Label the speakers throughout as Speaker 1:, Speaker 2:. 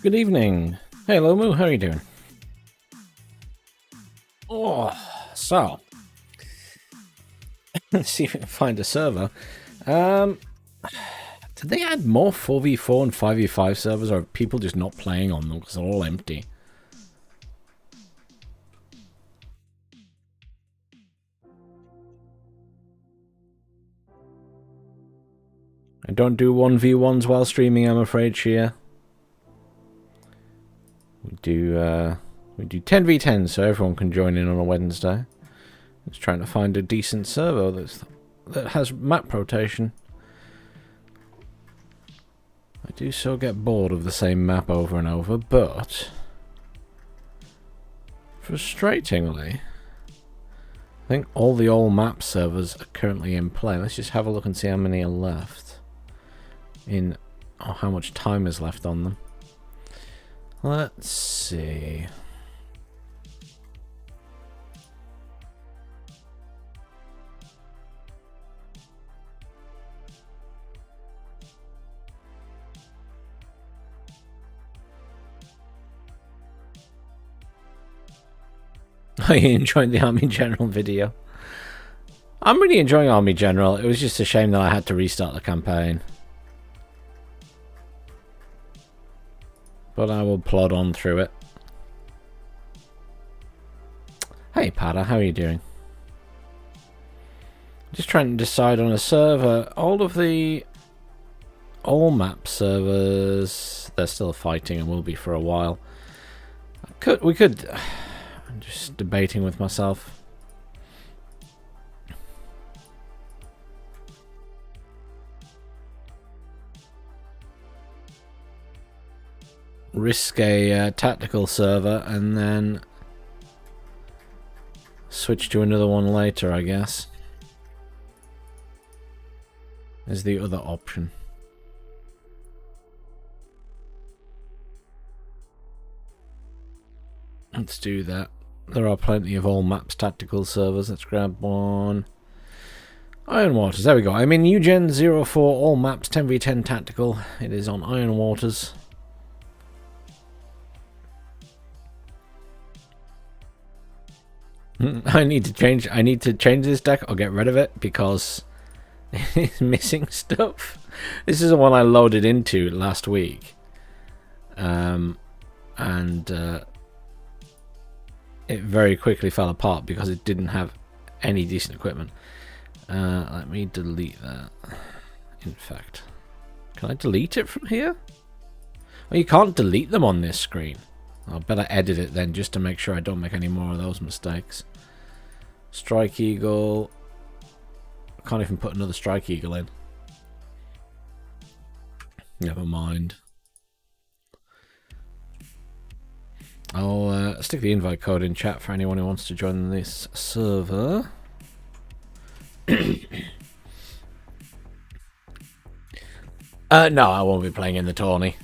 Speaker 1: Good evening. Hey, Lomu, how are you doing? Oh, so let's see if we can find a server. Did they add more 4v4 and 5v5 servers, or are people just not playing on them because they're all empty? I don't do 1v1s while streaming, I'm afraid, Shia. We do 10v10 so everyone can join in on a Wednesday. Just trying to find a decent server that has map rotation. I do so get bored of the same map over and over, but frustratingly, I think all the old map servers are currently in play. Let's just have a look and see how many are left. How much time is left on them. Let's see. Are you enjoying the Army General video? I'm really enjoying Army General. It was just a shame that I had to restart the campaign. But I will plod on through it. Hey Pada, how are you doing? Just trying to decide on a server. All of the all map servers, they're still fighting and will be for a while. We could. I'm just debating with myself. Risk a tactical server and then switch to another one later, I guess. Is the other option. Let's do that. There are plenty of all maps tactical servers. Let's grab one. Iron Waters, there we go. I'm in Eugen 04 all maps 10v10 tactical. It is on Iron Waters. I need to change this deck or get rid of it because it's missing stuff. This is the one I loaded into last week. It very quickly fell apart because it didn't have any decent equipment. Let me delete that. In fact, can I delete it from here? Oh, you can't delete them on this screen. I'll better edit it then just to make sure I don't make any more of those mistakes. Strike Eagle. I can't even put another Strike Eagle in. Never mind. I'll stick the invite code in chat for anyone who wants to join this server. No, I won't be playing in the tourney.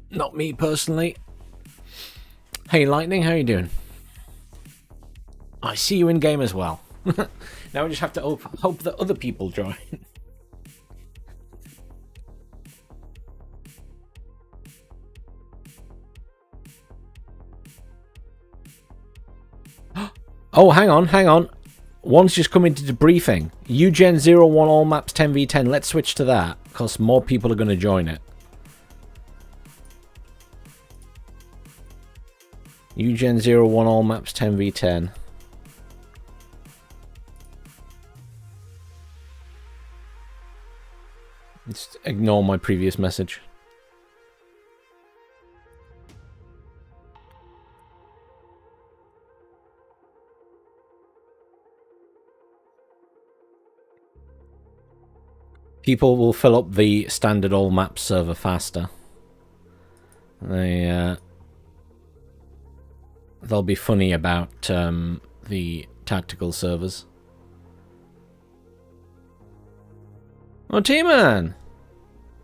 Speaker 1: Not me personally. Hey Lightning, how you doing? I see you in game as well. Now we just have to hope that other people join. Oh, hang on. One's just come into debriefing. Eugen 01 all maps 10v10. Let's switch to that because more people are going to join it. Eugen 01 all maps 10v10. Just ignore my previous message. People will fill up the standard all maps server faster. They'll be funny about the tactical servers. Oh, T-Man!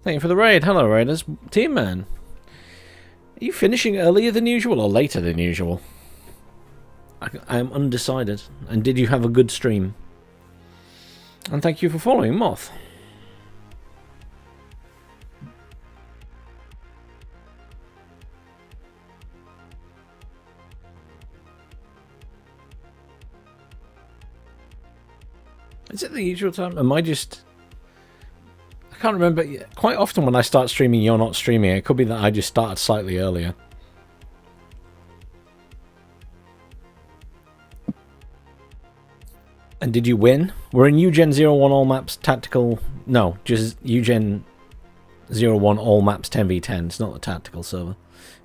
Speaker 1: Thank you for the raid. Hello, raiders. T-Man. Are you finishing earlier than usual or later than usual? I am undecided. And did you have a good stream? And thank you for following, Moth. Is it the usual time? Am I just... I can't remember. Quite often when I start streaming, you're not streaming. It could be that I just started slightly earlier. And did you win? We're in UGen 01 all maps tactical... No, just UGen 01 all maps 10v10. It's not the tactical server.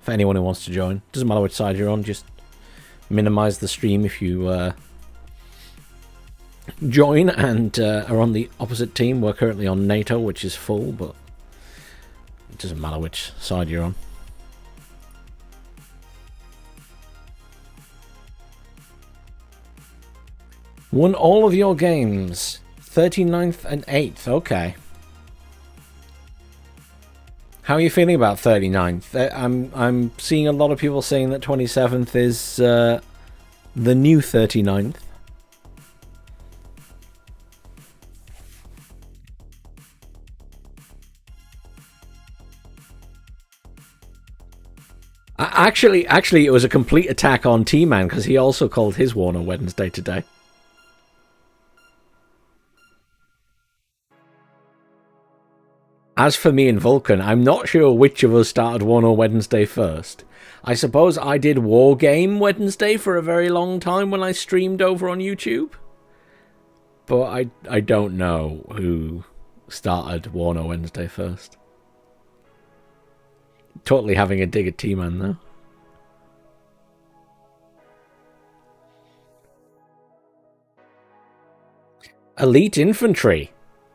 Speaker 1: For anyone who wants to join. Doesn't matter which side you're on, just minimize the stream if you join and are on the opposite team. We're currently on NATO, which is full, but it doesn't matter which side you're on. Won all of your games. 39th and 8th. Okay. How are you feeling about 39th? I'm seeing a lot of people saying that 27th is the new 39th. Actually, it was a complete attack on T-Man because he also called his WARNO Wednesday today. As for me and Vulcan, I'm not sure which of us started WARNO Wednesday first. I suppose I did War Game Wednesday for a very long time when I streamed over on YouTube. But I don't know who started WARNO Wednesday first. Totally having a dig at T-Man though. Elite Infantry.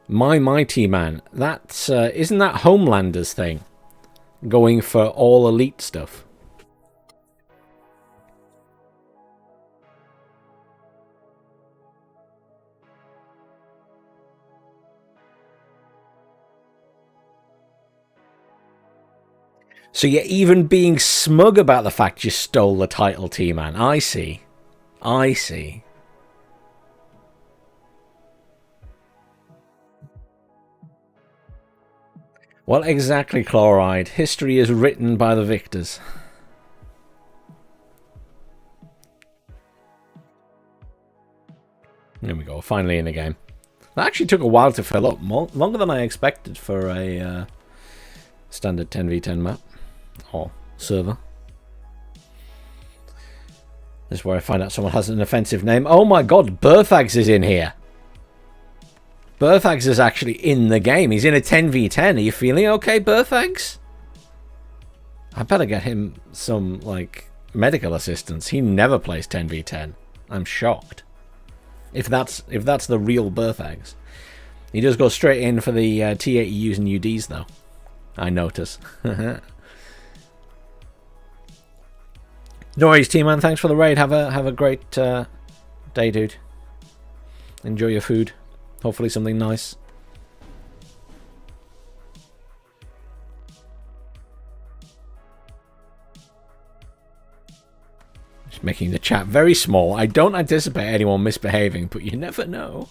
Speaker 1: My T-Man. That's isn't that Homelander's thing? Going for all elite stuff. So you're even being smug about the fact you stole the title, T-Man. I see. I see. Well, exactly, Chloride. History is written by the victors. There we go. Finally in the game. That actually took a while to fill up. Longer than I expected for a standard 10v10 map. Or server. This is where I find out someone has an offensive name. Oh my god, Berthags is in here. Berthags is actually in the game. He's in a 10v10. Are you feeling okay, Berthags? I better get him some, like, medical assistance. He never plays 10v10. I'm shocked. If that's the real Berthags. He does go straight in for the T80Us and UDs, though. I notice. No worries, T-Man. Thanks for the raid. Have a great day, dude. Enjoy your food. Hopefully something nice. Just making the chat very small. I don't anticipate anyone misbehaving, but you never know.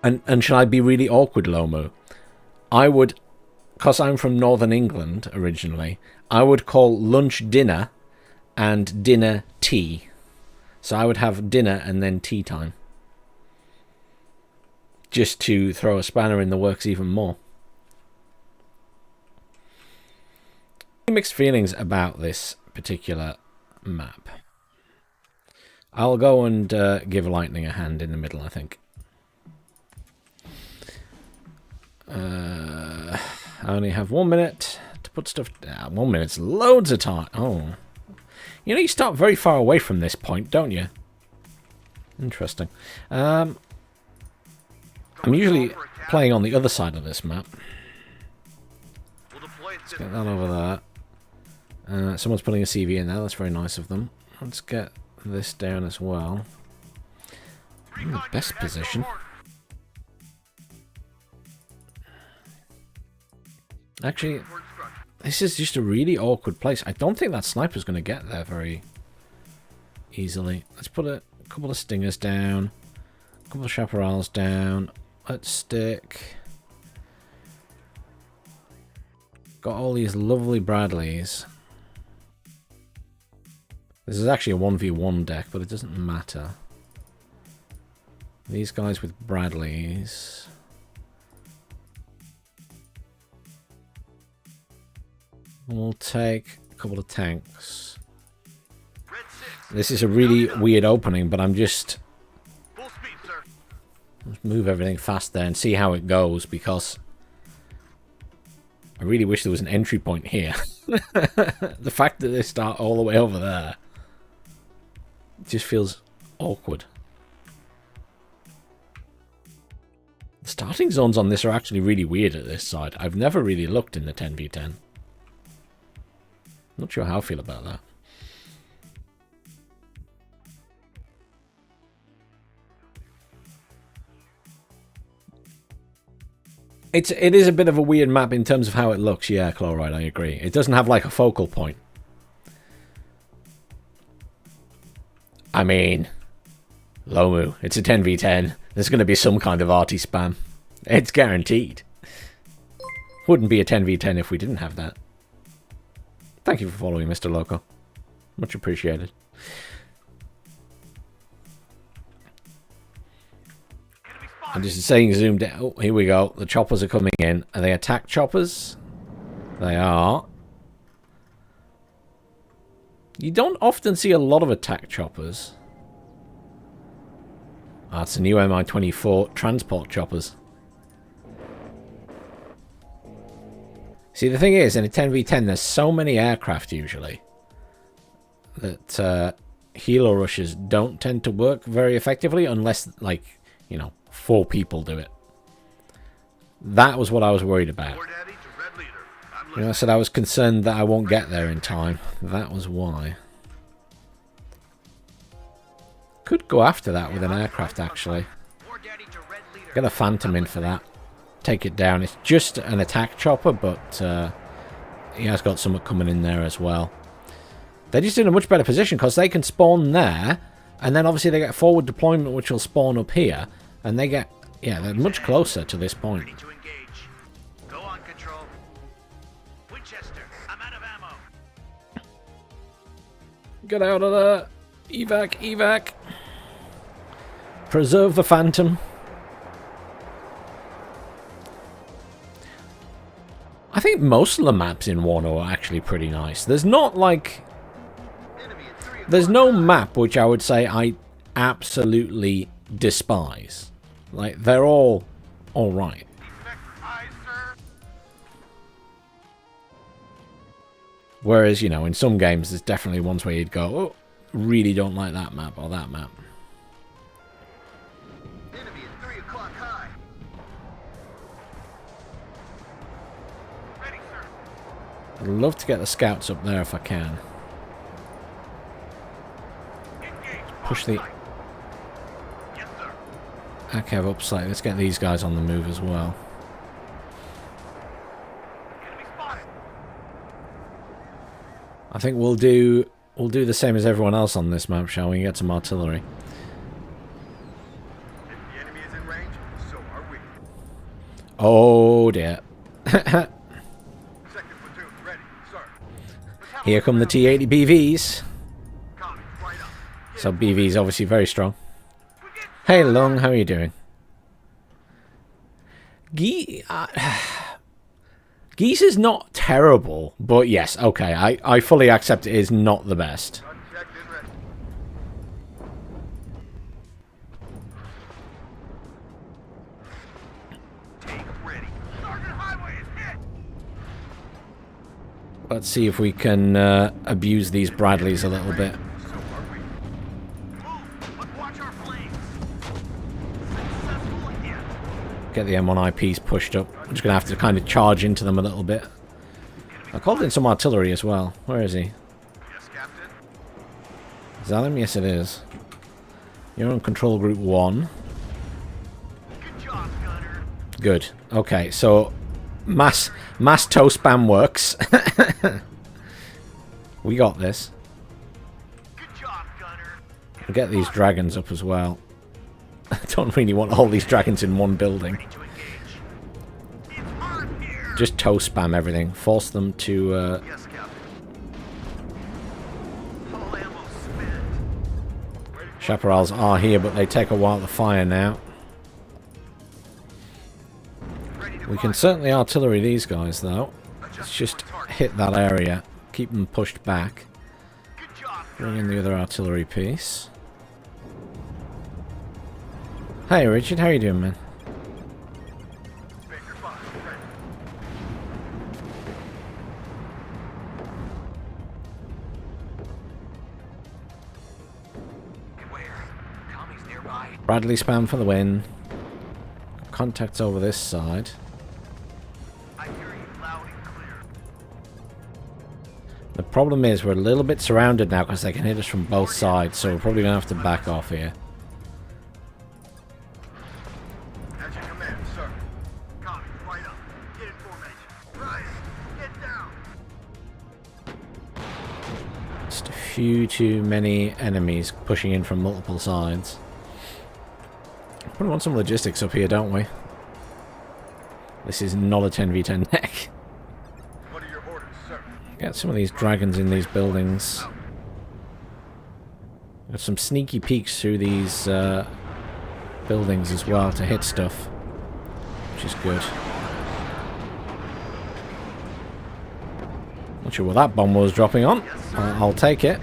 Speaker 1: And shall I be really awkward, Lomo? I would, because I'm from Northern England originally, I would call lunch dinner and dinner tea. So I would have dinner and then tea time. Just to throw a spanner in the works even more. Mixed feelings about this particular map. I'll go and give Lightning a hand in the middle, I think. I only have 1 minute to put stuff down. 1 minute's loads of time. Oh. You know, you start very far away from this point, don't you? Interesting. I'm usually playing on the other side of this map. Let's get that over there. Someone's putting a CV in there. That's very nice of them. Let's get this down as well. In the best position. Actually, this is just a really awkward place. I don't think that sniper's going to get there very easily. Let's put a couple of stingers down. A couple of chaparrals down. Let's stick. Got all these lovely Bradleys. This is actually a 1v1 deck, but it doesn't matter. These guys with Bradleys. We'll take a couple of tanks. This is a really weird opening, but I'm just... Let's move everything fast there and see how it goes, because I really wish there was an entry point here. The fact that they start all the way over there just feels awkward. The starting zones on this are actually really weird at this side. I've never really looked in the 10v10. Not sure how I feel about that. It is a bit of a weird map in terms of how it looks. Yeah, Chloride, I agree. It doesn't have like a focal point. I mean, Lomu, it's a 10v10. There's going to be some kind of arty spam. It's guaranteed. Wouldn't be a 10v10 if we didn't have that. Thank you for following, Mr. Loco. Much appreciated. I'm just saying, zoomed out. Oh, here we go. The choppers are coming in. Are they attack choppers? They are. You don't often see a lot of attack choppers. Ah, it's a new Mi-24 transport choppers. See, the thing is, in a 10v10, there's so many aircraft usually that healer rushes don't tend to work very effectively unless, like, you know, 4 people do it. That was what I was worried about. You know, I said I was concerned that I won't get there in time. That was why. Could go after that with an aircraft, actually. Get a Phantom in for that. Take it down. It's just an attack chopper, but he has got something coming in there as well. They're just in a much better position because they can spawn there, and then obviously they get forward deployment, which will spawn up here, and they get, yeah, they're much closer to this point.
Speaker 2: Go on, Control. Winchester, I'm out of ammo.
Speaker 1: Get out of there. Evac, evac. Preserve the Phantom. I think most of the maps in WARNO are actually pretty nice. There's not like... There's no map which I would say I absolutely despise. Like, they're all alright. Whereas, you know, in some games there's definitely ones where you'd go, oh, really don't like that map or that map.
Speaker 2: Enemy at 3 o'clock high. Ready, sir.
Speaker 1: I'd love to get the scouts up there if I can. Push the ACAV up slightly. Let's get these guys on the move as well. I think we'll do the same as everyone else on this map, shall we? Get some artillery.
Speaker 2: If the enemy is in range, so are we.
Speaker 1: Oh dear.
Speaker 2: Second platoon ready, sir.
Speaker 1: Here come the T-80 BVs.
Speaker 2: Coming right up.
Speaker 1: So BV's obviously very strong. Hey Lung, how are you doing? Geese is not terrible, but yes, okay, I fully accept it is not the best.
Speaker 2: Unchecked and ready. Tank ready. Target highway is hit.
Speaker 1: Let's see if we can abuse these Bradleys a little bit.
Speaker 2: So are we. Move, but watch our flames. Successful again.
Speaker 1: Get the M1 IPs pushed up. I'm just going to have to kind of charge into them a little bit. I called in some artillery as well. Where is he?
Speaker 2: Yes, Captain.
Speaker 1: Is that him? Yes, it is. You're on control group 1.
Speaker 2: Good job, Gunner.
Speaker 1: Good. Okay, so mass toe spam works. We got this.
Speaker 2: Good job, Gunner.
Speaker 1: We'll get these dragons up as well. I don't really want all these dragons in one building.
Speaker 2: Ready to engage. It's hard here.
Speaker 1: Just toe spam everything. Force them to...
Speaker 2: Yes, Captain. Full ammo,
Speaker 1: Chaparrals are here, but they take a while to fire now. We can certainly artillery these guys, though. Let's just hit that area. Keep them pushed back. Bring in the other artillery piece. Hey, Richard. How you doing, man? Bradley spam for the win. Contacts over this side.
Speaker 2: I hear you loud and clear.
Speaker 1: The problem is we're a little bit surrounded now because they can hit us from both sides, so we're probably going to have to back off here.
Speaker 2: At your command, sir. Copy. Right up. Get in formation. Ryzen, get down.
Speaker 1: Just a few too many enemies pushing in from multiple sides. We want some logistics up here, don't we? This is not a 10v10 neck.
Speaker 2: What are your orders, sir?
Speaker 1: Get some of these dragons in these buildings. Got some sneaky peeks through these buildings as well to hit stuff, which is good. Not sure what that bomb was dropping on. I'll take it.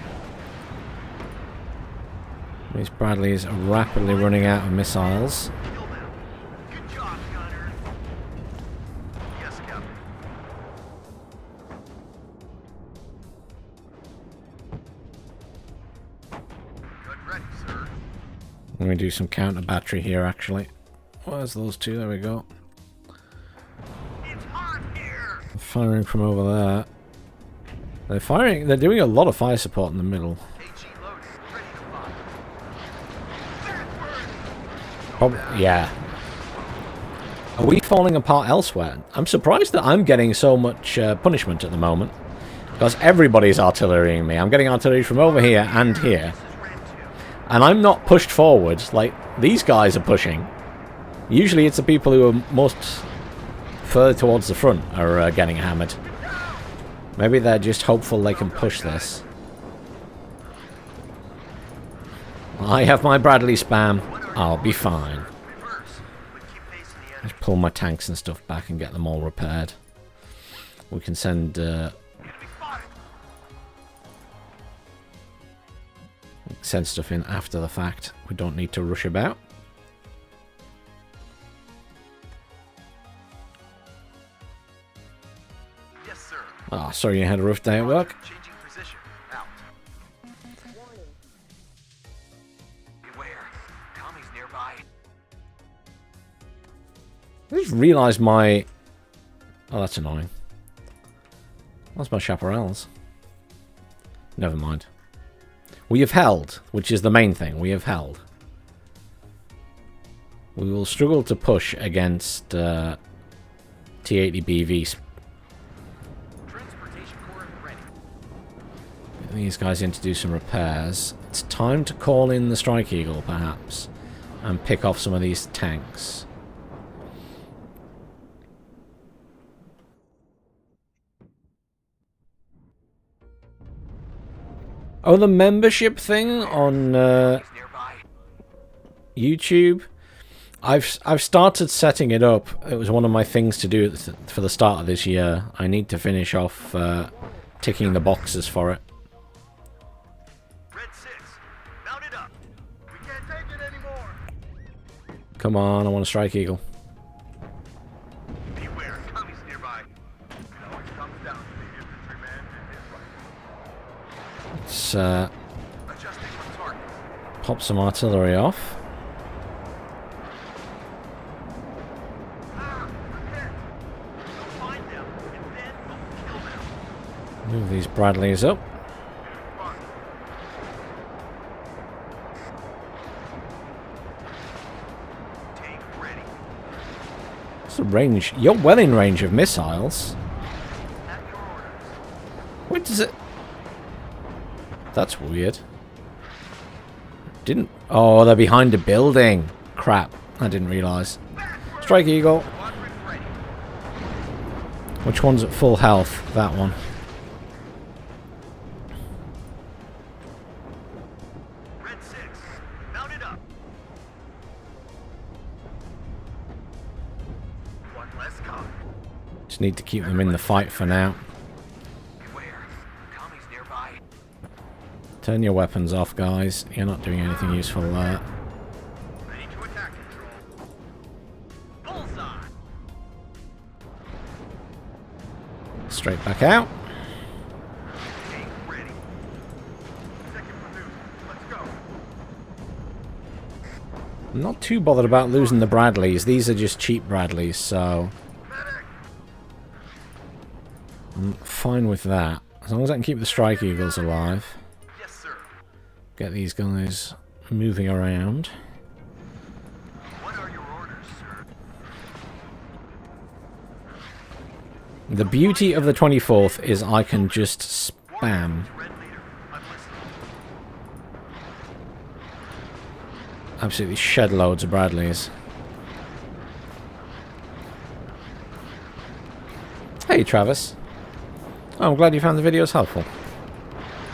Speaker 1: These Bradleys are rapidly running out of missiles.
Speaker 2: Good job, gunner. Yes, Captain. Good, ready, sir.
Speaker 1: Let me do some counter battery here, actually. Where's those two? There we go.
Speaker 2: It's hot here.
Speaker 1: Firing from over there. They're firing. They're doing a lot of fire support in the middle.
Speaker 2: AG loaded. Ready to fire.
Speaker 1: Yeah. Are we falling apart elsewhere? I'm surprised that I'm getting so much punishment at the moment. Because everybody's artillerying me. I'm getting artillery from over here and here. And I'm not pushed forward like these guys are pushing. Usually it's the people who are most further towards the front are getting hammered. Maybe they're just hopeful they can push this. I have my Bradley spam. I'll be fine. Let's pull my tanks and stuff back and get them all repaired. We can send stuff in after the fact. We don't need to rush about.
Speaker 2: Yes, sir.
Speaker 1: Ah, sorry you had a rough day at work.
Speaker 2: Changing position. Out. Beware. Tommy's nearby.
Speaker 1: I just realised my... Oh, that's annoying. That's my chaparrals. Never mind. We have held, which is the main thing. We have held. We will struggle to push against T-80BV.
Speaker 2: Transportation core ready.
Speaker 1: Get these guys in to do some repairs. It's time to call in the Strike Eagle, perhaps, and pick off some of these tanks. Oh, the membership thing on YouTube. I've started setting it up. It was one of my things to do for the start of this year. I need to finish off ticking the boxes for it.
Speaker 2: Red 6. Mount it up. We can't take it anymore.
Speaker 1: Come on, I want a Strike Eagle.
Speaker 2: Beware. Tommy's nearby. It always comes down to the infantryman and his rifle.
Speaker 1: Let's
Speaker 2: Adjusting for target.
Speaker 1: pop some artillery off.
Speaker 2: We'll find them, and then we'll kill them.
Speaker 1: Move these Bradleys up.
Speaker 2: Tank ready.
Speaker 1: What's the range? You're well in range of missiles.
Speaker 2: At your orders.
Speaker 1: What does it... That's weird. Didn't... Oh, they're behind a building. Crap. I didn't realise. Strike Eagle.
Speaker 2: Quadrant ready.
Speaker 1: Which one's at full health? That one.
Speaker 2: Red 6. Mount it up. One less cop.
Speaker 1: Just need to keep them in the fight for now.
Speaker 2: Beware. Commies nearby.
Speaker 1: Turn your weapons off, guys. You're not doing anything useful there.
Speaker 2: Ready to attack, Control. Bullseye.
Speaker 1: Straight back out.
Speaker 2: Tank ready. Second platoon. Let's go.
Speaker 1: I'm not too bothered about losing the Bradleys. These are just cheap Bradleys, so
Speaker 2: Medic.
Speaker 1: I'm fine with that. As long as I can keep the Strike Eagles alive.
Speaker 2: Yes, sir.
Speaker 1: Get these guys moving around.
Speaker 2: What are your orders, sir?
Speaker 1: The beauty of the 24th is I can just spam
Speaker 2: Red leader. I'm listening.
Speaker 1: absolutely shed loads of Bradleys. Hey, Travis. Oh, I'm glad you found the videos helpful.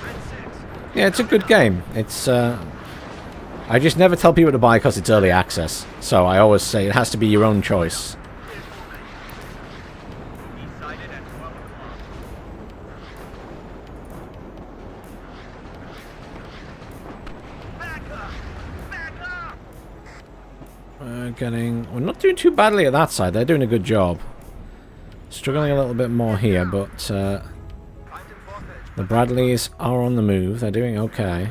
Speaker 2: Red 6.
Speaker 1: Yeah, it's a good game. It's, I just never tell people to buy because it's early access. So I always say it has to be your own choice.
Speaker 2: Decided at 12 o'clock. Back up! Back up!
Speaker 1: We're not doing too badly at that side. They're doing a good job. Struggling a little bit more here, but the Bradleys are on the move. They're doing okay.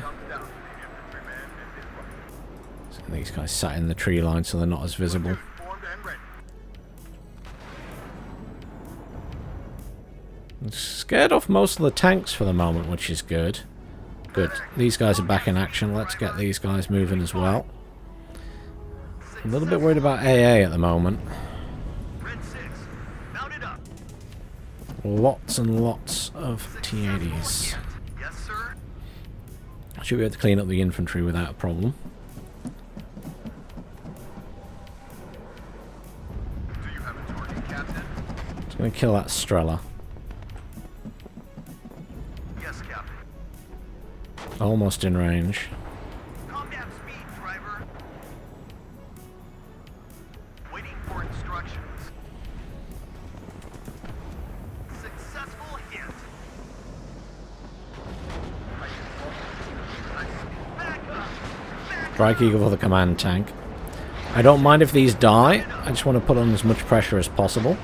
Speaker 1: So these guys sat in the tree line so they're not as visible.
Speaker 2: Formed and ready.
Speaker 1: Scared off most of the tanks for the moment, which is good. Good. These guys are back in action. Let's get these guys moving as well. A little bit worried about AA at the moment.
Speaker 2: Red 6. Mount it up.
Speaker 1: Lots and lots of T-80s.
Speaker 2: Yes, sir.
Speaker 1: I should be able to clean up the infantry without a problem.
Speaker 2: Do you have a target, Captain?
Speaker 1: Just going to kill that Strela.
Speaker 2: Yes, Captain.
Speaker 1: Almost in range.
Speaker 2: Calm down speed, driver. Waiting for instructions. Successful hit. Back up!
Speaker 1: Strike Eagle for the command tank. I don't mind if these die. I just want to put on as much pressure as possible.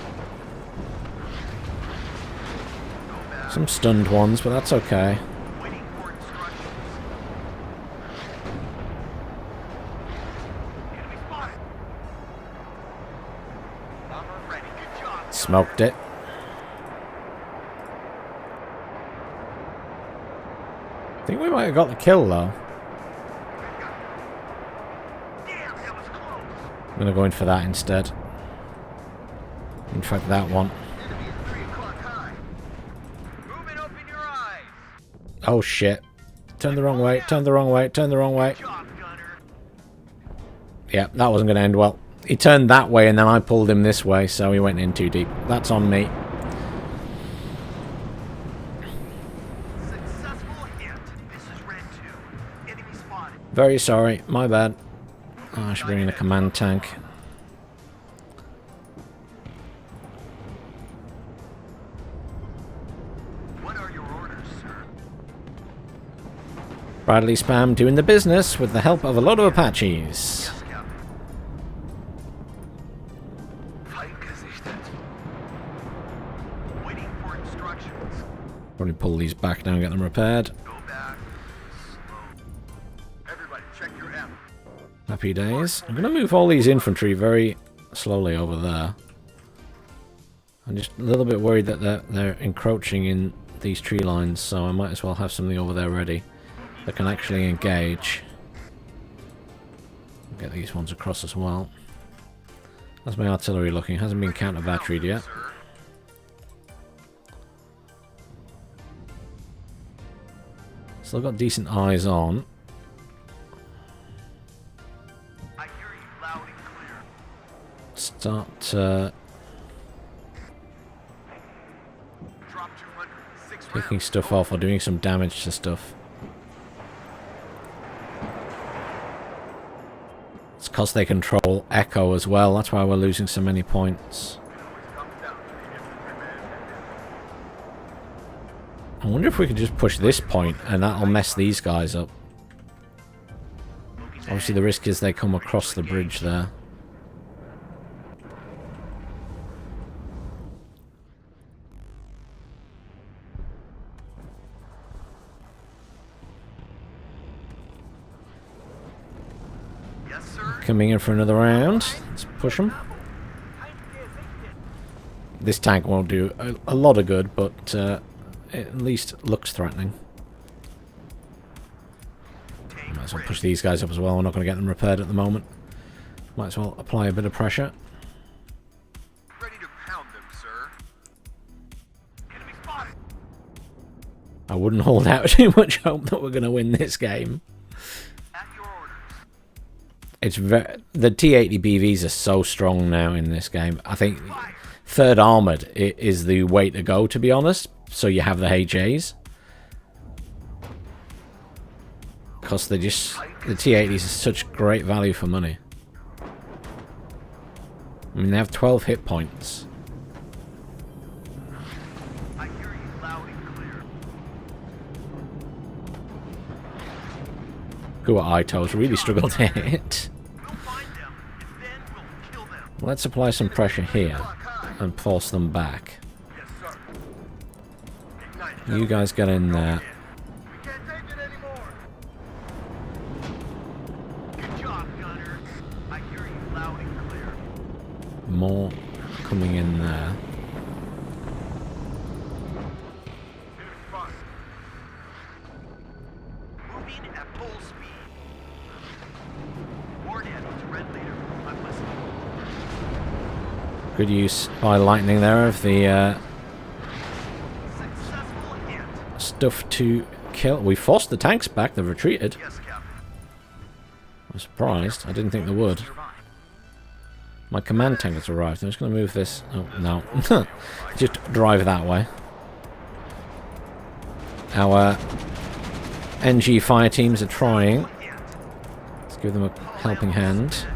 Speaker 1: Some stunned ones, but that's okay.
Speaker 2: Waiting for instructions. Enemy spotted. Bomber ready. Good job.
Speaker 1: Smoked it. I think we might have got the kill though.
Speaker 2: Damn, that was close.
Speaker 1: I'm going to go in for that instead. In fact, that one.
Speaker 2: Enemy at 3 o'clock high. Move and open your eyes.
Speaker 1: Oh shit. Turn the wrong way, turn the wrong way, turn the wrong way.
Speaker 2: Good job, Gunner.
Speaker 1: Yeah, that wasn't going to end well. He turned that way and then I pulled him this way, so he went in too deep. That's on me.
Speaker 2: Successful hit. This is Red 2. Enemy spotted.
Speaker 1: Very sorry, my bad. Oh, I should bring in a command tank.
Speaker 2: What are your orders, sir?
Speaker 1: Bradley spam doing the business with the help of a lot of Apaches.
Speaker 2: Yes, Captain. Feindgesichtet. Waiting for instructions.
Speaker 1: Probably pull these back now and get them repaired.
Speaker 2: Go back. Slow. Everybody, check your M.
Speaker 1: Happy days. I'm going to move all these infantry very slowly over there. I'm just a little bit worried that they're encroaching in these tree lines, so I might as well have something over there ready that can actually engage. Get these ones across as well. How's my artillery looking? Hasn't been counter batteried yet.
Speaker 2: Sir.
Speaker 1: Still got decent eyes on.
Speaker 2: I hear you loud and clear.
Speaker 1: Start
Speaker 2: Drop 200. 6
Speaker 1: picking
Speaker 2: rounds.
Speaker 1: stuff off or doing some damage to stuff. It's because they control Echo as well. That's why we're losing so many points. I wonder if we could just push this point and that'll mess these guys up. Obviously the risk is they come across the bridge there. Coming in for another round. Let's push them. This tank won't do a lot of good, but it at least looks threatening. Might as well push these guys up as well. We're not going to get them repaired at the moment. Might as well apply a bit of pressure.
Speaker 2: Ready to pound them, sir. Enemy spotted.
Speaker 1: I wouldn't hold out too much hope that we're going to win this game.
Speaker 2: At your orders.
Speaker 1: It's the T-80 BVs are so strong now in this game. I think third armored is the way to go, to be honest. So you have the HAs. Because the T-80s are such great value for money. I mean, they have 12 hit points.
Speaker 2: I hear you loud and clear.
Speaker 1: Who are ITOs really struggle to hit.
Speaker 2: We'll find them, and then we'll kill them.
Speaker 1: Let's apply some pressure here and force them back.
Speaker 2: Yes, sir. Ignite.
Speaker 1: You guys get in there.
Speaker 2: We can't take it anymore. Good job, Gunner. I hear you loud and clear.
Speaker 1: More coming in there.
Speaker 2: Enemy spotted. Moving at full speed. Warhead to red leader. I'm listening.
Speaker 1: Good use by lightning there of the
Speaker 2: Successful hit.
Speaker 1: stuff to kill. We forced the tanks back. They've retreated.
Speaker 2: Yes, Captain.
Speaker 1: I'm surprised. I didn't think they would. My command tank has arrived. I'm just going to move this. Oh, no. Just drive that way. Our NG fire teams are trying. Let's give them a helping hand.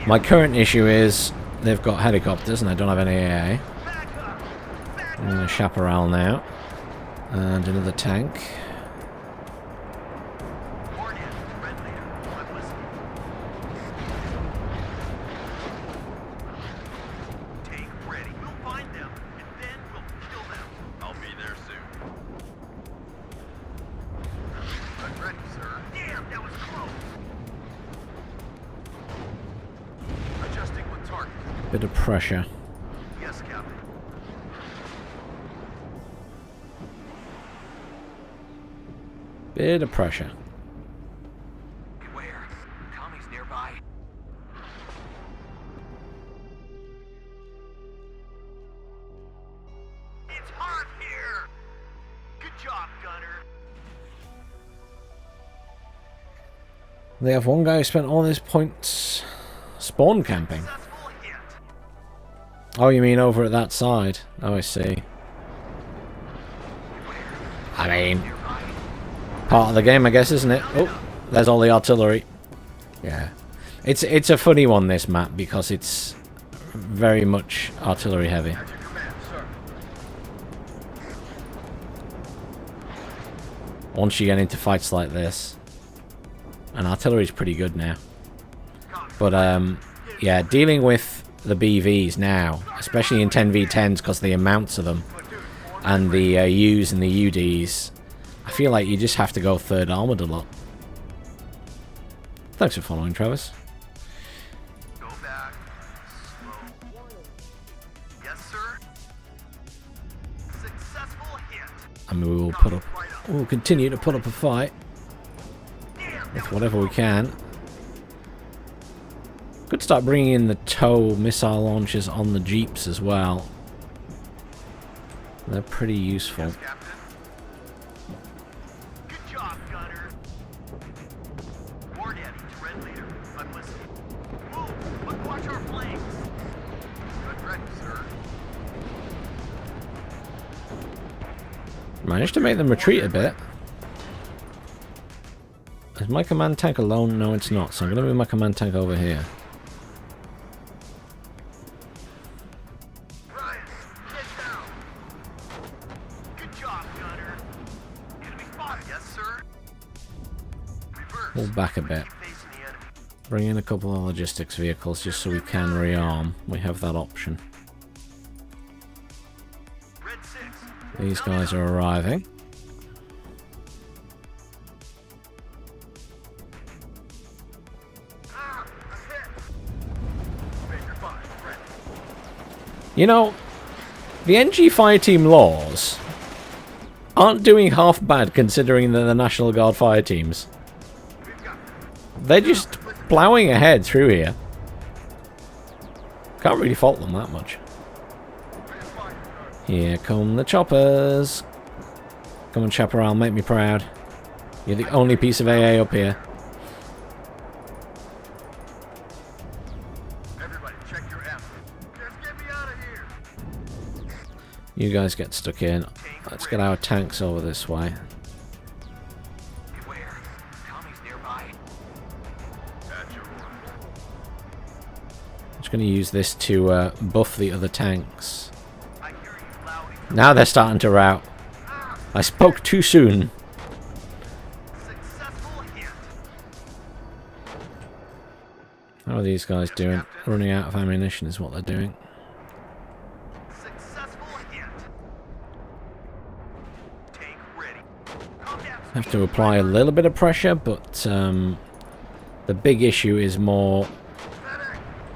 Speaker 1: My current issue is they've got helicopters and I don't have any AA. I'm going to chaparral now. And another tank. Bit of pressure.
Speaker 2: Yes, Captain.
Speaker 1: Bit of pressure.
Speaker 2: Beware. Tommy's nearby. It's hot here. Good job, Gunner.
Speaker 1: They have one guy who spent all his points spawn camping. Oh, you mean over at that side? Oh, I see. I mean, part of the game, I guess, isn't it? Oh, there's all the artillery. Yeah. It's a funny one, this map, because it's very much artillery heavy. Once you get into fights like this. And artillery's pretty good now. But, yeah, dealing with the BVs now, especially in 10v10s because the amounts of them, and the U's and the UDs, I feel like you just have to go third armored a lot. Thanks for following, Travis.
Speaker 2: Go back. Slow. Yes, sir. Successful hit.
Speaker 1: I mean, we'll continue to put up a fight with whatever we can. Could start bringing in the tow missile launchers on the Jeeps as well. They're pretty useful.
Speaker 2: Yes, Captain. Good job, Gunner. War Daddy to red leader. I'm listening. Move, but watch our flanks. Good ready, sir.
Speaker 1: Managed to make them retreat a bit. Is my command tank alone? No, it's not. So I'm going to move my command tank over here.
Speaker 2: Ryan, get down. Good job, Gunner. Enemy spotted. Yes, sir. Reverse.
Speaker 1: Pull back a bit.
Speaker 2: Keep facing the enemy.
Speaker 1: Bring in a couple of logistics vehicles just so we can rearm. We have that option.
Speaker 2: Red 6.
Speaker 1: These guys are arriving.
Speaker 2: Ah, a hit. Major 5, ready.
Speaker 1: You know, the NG Fireteam laws aren't doing half bad considering they're the National Guard fire teams.
Speaker 2: We've got
Speaker 1: They're just ploughing ahead through here. Can't really fault them that much.
Speaker 2: red fire, sir.
Speaker 1: Here come the choppers. Come on, Chaparral, make me proud. You're the only piece of AA up here.
Speaker 2: Everybody, check your ammo. Just get me out of here.
Speaker 1: You guys get stuck in. Let's get our tanks over this way.
Speaker 2: Beware. Tommy's nearby. At your order.
Speaker 1: I'm just going to use this to buff the other tanks.
Speaker 2: I hear you loud and clear.
Speaker 1: Now they're starting to rout. I spoke too soon.
Speaker 2: Successful hit.
Speaker 1: How are these guys doing? Running out of ammunition is what they're doing.
Speaker 2: Successful hit. Tank ready. Calm down.
Speaker 1: Have to apply a little bit of pressure, but the big issue is more...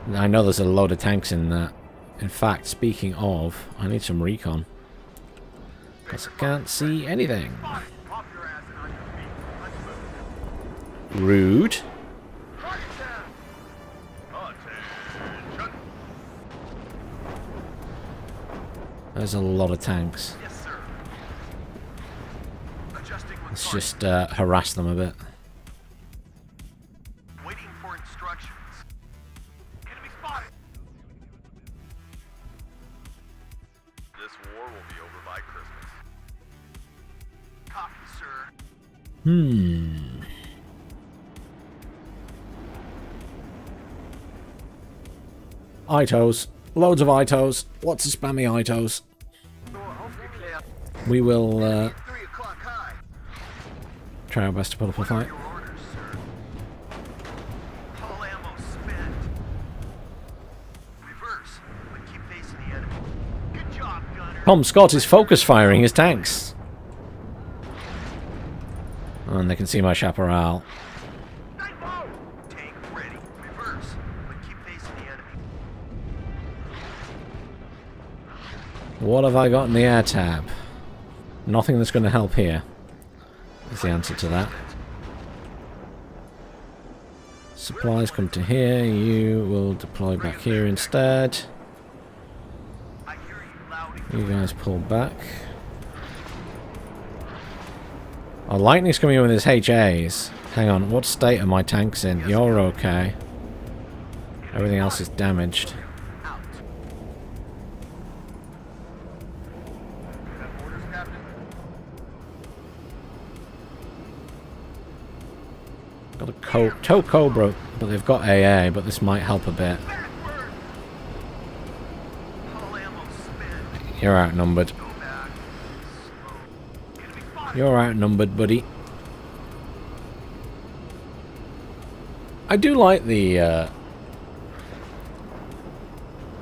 Speaker 2: Medic.
Speaker 1: I know there's a load of tanks in that. In fact, speaking of, I need some recon. Because I can't see anything.
Speaker 2: Off your ass and on your feet. Let's move.
Speaker 1: Rude.
Speaker 2: Target down. Attention.
Speaker 1: There's a lot of tanks.
Speaker 2: Yes, sir. Adjusting with
Speaker 1: Let's
Speaker 2: target.
Speaker 1: just harass them a bit.
Speaker 2: Waiting for instructions. Enemy spotted. This war will be over by Christmas. Copy, sir.
Speaker 1: Itos. Loads of Itos. Lots of spammy Itos. We will
Speaker 2: 3 o'clock high.
Speaker 1: try our best to put up a fight.
Speaker 2: Your orders, sir. Hull ammo spent. Reverse, but keep facing the enemy. Good job, Gunner.
Speaker 1: Tom Scott is focus firing his tanks. And they can see my chaparral.
Speaker 2: Nightfall. Tank ready. Reverse, but keep facing the enemy.
Speaker 1: What have I got in the air tab? Nothing that's going to help here. Is the answer to that. Supplies come to here. You will deploy back here instead.
Speaker 2: I hear you loud and clear.
Speaker 1: You guys pull back. Oh, Lightning's coming in with his HAs. Hang on, what state are my tanks in? You're okay. Everything else is damaged.
Speaker 2: Out. Have orders, Captain?
Speaker 1: Got a tow Cobra, but they've got AA, but this might help a bit.
Speaker 2: Backward. Hull ammo spent.
Speaker 1: You're outnumbered.
Speaker 2: Go back. Slow. Enemy spotted.
Speaker 1: You're outnumbered, buddy. I do like the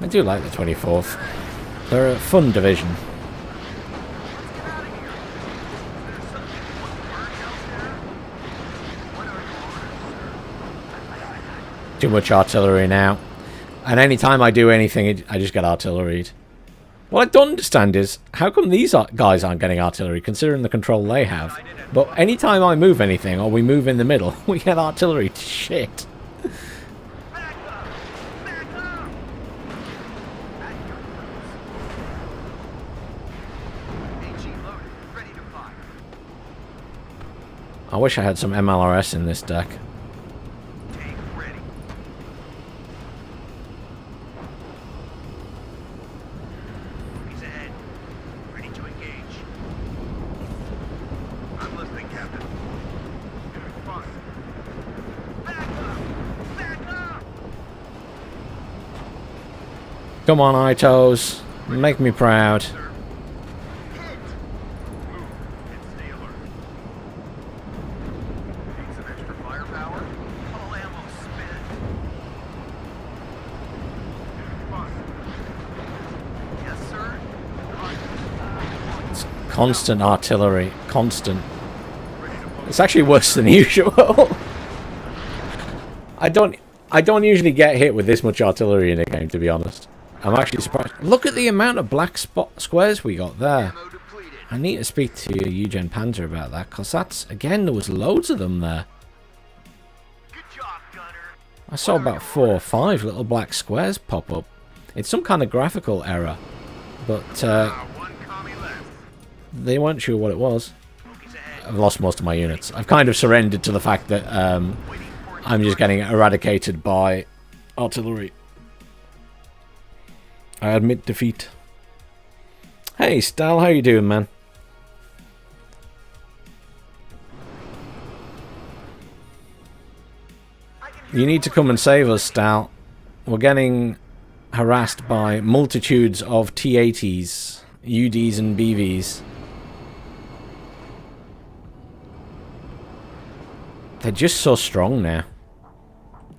Speaker 1: 24th. They're a fun division.
Speaker 2: Let's get out of here. There's something you want to burn out there? What are your orders, sir?
Speaker 1: Too much artillery now. And anytime I do anything, I just get artilleried. What I don't understand is, how come these guys aren't getting artillery, considering the control they have? But anytime I move anything, or we move in the middle, we get artillery to shit.
Speaker 2: Back up! Back up! At your orders. AG loaded, ready to fire.
Speaker 1: I wish I had some MLRS in this deck.
Speaker 2: Tank ready. He's ahead. Ready to engage. I'm listening, Captain. Enemy spotted.
Speaker 1: Come on, Itos. Make me proud.
Speaker 2: Sir. Hit! Move and stay alert. Need some extra firepower? All ammo spent. Bust. Yes, sir.
Speaker 1: It's constant artillery. Constant.
Speaker 2: Ready to blow.
Speaker 1: It's actually worse than usual. I don't usually get hit with this much artillery in a game, to be honest. I'm actually surprised. Look at the amount of black squares we got there.
Speaker 2: Ammo depleted.
Speaker 1: I need to speak to Eugen Panzer about that, because that's, again, there was loads of them there.
Speaker 2: Good job, Gunner.
Speaker 1: I saw about 4 or 5 little black squares pop up. It's some kind of graphical error, but
Speaker 2: One commie left.
Speaker 1: they weren't sure what it was.
Speaker 2: Smokies ahead.
Speaker 1: I've lost most of my units. I've kind of surrendered to the fact that
Speaker 2: Waiting for
Speaker 1: I'm just getting eradicated by artillery. I admit defeat. Hey, Stal, how you doing, man? You need to come and save us, Stal. We're getting harassed by multitudes of T-80s, UDs and BVs. They're just so strong now.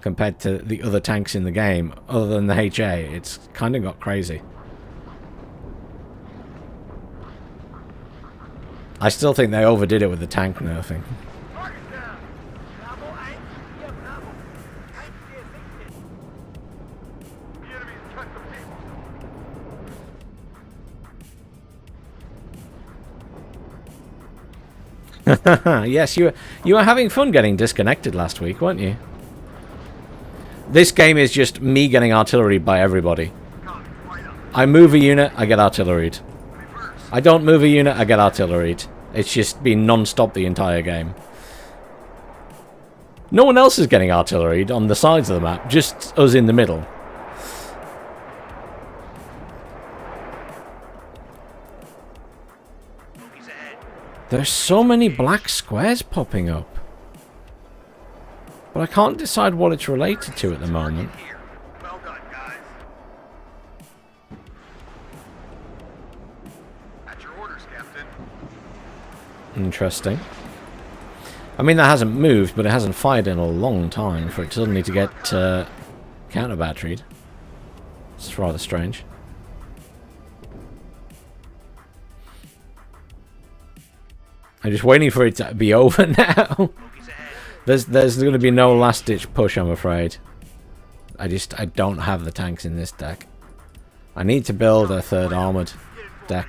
Speaker 1: Compared to the other tanks in the game, other than the HA, it's kind of got crazy. I still think they overdid it with the tank nerfing.
Speaker 2: Target down. Bravo 1, hier Bravo. 1, 4, 16. The enemy has cut the people.
Speaker 1: Yes, you were having fun getting disconnected last week, weren't you? This game is just me getting artilleried by everybody.
Speaker 2: Comms right up.
Speaker 1: I move a unit, I get artilleried.
Speaker 2: Reverse.
Speaker 1: I don't move a unit, I get artilleried. It's just been non-stop the entire game. No one else is getting artilleried on the sides of the map, just us in the middle.
Speaker 2: Smokies ahead.
Speaker 1: There's so many black squares popping up. But I can't decide what it's related to at the moment.
Speaker 2: Target here. Well done, guys. At your orders, Captain.
Speaker 1: Interesting. I mean, that hasn't moved, but it hasn't fired in a long time for it suddenly to get counter-batteried. It's rather strange. I'm just waiting for it to be over now.
Speaker 2: Smokies ahead.
Speaker 1: There's going to be no last-ditch push, I'm afraid. I don't have the tanks in this deck. I need to build a third armored deck.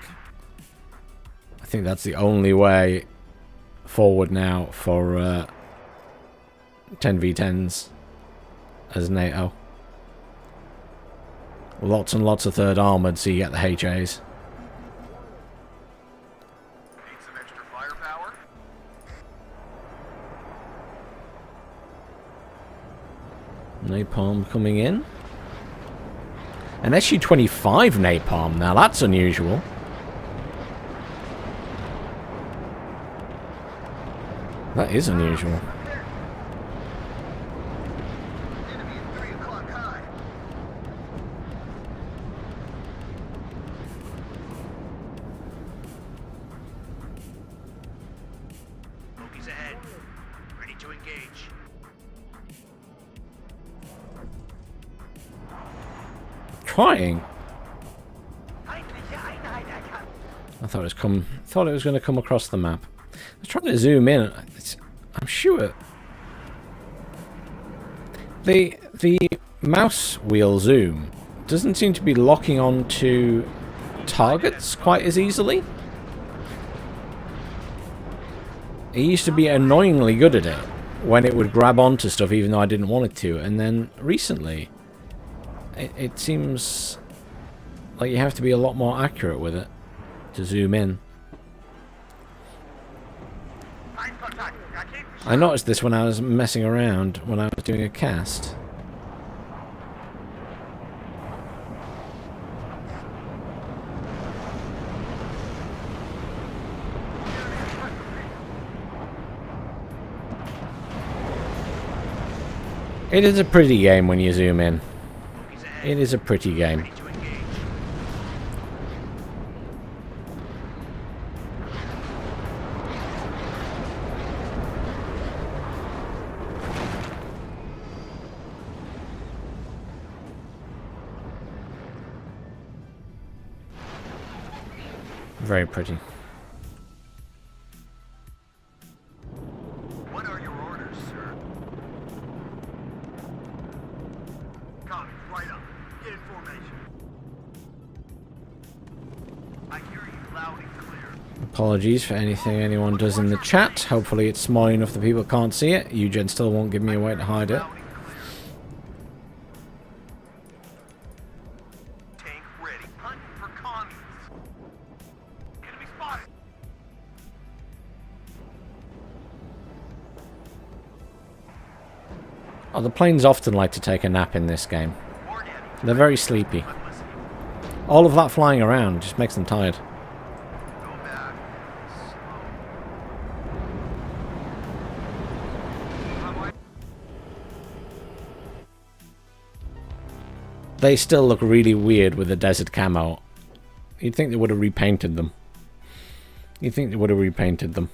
Speaker 1: I think that's the only way forward now for 10v10s as NATO. Lots and lots of third armored so you get the HAs.
Speaker 2: Need some extra firepower?
Speaker 1: Napalm coming in. An SU-25 napalm, now that's unusual. That is unusual.
Speaker 2: Enemy at 3 o'clock high. Smokies ahead. Ready to engage.
Speaker 1: Trying. I thought it was going to come across the map. I was trying to zoom in. I'm sure the mouse wheel zoom doesn't seem to be locking onto targets quite as easily. It used to be annoyingly good at it when it would grab onto stuff even though I didn't want it to, and then recently it seems like you have to be a lot more accurate with it to zoom in. I noticed this when I was messing around when I was doing a cast. It is a pretty game when you zoom in. It is a pretty game.
Speaker 2: Ready to engage.
Speaker 1: Very pretty.
Speaker 2: What are your orders, sir? Copies, right up. Get in formation. I hear you loud and clear.
Speaker 1: Apologies for anything anyone does in the chat. Hopefully it's small enough that people can't see it. Eugen still won't give me a way to hide it.
Speaker 2: Loud and clear. Tank ready. Hunting for commies. Enemy spotted.
Speaker 1: Oh, the planes often like to take a nap in this game.
Speaker 2: Warn enemy.
Speaker 1: They're very sleepy.
Speaker 2: I'm listening.
Speaker 1: All of that flying around just makes them tired.
Speaker 2: Go back. Slow.
Speaker 1: They still look really weird with the desert camo. You'd think they would have repainted them. You'd think they would have repainted them.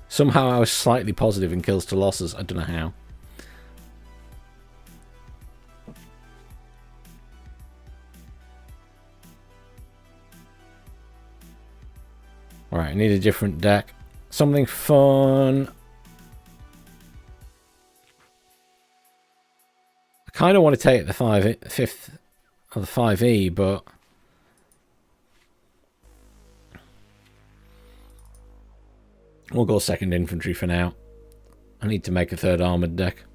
Speaker 1: Somehow I was slightly positive in kills to losses. I don't know how. Alright, I need a different deck. Something fun. I kind of want to take the 5th or the 5E, but we'll go 2nd infantry for now. I need to make a 3rd armoured deck.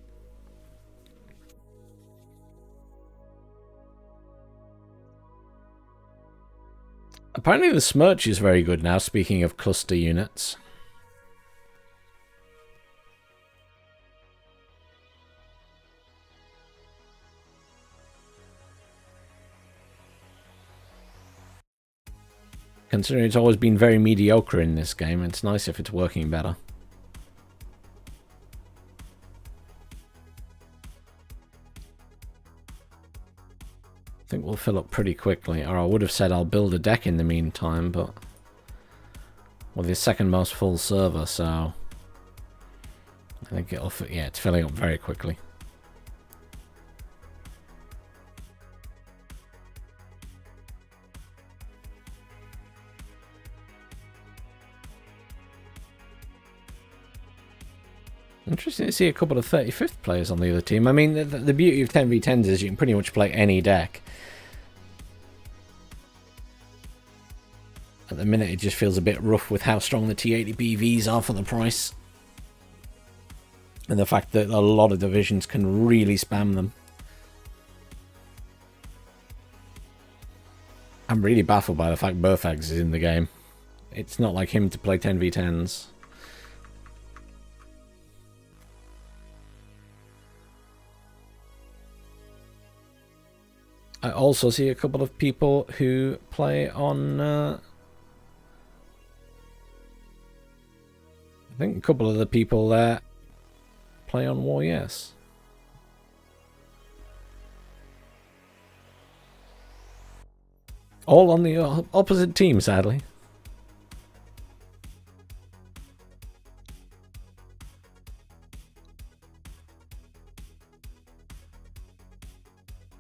Speaker 1: Apparently the Smirch is very good now, speaking of cluster units. Considering it's always been very mediocre in this game, it's nice if it's working better. I think we'll fill up pretty quickly, or I would have said I'll build a deck in the meantime, but we're the 2nd most full server, so I think it'll, yeah, it's filling up very quickly. Interesting to see a couple of 35th players on the other team. I mean, the beauty of 10v10s is you can pretty much play any deck. At the minute, it just feels a bit rough with how strong the T80BVs are for the price. And the fact that a lot of divisions can really spam them. I'm really baffled by the fact Burfags is in the game. It's not like him to play 10v10s. I also see a couple of people who play on... I think a couple of the people there play on War, yes. All on the opposite team, sadly.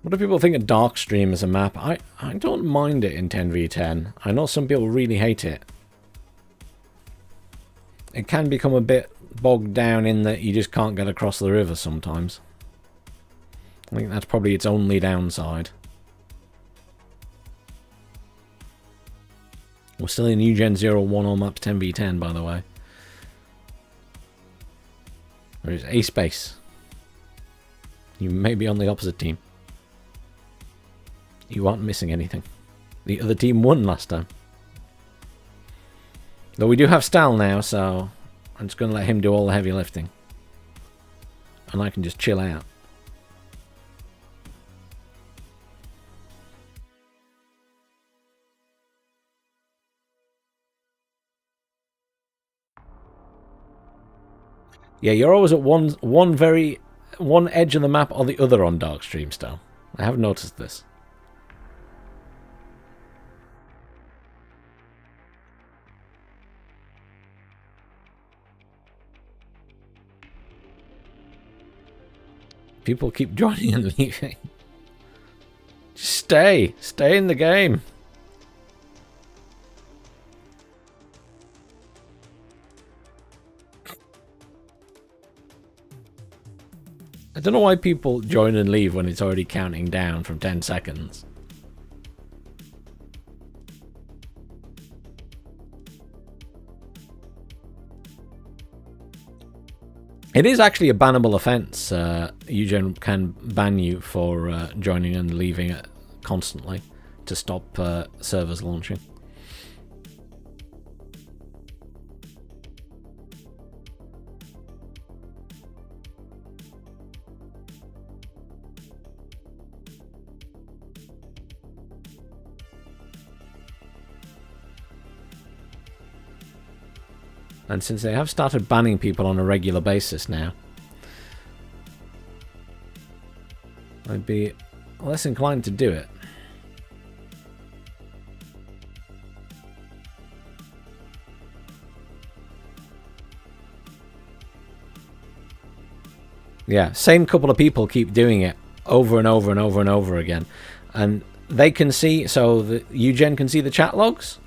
Speaker 1: What do people think of Darkstream as a map? I don't mind it in 10v10. I know some people really hate it. It can become a bit bogged down in that you just can't get across the river sometimes. I think that's probably its only downside. We're still in Eugen 01 on maps 10v10, by the way. There is a space. You may be on the opposite team. You aren't missing anything. The other team won last time. Though we do have Stal now, so I'm just going to let him do all the heavy lifting. And I can just chill out. Yeah, you're always at one edge of the map or the other on Darkstream Stal. I have noticed this. People keep joining and leaving. Just stay. Stay in the game. I don't know why people join and leave when it's already counting down from 10 seconds. It is actually a bannable offense. Eugen can ban you for joining and leaving it constantly to stop servers launching. And since they have started banning people on a regular basis now, I'd be less inclined to do it. Yeah, same couple of people keep doing it over and over and over and over again. And they can see, so the Eugen can see the chat logs.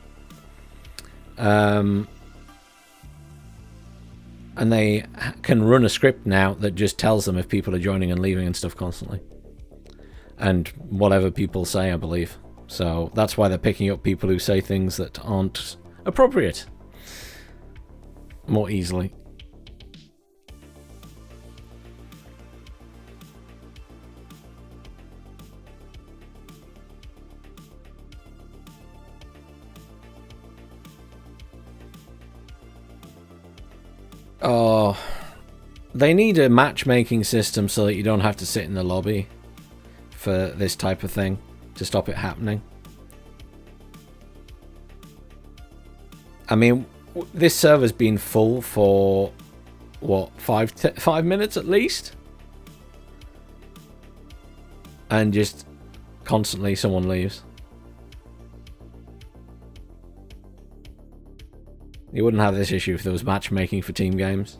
Speaker 1: And they can run a script now that just tells them if people are joining and leaving and stuff constantly. And whatever people say, I believe. So that's why they're picking up people who say things that aren't appropriate more easily. Oh, they need a matchmaking system so that you don't have to sit in the lobby for this type of thing to stop it happening. I mean, this server's been full for, what, 5 minutes at least? And just constantly someone leaves. You wouldn't have this issue if there was matchmaking for team games.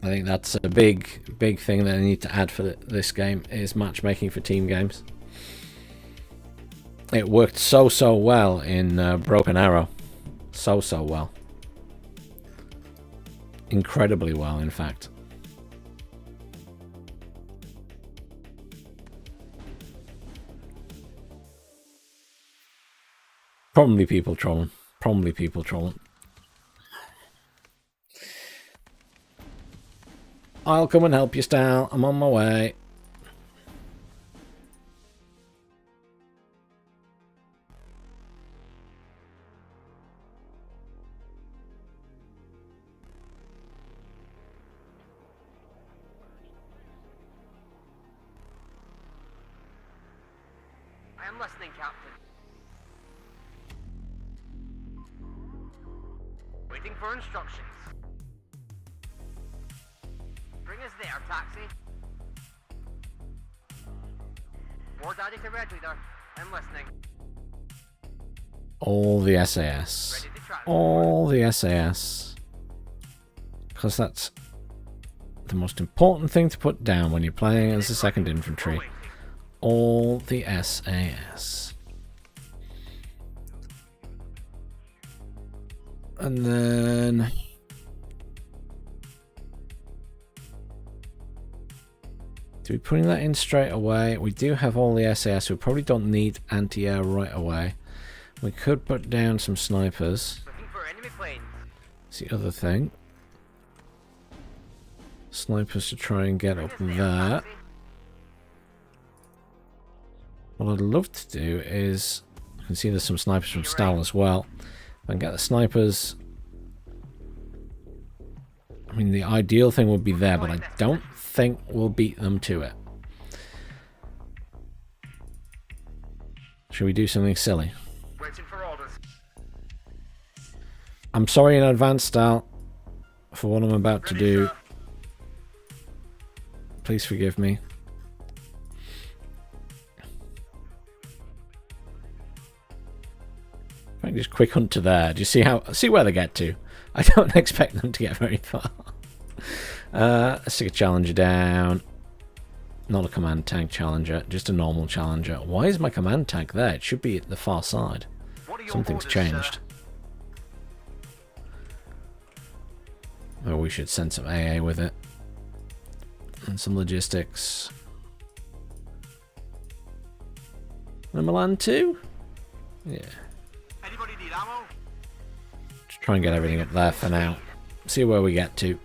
Speaker 1: I think that's a big thing that I need to add for this game is matchmaking for team games. It worked so well in Broken Arrow. So well. Incredibly well, in fact. Probably people trolling. Probably people trolling. I'll come and help you, Stal. I'm on my way.
Speaker 2: I am listening, Captain. Waiting for instructions. Bring us there, taxi. More daddy to Red Leader. I'm listening.
Speaker 1: All the SAS. All the SAS. Because that's the most important thing to put down when you're playing as the 2nd Infantry. All the SAS. And then to be putting that in straight away, we do have all the SAS. We probably don't need anti-air right away. We could put down some snipers.
Speaker 2: Looking for enemy planes.
Speaker 1: That's the other thing. Snipers to try and get up there. What I'd love to do is, you can see there's some snipers from Stal as well. If I can get the snipers. I mean, the ideal thing would be there, but I don't think we'll beat them to it. Should we do something silly?
Speaker 2: Waiting for orders.
Speaker 1: I'm sorry in advance, Stal, for what I'm about to do.
Speaker 2: Sir.
Speaker 1: Please forgive me. I can just quick hunt to there. Do you see where they get to? I don't expect them to get very far. Let's take a challenger down. Not a command tank challenger, just a normal challenger. Why is my command tank there? It should be at the far side. Something's changed. Oh, we should send some AA with it. And some logistics. And Milan too? Yeah.
Speaker 2: Anybody need ammo?
Speaker 1: Just try and get everything up there for now. See where we get to.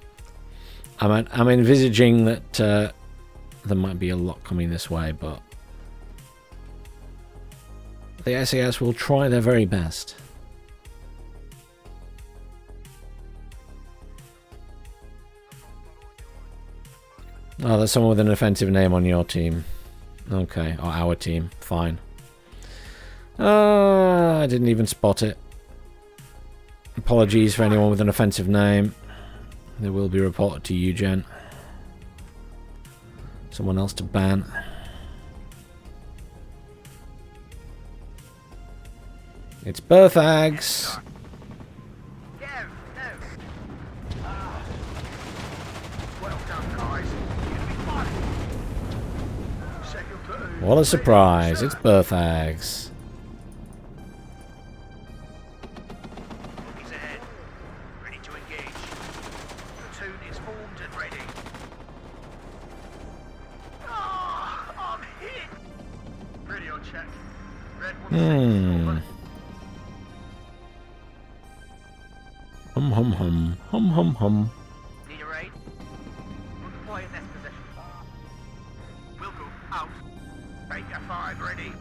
Speaker 1: I'm envisaging that there might be a lot coming this way, but the SAS will try their very best. Oh, there's someone with an offensive name on your team. Okay, or our team. Fine. I didn't even spot it. Apologies for anyone with an offensive name. They will be reported to you, Jen. Someone else to ban. It's Berthags. What a surprise. It's Berthags.
Speaker 2: He's ahead. Ready to engage. Platoon is formed and ready. I'm hit. Ready on check. Red one.
Speaker 1: Hum.
Speaker 2: Need a raid? We'll deploy in this position. We'll go out. Baker 5 ready.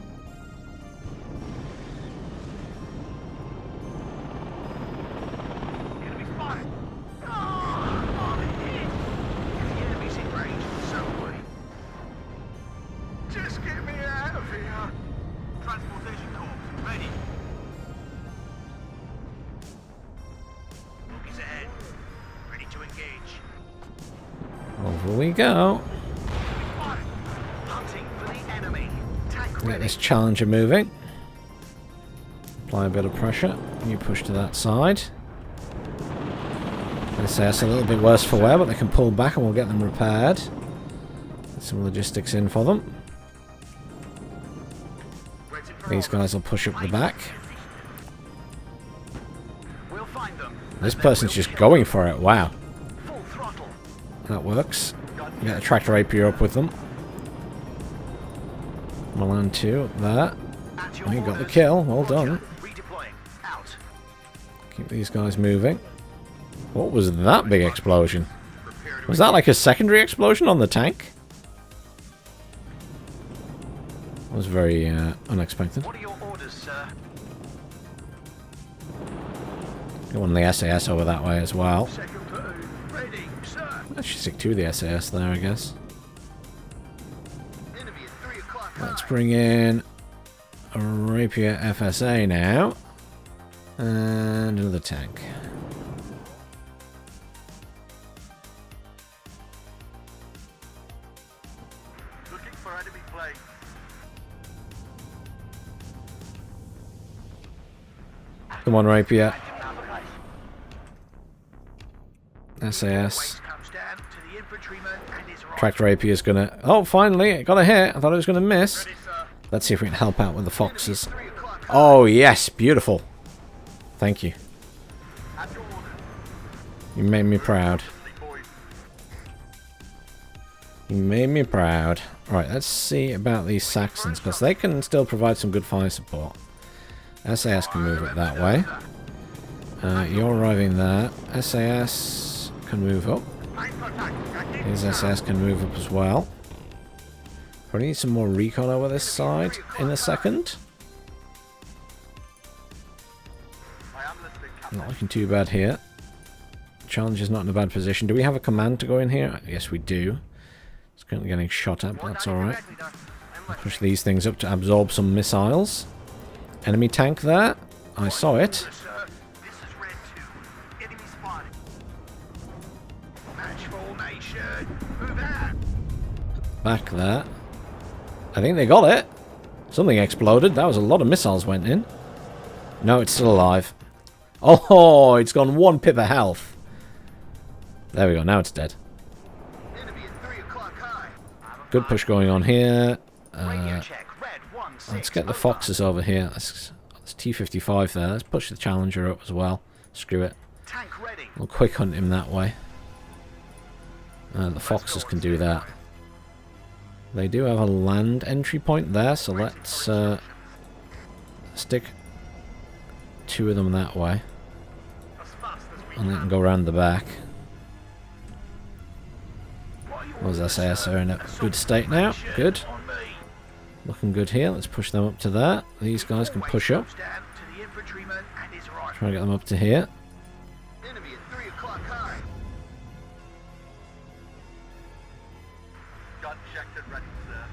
Speaker 2: Enemy spotted. I'm hit. If the enemy's in range, so are we. Just get me out of here. Transportation corps ready. Bogies ahead. Ready to engage.
Speaker 1: Over we go.
Speaker 2: Hunting for the enemy. Tank
Speaker 1: Get
Speaker 2: ready.
Speaker 1: this challenger moving. Apply a bit of pressure. You push to that side. SAS a little bit worse for wear, but they can pull back and we'll get them repaired. Get some logistics in for them. These guys will push up the back.
Speaker 2: We'll find them.
Speaker 1: This person's just going for it. Wow.
Speaker 2: Full throttle.
Speaker 1: That works. Get a tractor rapier up with them. Milan 2 up there.
Speaker 2: At your
Speaker 1: Oh, you got the
Speaker 2: orders.
Speaker 1: kill. Well
Speaker 2: Roger.
Speaker 1: done.
Speaker 2: Redeploying. Out.
Speaker 1: Keep these guys moving. What was that big explosion?
Speaker 2: Prepare to
Speaker 1: Was that like a secondary explosion on the tank? That was very unexpected.
Speaker 2: What are your orders, sir?
Speaker 1: Got one of the SAS over that way as well.
Speaker 2: Second platoon. Ready, sir.
Speaker 1: I should stick to the SAS there, I guess.
Speaker 2: Enemy at 3 o'clock.
Speaker 1: Let's bring in a Rapier FSA now. And another tank.
Speaker 2: Looking for enemy plane.
Speaker 1: Come on, Rapier. SAS.
Speaker 2: Waste comes down to the infantryman and his right.
Speaker 1: Tractor Rapier's gonna... Oh, finally, it got a hit. I thought it was gonna miss.
Speaker 2: Ready, sir.
Speaker 1: Let's see if we can help out with the foxes.
Speaker 2: 3 o'clock.
Speaker 1: Oh, yes, beautiful. Thank you.
Speaker 2: At your order.
Speaker 1: You made me proud.
Speaker 2: Boys.
Speaker 1: You made me proud. Alright, let's see about these Saxons, because they can still provide some good fire support. SAS can move it that way. You're arriving there. SAS can move up. His SAS can move up as well. Probably need some more recon over this side in a second. Not looking too bad here. Challenge is not in a bad position. Do we have a command to go in here? Yes, we do. It's currently getting shot at, but that's alright. Push these things up to absorb some missiles. Enemy tank there. I saw it.
Speaker 2: Sir, this is Red 2. Enemy spotted. Match formation. Move out.
Speaker 1: Back there. I think they got it. Something exploded. That was a lot of missiles went in. No, it's still alive. Oh, it's gone 1 pip of health. There we go. Now it's dead.
Speaker 2: Enemy at 3 o'clock high.
Speaker 1: Good push going on here.
Speaker 2: Radio check. Red 1-6.
Speaker 1: Let's get the Foxes over here. Let's T-55 there. Let's push the Challenger up as well. Screw it.
Speaker 2: Tank ready.
Speaker 1: We'll quick hunt him that way. The Foxes can do that. They do have a land entry point there, so let's stick 2 of them that way.
Speaker 2: As fast as we
Speaker 1: And they can go around the back. Those SAS are in a good state now. Good.
Speaker 2: on me.
Speaker 1: Looking good here. Let's push them up to that. These guys can push up.
Speaker 2: Down to the infantryman and his rifle.
Speaker 1: Try and get them up to here.
Speaker 2: Enemy at 3 o'clock high. Gun checked and ready, sir.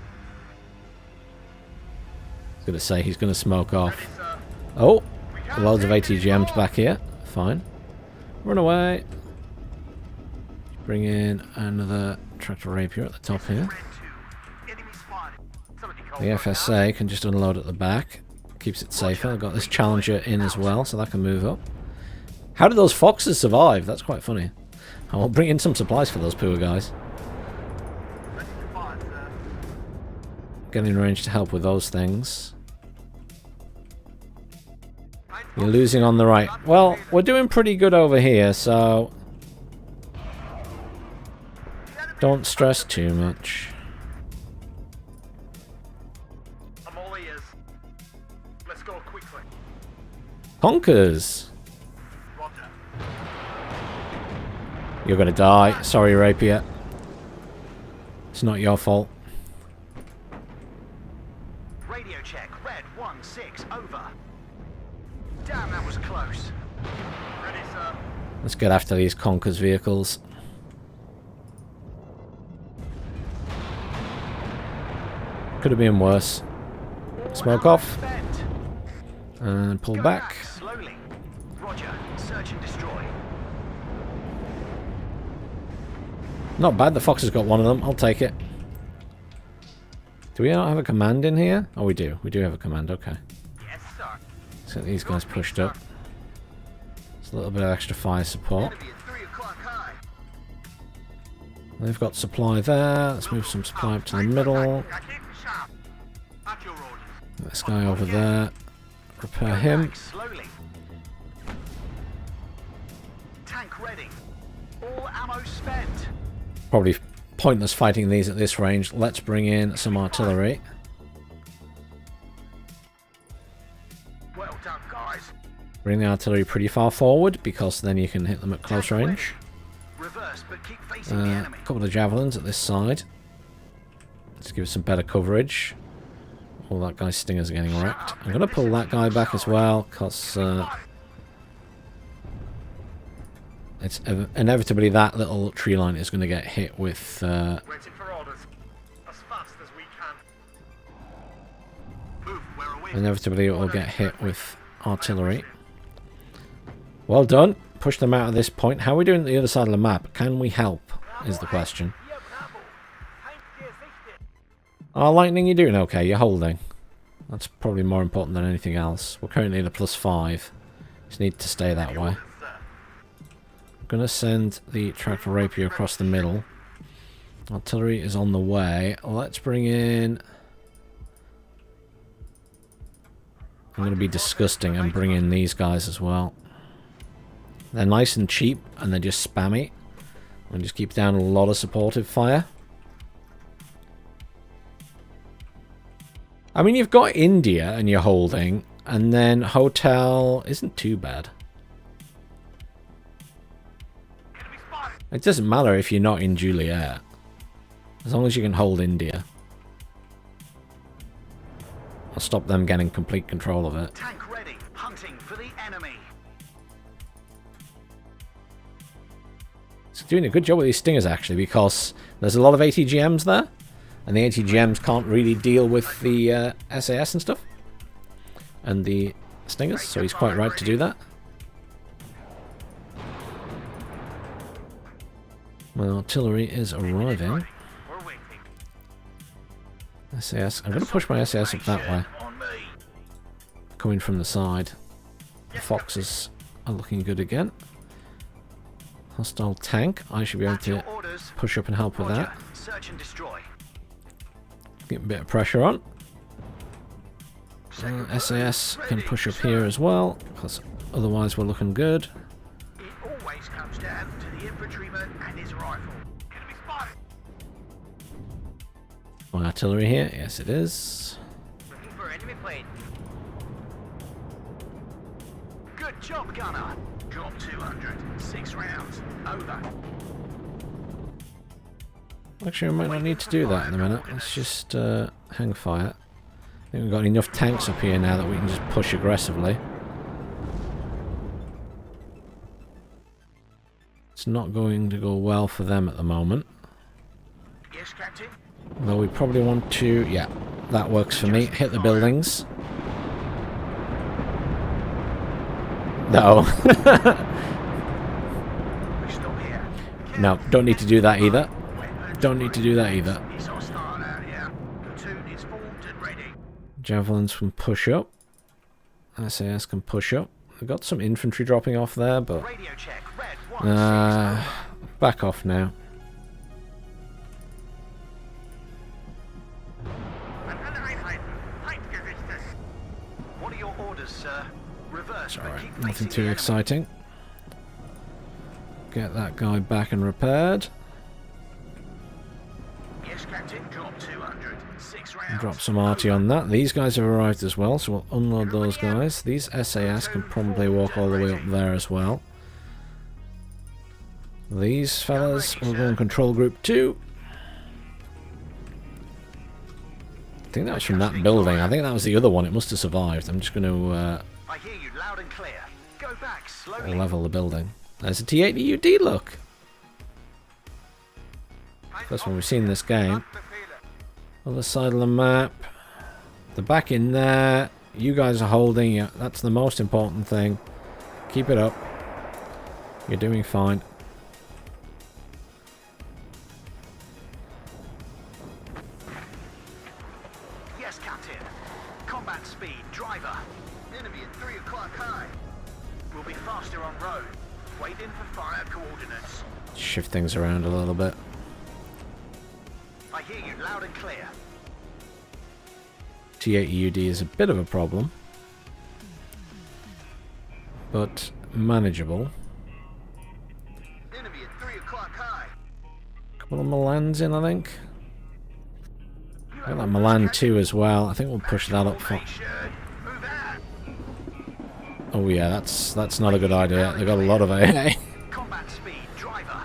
Speaker 1: I was going to say he's going to smoke off.
Speaker 2: Ready, sir.
Speaker 1: Oh, loads of ATGMs back here. Fine. Run away. Bring in another tractor rapier at the top here.
Speaker 2: Red 2. Enemy spotted. Somebody call
Speaker 1: The FSA can just unload at the back. Keeps it safer. I've got this Challenger in as well, so that can move up. How did those Foxes survive? That's quite funny. I'll bring in some supplies for those poor guys.
Speaker 2: Ready to fire, sir.
Speaker 1: Get in range to help with those things. You're losing on the right. Well, we're doing pretty good over here, so don't stress too much.
Speaker 2: I'm all ears. Let's go quickly.
Speaker 1: Honkers!
Speaker 2: Roger.
Speaker 1: You're gonna die. Sorry, Rapier. It's not your fault.
Speaker 2: Radio check. Red 1-6. Over. Damn, that was close. Ready, sir.
Speaker 1: Let's get after these Conkers vehicles. Could have been worse. Smoke off.
Speaker 2: Spent.
Speaker 1: And pull
Speaker 2: Go
Speaker 1: back.
Speaker 2: slowly. Roger. Search and destroy.
Speaker 1: Not bad. The Fox has got one of them. I'll take it. Do we not have a command in here? Oh, we do. We do have a command. Okay.
Speaker 2: Yes, sir.
Speaker 1: Let's get these guys pushed up. It's a little bit of extra fire support.
Speaker 2: Enemy at 3 o'clock high.
Speaker 1: They've got supply there. Let's move some supply up to the middle.
Speaker 2: I keep it sharp. At your orders.
Speaker 1: This guy over there. Repair him.
Speaker 2: Back slowly. Tank ready. All ammo spent.
Speaker 1: Probably pointless fighting these at this range. Let's bring in some artillery.
Speaker 2: Well done, guys.
Speaker 1: Bring the artillery pretty far forward because then you can hit them at close
Speaker 2: Tank
Speaker 1: range.
Speaker 2: ready. Reverse, but keep facing the
Speaker 1: A
Speaker 2: enemy.
Speaker 1: couple of javelins at this side. Let's give us some better coverage. All that guy's stingers are getting wrecked. I'm going to pull that guy back as well because it's inevitably that little tree line is going to get hit with
Speaker 2: Waiting for orders. As fast as we can. Move, we're away.
Speaker 1: inevitably it will get hit with artillery. Well done. Push them out of this point. How are we doing at the other side of the map? Can we help? Is the question. Oh, Lightning, you're doing okay. You're holding. That's probably more important than anything else. We're currently at a +5. Just need to stay that way. I'm going to send the tractor rapier across the middle. Artillery is on the way. Let's bring in... I'm going to be disgusting and bring in these guys as well. They're nice and cheap and they're just spammy. And just keep down a lot of supportive fire. I mean, you've got India and you're holding, and then Hotel isn't too bad. It doesn't matter if you're not in Juliet, as long as you can hold India. I'll stop them getting complete control of it.
Speaker 2: Tank ready. Hunting for the enemy.
Speaker 1: It's doing a good job with these stingers, actually, because there's a lot of ATGMs there. And the ATGMs can't really deal with the SAS and stuff. And the stingers, so he's quite right to do that. My artillery is arriving.
Speaker 2: We're waiting.
Speaker 1: SAS. I'm going to push my SAS up that way.
Speaker 2: On me.
Speaker 1: Coming from the side. The Foxes are looking good again. Hostile tank. I should be able
Speaker 2: At your
Speaker 1: to
Speaker 2: orders.
Speaker 1: push up and help with
Speaker 2: Roger.
Speaker 1: that.
Speaker 2: Search and destroy.
Speaker 1: Get a bit of pressure on. SAS can push up here as well, because otherwise we're looking good.
Speaker 2: It always comes down to the infantryman and his rifle. Enemy spotted.
Speaker 1: My artillery here, yes it is.
Speaker 2: Looking for enemy plane. Good job, gunner. Job 200. 6 rounds. Over.
Speaker 1: Actually, we might not need to do that in a minute. Let's just hang fire. I think we've got enough tanks up here now that we can just push aggressively. It's not going to go well for them at the moment.
Speaker 2: Yes, Captain.
Speaker 1: Though we probably want to... Yeah, that works for me. Hit the buildings. No.
Speaker 2: We stop here.
Speaker 1: No, don't need to do that either. Don't need to do that either.
Speaker 2: It's hostile out here. Platoon is formed and ready.
Speaker 1: Javelins can push up. SAS can push up. We've got some infantry dropping off there, but...
Speaker 2: Radio check. Red 1
Speaker 1: back off now.
Speaker 2: What are your orders, sir? Reverse. but
Speaker 1: Alright,
Speaker 2: keep
Speaker 1: nothing
Speaker 2: facing
Speaker 1: too
Speaker 2: the
Speaker 1: exciting. Get that guy back and repaired.
Speaker 2: enemy. Yes, Captain. Drop 200. 6 rounds.
Speaker 1: Drop some arty on that. These guys have arrived as well, so we'll unload those guys. These SAS can probably walk all the way up there as well. These fellas will go in control group 2. I think that was from that building. I think that was the other one. It must have survived. I'm just going to
Speaker 2: I hear you loud and clear. Go back slowly.
Speaker 1: level the building. There's a T80 UD, look. First one we've seen this game. Other side of the map. They're back in there. You guys are holding. Yeah, that's the most important thing. Keep it up. You're doing fine.
Speaker 2: Yes, Captain. Combat speed. Driver. Enemy at 3 o'clock high. We'll be faster on road. Waiting for fire coordinates.
Speaker 1: Shift things around a little bit.
Speaker 2: I hear you loud and clear.
Speaker 1: T80 UD is a bit of a problem, but manageable.
Speaker 2: Enemy at 3 o'clock high.
Speaker 1: Couple of Milans in, I think. Got that Milan 2 as well. I think we'll push that up for...
Speaker 2: Move out.
Speaker 1: Oh yeah, that's not a good idea. They've got a lot of AA.
Speaker 2: Combat speed. Driver.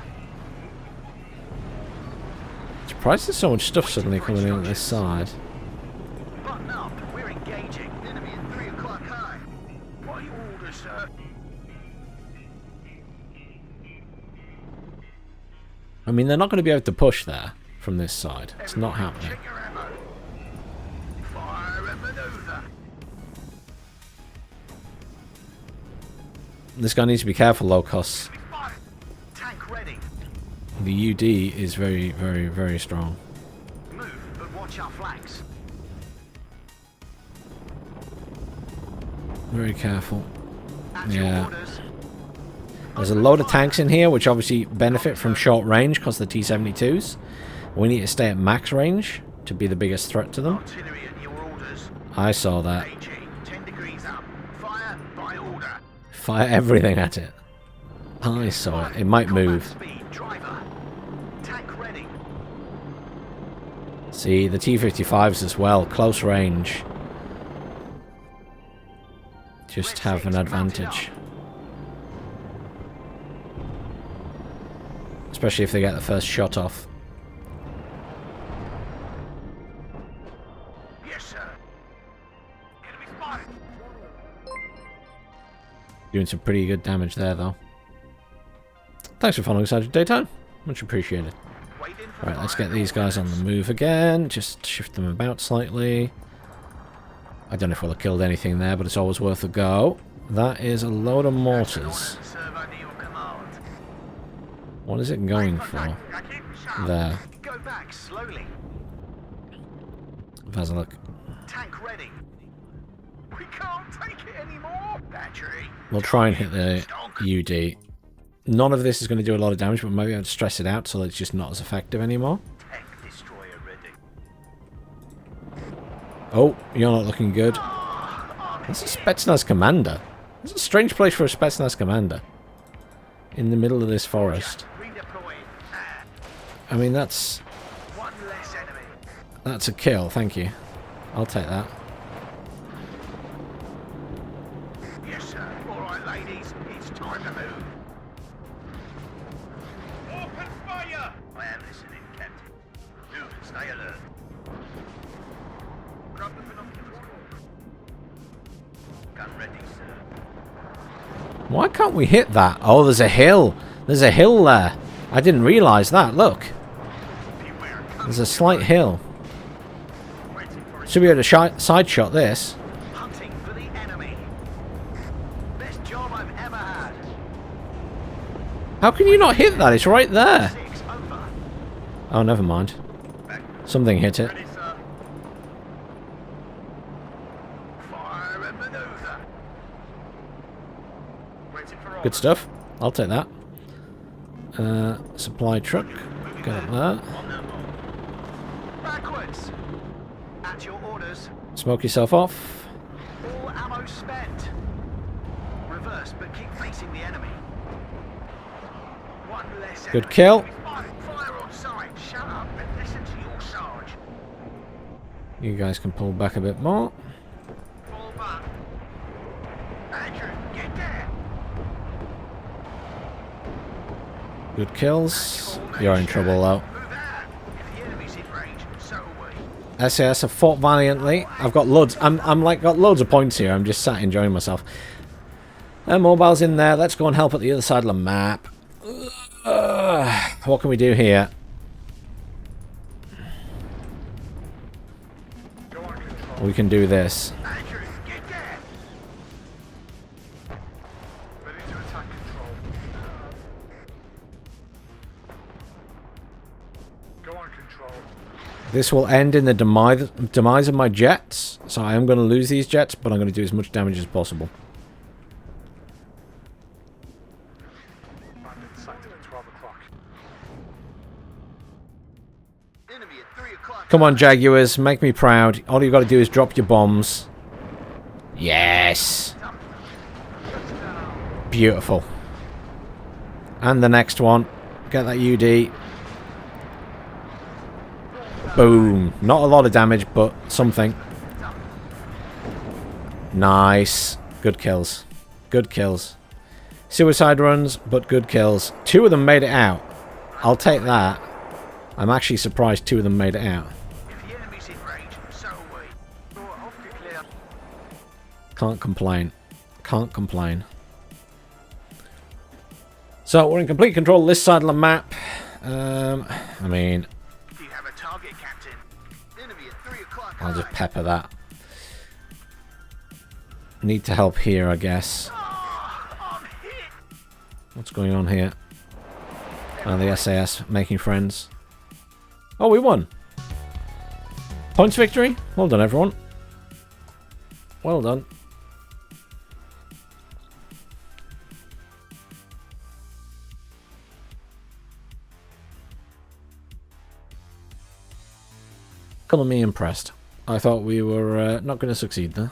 Speaker 1: Surprised there's so much stuff suddenly coming in on this side.
Speaker 2: Button up. We're engaging. Enemy at 3 o'clock high. What are your orders, sir?
Speaker 1: I mean, they're not going to be able to push there from this side. It's not happening.
Speaker 2: Check your ammo. Fire and maneuver.
Speaker 1: This guy needs to be careful, low cost.
Speaker 2: Spotted. Tank ready.
Speaker 1: The UD is very, very, very strong.
Speaker 2: Move, but watch our flanks.
Speaker 1: Very careful.
Speaker 2: At your
Speaker 1: Yeah.
Speaker 2: orders.
Speaker 1: There's a load of tanks in here, which obviously benefit from short range because of the T-72s. We need to stay at max range to be the biggest threat to them.
Speaker 2: Artillery at your orders.
Speaker 1: I saw that.
Speaker 2: AG, 10 degrees up. Fire by order.
Speaker 1: Fire everything at it. I saw it. It might
Speaker 2: Combat
Speaker 1: move.
Speaker 2: speed. Driver. Tank ready.
Speaker 1: See, the T-55s as well. Close range. Just have an advantage. Especially if they get the first shot off.
Speaker 2: Yes, sir. Enemy spotted.
Speaker 1: Doing some pretty good damage there, though. Thanks for following Sergeant Daytime. Much appreciated.
Speaker 2: Waiting for
Speaker 1: Right, let's
Speaker 2: fire
Speaker 1: get these guys on the move again. Just shift them about slightly. I don't know if we'll have killed anything there, but it's always worth a go. That is a load of mortars.
Speaker 2: Serve under your command.
Speaker 1: What is it going for? There.
Speaker 2: Go back slowly.
Speaker 1: Have a look.
Speaker 2: Tank ready. We can't take it anymore. Battery.
Speaker 1: We'll try and hit the UD. none of this is going to do a lot of damage, but maybe I'll stress it out so that it's just not as effective anymore.
Speaker 2: Tech destroyer ready.
Speaker 1: Oh, you're not looking good. That's a Spetsnaz commander. It's a strange place for a Spetsnaz commander. In the middle of this forest.
Speaker 2: Redeploying.
Speaker 1: I mean, that's
Speaker 2: One less enemy.
Speaker 1: a kill, thank you. I'll take that.
Speaker 2: Yes, sir. All right, ladies. It's time to move. Open fire! I am listening, Captain. Move and stay alert. Grab the binoculars. Gun ready, sir.
Speaker 1: Why can't we hit that? Oh, there's a hill. There's a hill there. I didn't realise that. Look.
Speaker 2: Beware.
Speaker 1: There's a slight hill.
Speaker 2: Waiting for
Speaker 1: Should be able to side shot this.
Speaker 2: hunting for the enemy. Best job I've ever had.
Speaker 1: How can you not hit that? It's right there.
Speaker 2: 6 over.
Speaker 1: Oh, never mind.
Speaker 2: Back.
Speaker 1: Something hit it.
Speaker 2: Ready, sir. Fire and maneuver. Waiting for
Speaker 1: Good stuff. I'll take that. Supply truck. Get up there.
Speaker 2: On their mark. Backwards. At your orders.
Speaker 1: Smoke yourself off.
Speaker 2: All ammo spent. Reverse, but keep facing the enemy. One less enemy.
Speaker 1: Good kill.
Speaker 2: Fire on sight. Shut up and listen to your sarge.
Speaker 1: You guys can pull back a bit more.
Speaker 2: Fall back. Andrew, get there.
Speaker 1: Good kills. You're in trouble though.
Speaker 2: Move out. If the enemy's in range, so are we.
Speaker 1: SAS have fought valiantly. I've got loads. I'm like got loads of points here. I'm just sat enjoying myself. Mobile's in there. Let's go and help at the other side of the map. What can we do here?
Speaker 2: Go on, control.
Speaker 1: We can do this.
Speaker 2: Andrew, get there. Ready to attack, control. Go on, control.
Speaker 1: This will end in the demise of my jets. So I am going to lose these jets, but I'm going to do as much damage as possible.
Speaker 2: Bandit sighted at 12 o'clock. Enemy at 3 o'clock.
Speaker 1: Come on, Jaguars. Make me proud. All you've got to do is drop your bombs. Yes. Beautiful. And the next one. Get that UD. Boom. Not a lot of damage, but something. Nice. Good kills. Good kills. Suicide runs, but good kills. 2 of them made it out. I'll take that. I'm actually surprised 2 of them made it out.
Speaker 2: If the enemy's in range, so are we. Off to clear.
Speaker 1: Can't complain. Can't complain. So, we're in complete control of this side of the map. I mean,
Speaker 2: Do you have a target, Captain? Enemy at 3 o'clock.
Speaker 1: I'll just pepper that. Need to help here, I guess.
Speaker 2: I'm hit.
Speaker 1: What's going on here? The SAS making friends. Oh, we won. Points victory. Well done, everyone. Well done. Colour me impressed. I thought we were not going to succeed there.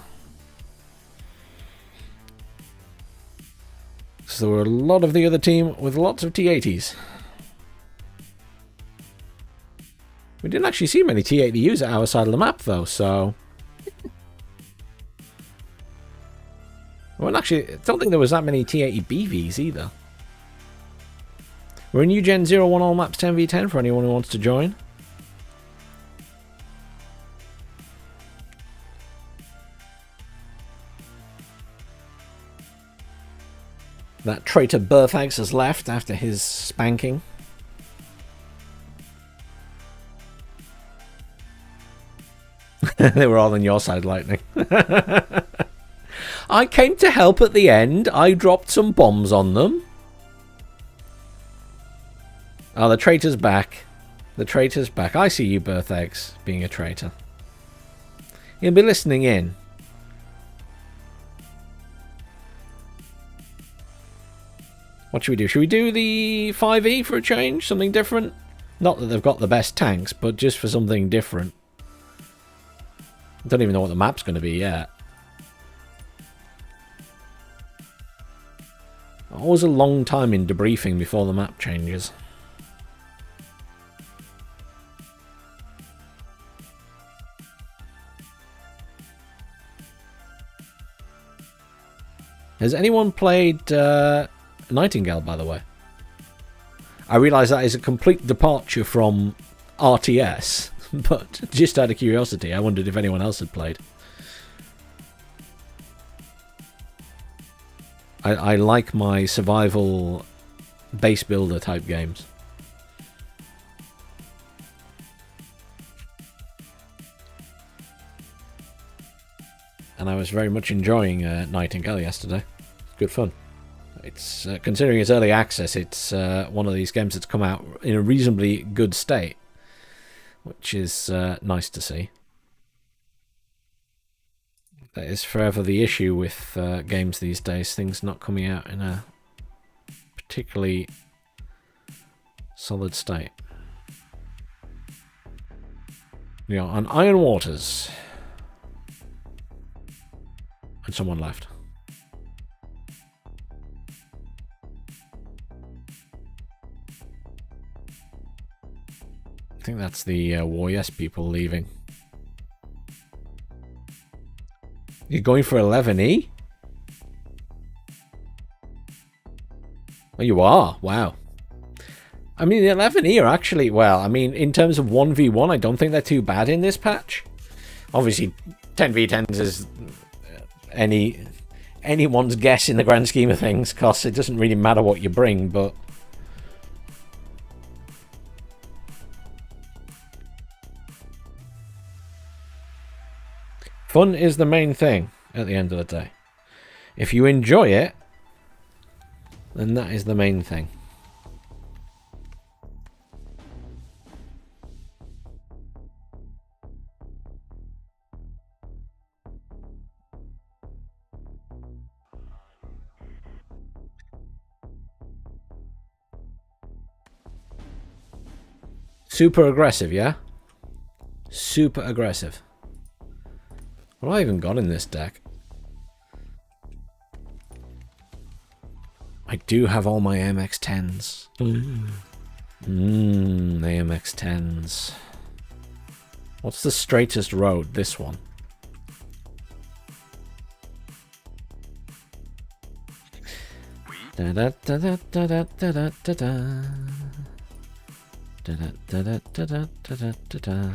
Speaker 1: So there were a lot of the other team with lots of T-80s. We didn't actually see many T-80Us at our side of the map, though, so... Well, actually, I don't think there was that many T-80BVs either. We're in UGen 01 all maps 10v10 for anyone who wants to join. That traitor Berthags has left after his spanking. They were all on your side, Lightning. I came to help at the end. I dropped some bombs on them. Oh, the traitor's back. The traitor's back. I see you, Berthags, being a traitor. He'll be listening in. What should we do? Should we do the 5E for a change? Something different? Not that they've got the best tanks, but just for something different. I don't even know what the map's going to be yet. Always a long time in debriefing before the map changes. Has anyone played Nightingale, by the way? I realise that is a complete departure from RTS, but just out of curiosity, I wondered if anyone else had played. I like my survival base builder type games. And I was very much enjoying Nightingale yesterday. Good fun. It's considering its early access, it's one of these games that's come out in a reasonably good state, which is nice to see. That is forever the issue with games these days, things not coming out in a particularly solid state. You know, on Iron Waters. And someone left. I think that's the War Yes people leaving. You're going for 11E? Oh, you are? Wow. I mean, the 11E are actually, well, I mean, in terms of 1v1, I don't think they're too bad in this patch. Obviously, 10v10s is anyone's guess in the grand scheme of things, because it doesn't really matter what you bring, but fun is the main thing at the end of the day. If you enjoy it, then that is the main thing. Super aggressive, yeah? Super aggressive. What have I even got in this deck? I do have all my MX-10s. The MX-10s. What's the straightest road? This one. Da da da da da da da da da. Da da da da da da da da da.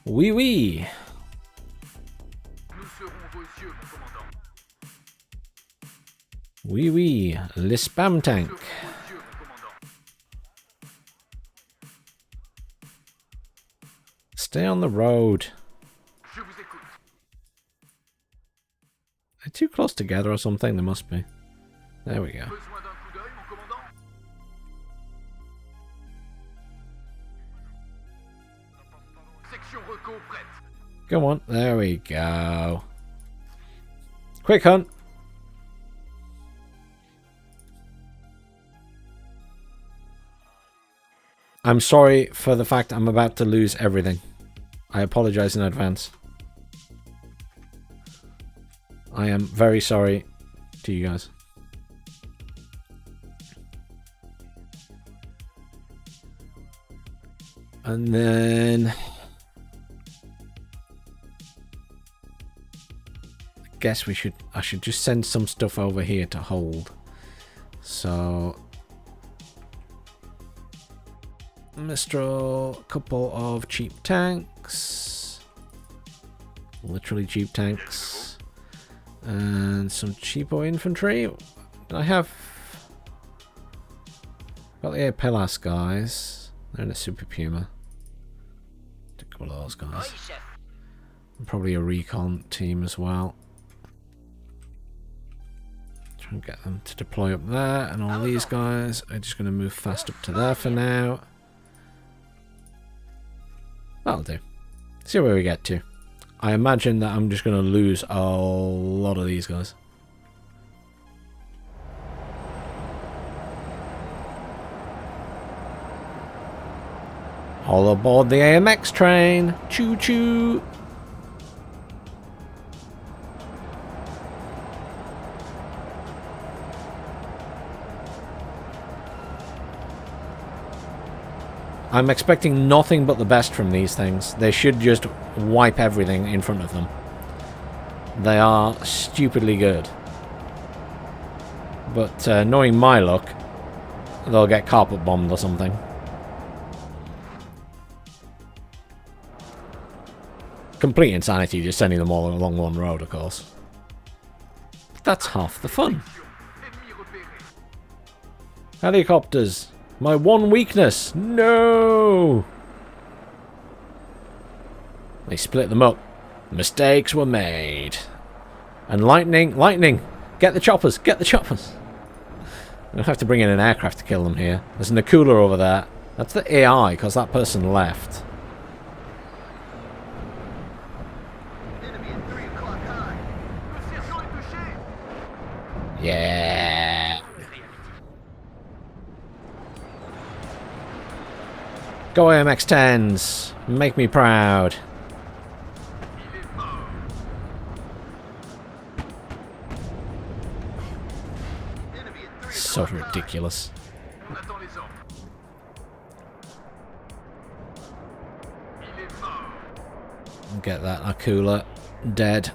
Speaker 1: Oui, oui.
Speaker 2: Nous serons vos yeux, mon commandant.
Speaker 1: Oui, oui. Le spam tank.
Speaker 2: Nous serons vos yeux, mon commandant.
Speaker 1: Stay on the road.
Speaker 2: Je vous écoute.
Speaker 1: They're too close together or something. They must be. There we go.
Speaker 2: Besoin d'un coup d'œil, mon commandant? Section reco prête.
Speaker 1: Come on. There we go. Quick hunt. I'm sorry for the fact I'm about to lose everything. I apologize in advance. I am very sorry to you guys. And then I guess I should just send some stuff over here to hold. So Mistral, couple of cheap tanks. Literally cheap tanks. And some cheapo infantry. I have got the Air Pelas guys. They're in a Super Puma. A couple of those guys. And probably a recon team as well. Try and get them to deploy up there. And all these guys are just going to move fast up to there for now. That'll do. See where we get to. I imagine that I'm just going to lose a lot of these guys. All aboard the AMX train. Choo choo. I'm expecting nothing but the best from these things. They should just wipe everything in front of them. They are stupidly good. But knowing my luck, they'll get carpet bombed or something. Complete insanity just sending them all along one road, of course. But that's half the fun. Helicopters. My one weakness. No! They split them up. Mistakes were made. And lightning. Lightning! Get the choppers. Get the choppers. We'll have to bring in an aircraft to kill them here. There's an Akula over there. That's the AI, because that person left. Yeah. Go AMX-10s. Make me proud. So ridiculous. Get that Akula dead.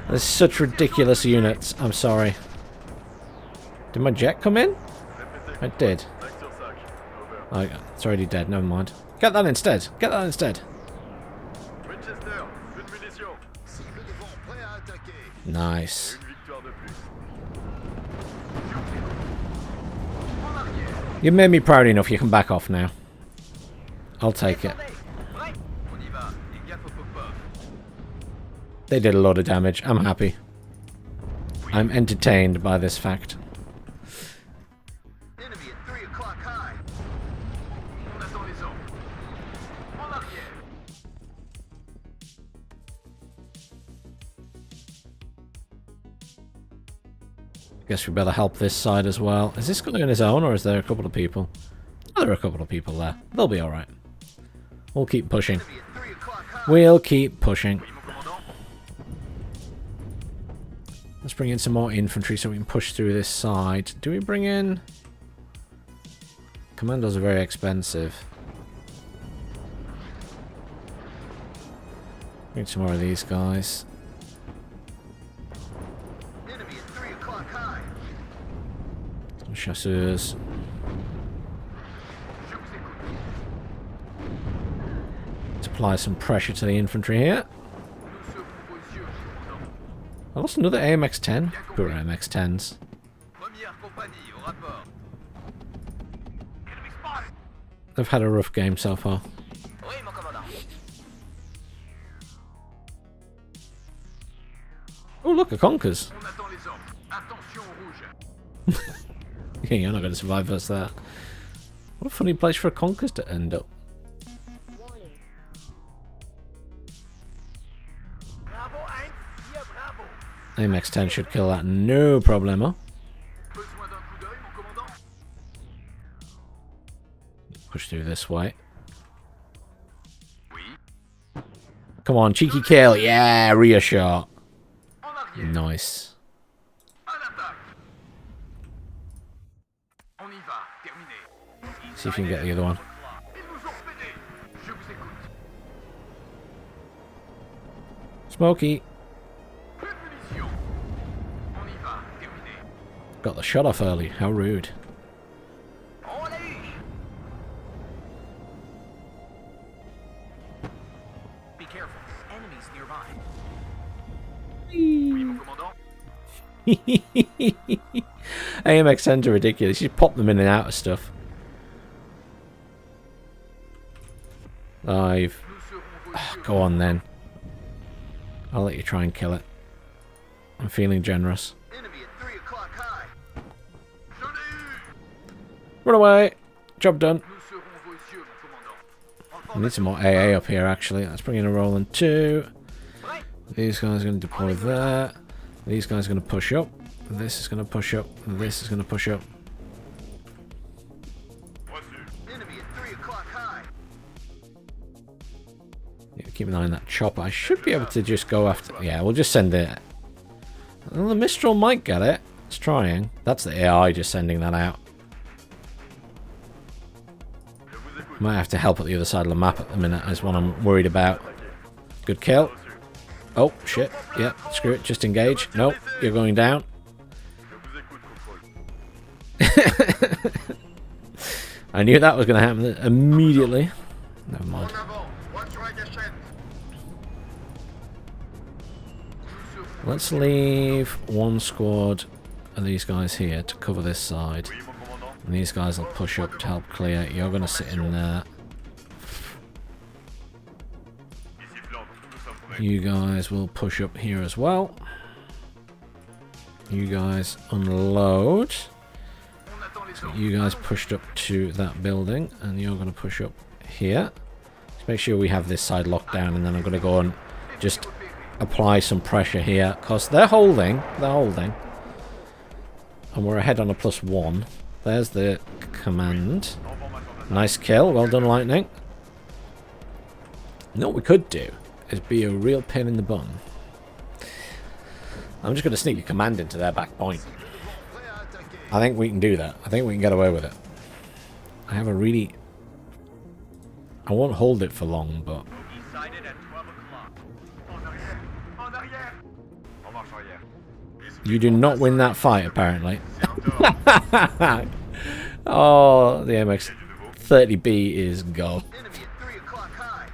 Speaker 1: There's such ridiculous units. I'm sorry. Did my jet come in? It did. Oh, it's already dead. Never mind. Get that instead. Get that instead. Nice. You made me proud enough. You can back off now. I'll take it. They did a lot of damage. I'm happy. I'm entertained by this fact. Guess we better help this side as well. Is this going on his own, or is there a couple of people? Oh, there are a couple of people there. They'll be alright. We'll keep pushing. We'll keep pushing. Let's bring in some more infantry so we can push through this side. Do we bring in... Commandos are very expensive. Bring some more of these guys. Some chasseurs. Apply some pressure to the infantry here. I lost another AMX-10. Poor AMX-10s. They've had a rough game so far. Oh look, a Conkers. Yeah, you're not going to survive versus that. What a funny place for a Conkers to end up. AMX-10 should kill that, no problemo. Push through this way. Come on, cheeky kill. Yeah, rear shot. Nice. See if you can get the other one. Smokey. Got the shot off early. How rude.
Speaker 2: Be careful. Enemies nearby.
Speaker 1: AMX-10s are ridiculous. You pop them in and out of stuff. I've Go on then. I'll let you try and kill it. I'm feeling generous.
Speaker 2: Enemy at 3 o'clock high.
Speaker 1: Run away! Job done.
Speaker 2: Nous serons vos yeux, mon commandant.
Speaker 1: I need some more AA up here actually. Let's bring in a Roland 2. These guys are going to deploy there. These guys are going to push up. This is going to push up. This is going to push up.
Speaker 2: Enemy at 3 o'clock high.
Speaker 1: Yeah, keep an eye on that chopper. I should be able to just go after... Yeah, we'll just send it. Well, the Mistral might get it. It's trying. That's the AI just sending that out. Might have to help at the other side of the map at the minute is what I'm worried about. Good kill. Oh, shit. Yeah, screw it. Just engage. Nope, you're going down. I knew that was going to happen immediately. Never mind. Let's leave one squad of these guys here to cover this side. And these guys will push up to help clear. You're going to sit in there. You guys will push up here as well. You guys unload. So you guys pushed up to that building, and you're going to push up here. Just make sure we have this side locked down, and then I'm going to go and just apply some pressure here, because they're holding. They're holding. And we're ahead on a +1. There's the command. Nice kill. Well done, Lightning. You know what we could do is be a real pain in the bum. I'm just going to sneak a command into their back point. I think we can do that. I think we can get away with it. I have a really... I won't hold it for long, but... You do not win that fight, apparently. Oh, the MX-30B is gold.
Speaker 2: Enemy at 3 o'clock high.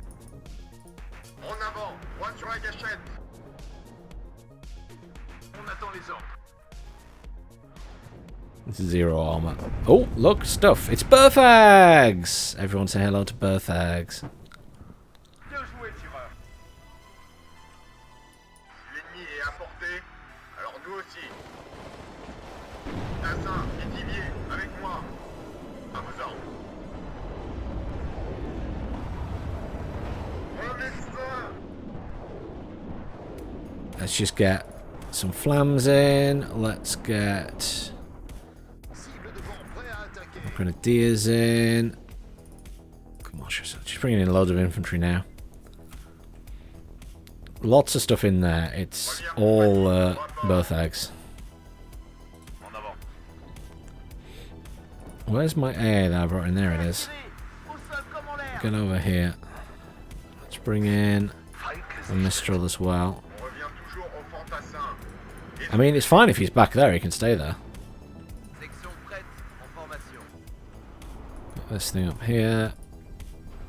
Speaker 2: En avant, voie sur la gâchette. On attend les ordres.
Speaker 1: Zero armor. Oh, look, stuff. It's Berthags! Everyone say hello to Berthags.
Speaker 2: Bien joué, tireur. L'ennemi est à portée, alors nous aussi. Tassin, équivier, avec moi. À vos ordres.
Speaker 1: Let's just get some flams in. Let's get grenadiers in. Come on, just bringing in loads of infantry now. Lots of stuff in there. It's all Berthags. Where's my AA that I brought in? There it is. Get over here. Let's bring in a Mistral as well. I mean, it's fine if he's back there. He can stay there. Put this thing up here.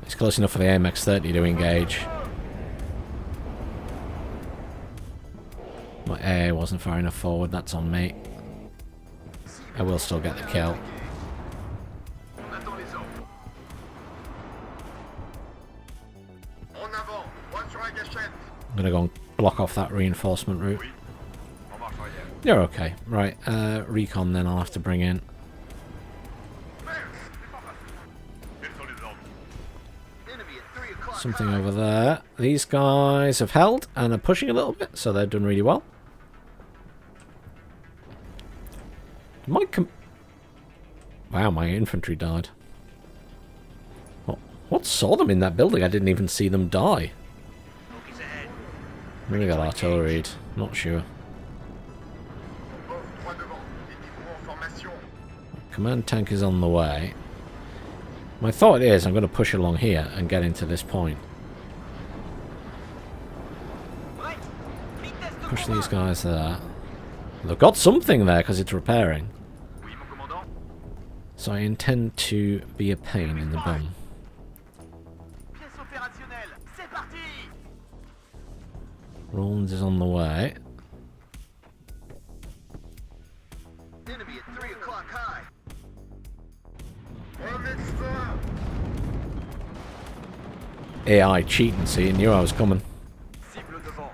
Speaker 1: It's close enough for the AMX-30 to engage. My AA wasn't far enough forward. That's on me. I will still get the kill. I'm gonna go and block off that reinforcement route. You're okay. Right, recon then I'll have to bring in. Something over there. These guys have held and are pushing a little bit, so they've done really well. Wow, my infantry died. What saw them in that building? I didn't even see them die. Maybe got artillery. Not sure. Command tank is on the way. My thought is I'm going to push along here and get into this point. Push these guys there. They've got something there because it's repairing. So I intend to be a pain in the bum. Rollins is on the way.
Speaker 2: Enemy at 3 o'clock high.
Speaker 1: AI cheating, see, it knew I was coming.
Speaker 2: Cible devant.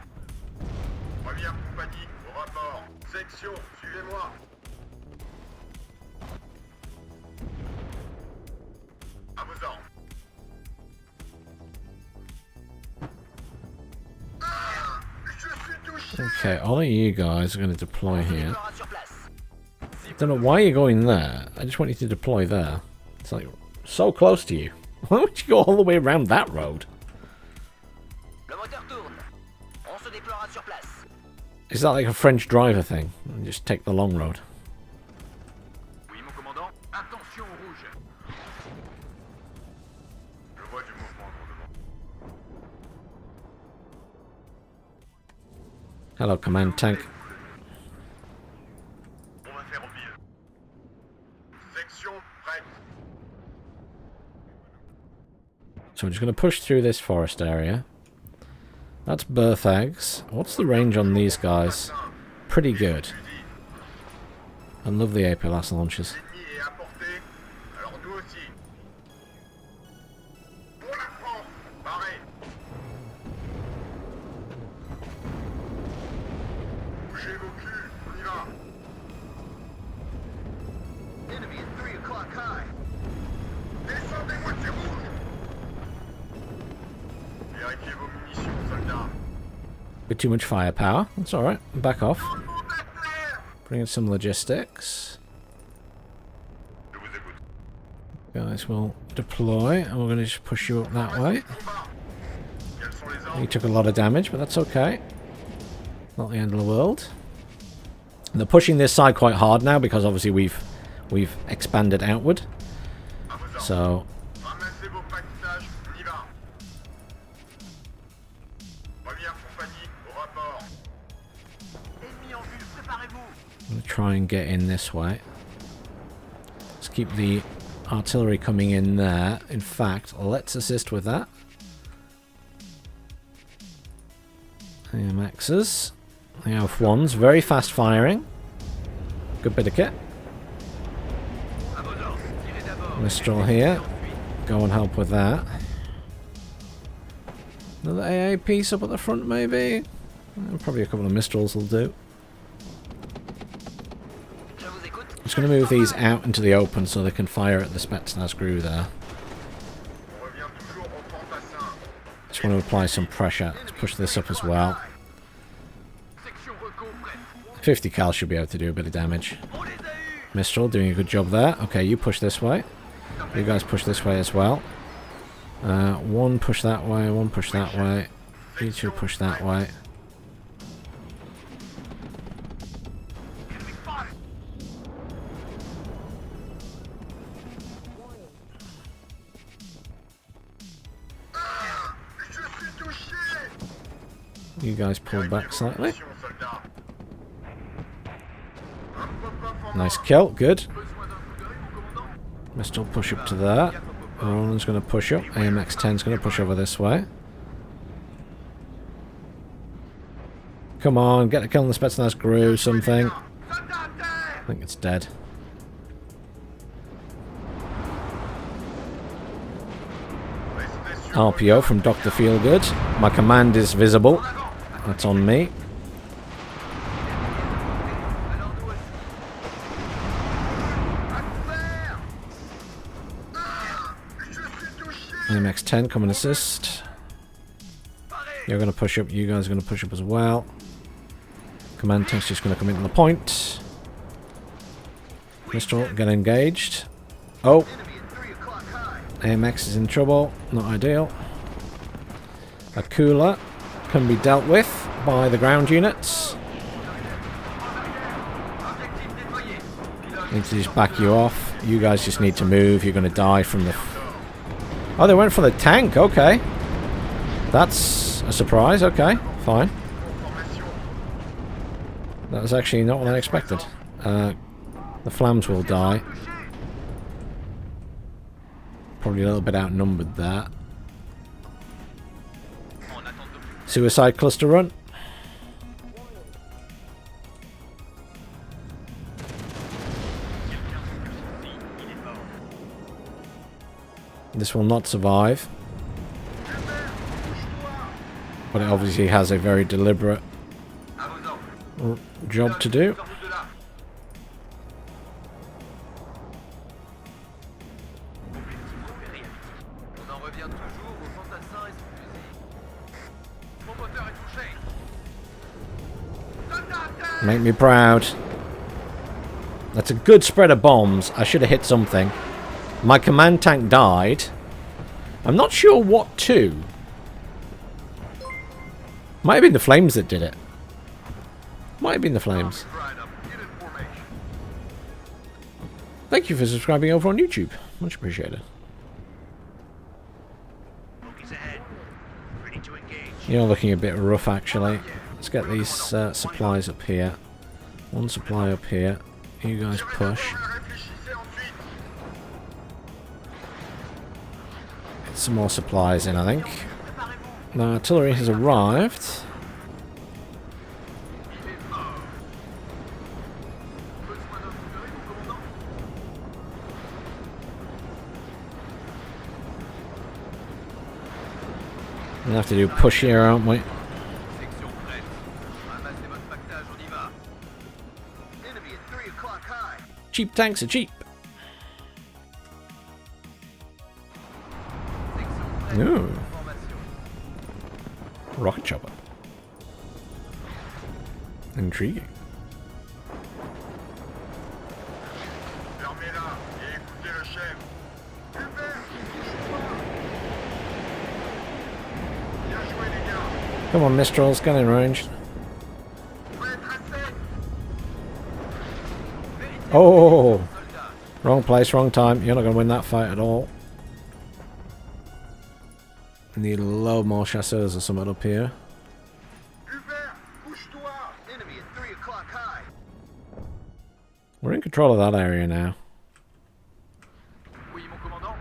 Speaker 2: Première compagnie, au rapport. Section, suivez-moi. À vos ordres. Ah, je suis touché.
Speaker 1: Okay, all of you guys are going to deploy here.
Speaker 2: Explorat sur place.
Speaker 1: Don't know why you're going there. I just want you to deploy there. It's like so close to you. Why would you go all the way around that road?
Speaker 2: Le moteur tourne. On se déploiera sur place.
Speaker 1: Is that like a French driver thing? And just take the long road.
Speaker 2: Oui, mon commandant. Attention au rouge. Je vois du mouvement devant.
Speaker 1: Hello, command tank.
Speaker 2: On va faire au pire. Section prête.
Speaker 1: So I'm just going to push through this forest area. That's birth eggs. What's the range on these guys? Pretty good. I love the AP laser launchers.
Speaker 2: L'ennemi est à portée. Alors nous aussi. Pour la France. Pareil. Bougez vos culs. On y va. Enemy at 3 o'clock high. Descendez-moi ces rouges. Vérifiez vos munitions, soldats.
Speaker 1: Bit too much firepower. That's alright. Back off.
Speaker 2: Tout le monde à terre.
Speaker 1: Bring in some logistics.
Speaker 2: Je vous écoute.
Speaker 1: Guys will deploy, and we're going to just push you up that way.
Speaker 2: Combat. Quels sont les
Speaker 1: You
Speaker 2: ordres?
Speaker 1: took a lot of damage, but that's okay. Not the end of the world. They're pushing this side quite hard now because obviously we've expanded outward.
Speaker 2: À vos ordres.
Speaker 1: So
Speaker 2: Ramassez vos pactages. On y va. Première compagnie, au rapport. Ennemi en vue, préparez-vous.
Speaker 1: I'm going to try and get in this way. Let's keep the artillery coming in there. In fact, let's assist with that. AMXs. They have ones. Very fast firing. Good bit of kit.
Speaker 2: À vos ordres. Tirez d'abord.
Speaker 1: Mistral here. Go and help with that. Another AA piece up at the front, maybe? Probably a couple of Mistrals will do.
Speaker 2: Je vous écoute.
Speaker 1: Just going to move these out into the open so they can fire at the Spetsnaz crew there.
Speaker 2: On revient toujours au fantassin.
Speaker 1: Just want to apply some pressure. Let's push this up as well.
Speaker 2: Section reco prête.
Speaker 1: 50 cal should be able to do a bit of damage.
Speaker 2: On les a eus.
Speaker 1: Mistral doing a good job there. Okay, you push this way. You guys push this way as well. One push that way, one push that way. You two push that way.
Speaker 2: Enemy spotted. Ah, je suis touché.
Speaker 1: You guys pull back slightly.
Speaker 2: Attention, soldats. Un pop-up en
Speaker 1: Nice
Speaker 2: mort.
Speaker 1: kill, good.
Speaker 2: Besoin d'un coup d'œil, mon commandant.
Speaker 1: Mistral push up to there. Roland's going to push up. AMX-10's going to push over this way. Come on, get a kill on the Spetsnaz crew, something.
Speaker 2: Soldats à terre.
Speaker 1: I think it's dead.
Speaker 2: Restez sur
Speaker 1: RPO from Dr. Feelgood. My command is visible. That's on me.
Speaker 2: Alors nous aussi. À couvert. Ah, je suis touché.
Speaker 1: AMX-10, come and assist. You're going to push up, you guys are going to push up as well. Command tank's just going to come in on the point. Mistral, get engaged. Oh,
Speaker 2: Enemy at 3 o'clock high.
Speaker 1: AMX is in trouble. Not ideal. A cooler can be dealt with by the ground units.
Speaker 2: Objectif déployé.
Speaker 1: Need to just back you off. You guys just need to move. You're going to die from the... Oh, they went for the tank. Okay. That's a surprise. Okay, fine.
Speaker 2: Formation.
Speaker 1: That was actually not what I expected. The Flams will die. Probably a little bit outnumbered there.
Speaker 2: En attente de plus.
Speaker 1: Suicide cluster run. This will not survive.
Speaker 2: Super.
Speaker 1: But it obviously has a very deliberate
Speaker 2: À vos ordres.
Speaker 1: job to do.
Speaker 2: Sortez de là. On en revient toujours au fantassin et son fusil. Mon moteur est touché.
Speaker 1: Make me proud. That's a good spread of bombs. I should have hit something. My command tank died. I'm not sure what to. Might have been the flames that did it. Might have been the flames.
Speaker 2: Get in formation.
Speaker 1: Thank you for subscribing over on YouTube. Much appreciated.
Speaker 2: Focus ahead. Ready to engage.
Speaker 1: You're looking a bit rough, actually. Let's get these supplies up here. One supply up here. You guys push. Get some more supplies in, I think. The artillery has arrived. We'll have to do push here, aren't we?
Speaker 2: Section prête. Ramassez votre pactage, on y va. Enemy at 3 o'clock high.
Speaker 1: Cheap tanks are cheap.
Speaker 2: Section prête.
Speaker 1: Ooh,
Speaker 2: Formation.
Speaker 1: rocket chopper. Intriguing.
Speaker 2: Fermez-la et écoutez le chef. Hubert, bien joué les gars.
Speaker 1: Come on, Mistrals, get in range.
Speaker 2: Prêt, tracé.
Speaker 1: Oh,
Speaker 2: Soldats.
Speaker 1: wrong place, wrong time. You're not going to win that fight at all. Need a load more chasseurs or something up here.
Speaker 2: Hubert, bouge-toi. Enemy at 3 o'clock high.
Speaker 1: We're in control of that area now.
Speaker 2: Oui, mon commandant.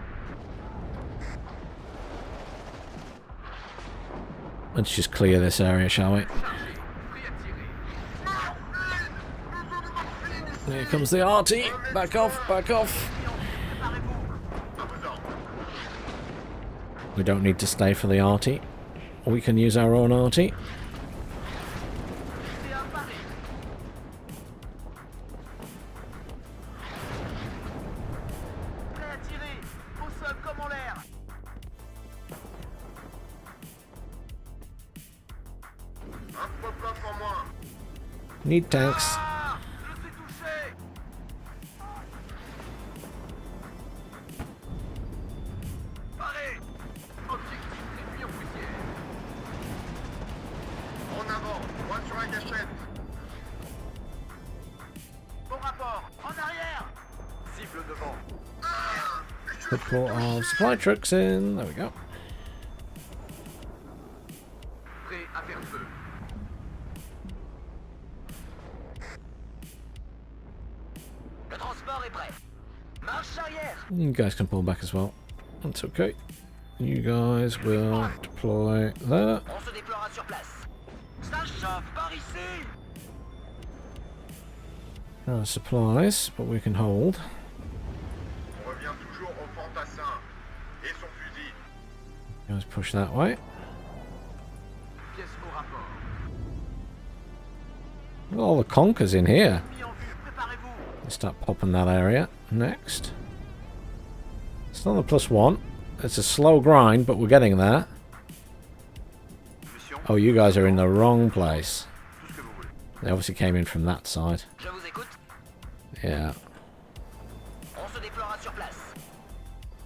Speaker 1: Let's just clear this area, shall we?
Speaker 2: Chargé. Prêt à tirer.
Speaker 1: Here comes the RT. Back off, back off. We don't need to stay for the RT. We can use our own RT.
Speaker 2: Prêt à tirer. Au sol comme en l'air. Un pop-up en moins.
Speaker 1: Need tanks.
Speaker 2: Ah, je suis touché. Paré. Objectif réduit en poussière. En avant, droite sur la gâchette. Bon rapport, en arrière. Cible devant.
Speaker 1: Good put of supply trucks in. There we go.
Speaker 2: Prêt à faire feu. Le transport est prêt. Marche arrière.
Speaker 1: You guys can pull back as well. That's okay. You guys will deploy there.
Speaker 2: On se déploiera sur place. Ça chauffe par ici.
Speaker 1: Supplies, but we can hold.
Speaker 2: On revient toujours au fantassin et son fusil.
Speaker 1: You guys push that way.
Speaker 2: Pièce au rapport.
Speaker 1: Look at all the conkers in here.
Speaker 2: Mis en vue, préparez-vous.
Speaker 1: Let's start popping that area. Next. Still on the +1. It's a slow grind, but we're getting there.
Speaker 2: Mission,
Speaker 1: Oh, you guys are in the wrong place.
Speaker 2: tout ce que vous voulez.
Speaker 1: They obviously came in from that side.
Speaker 2: Je vous écoute.
Speaker 1: Yeah.
Speaker 2: On se déploiera sur place.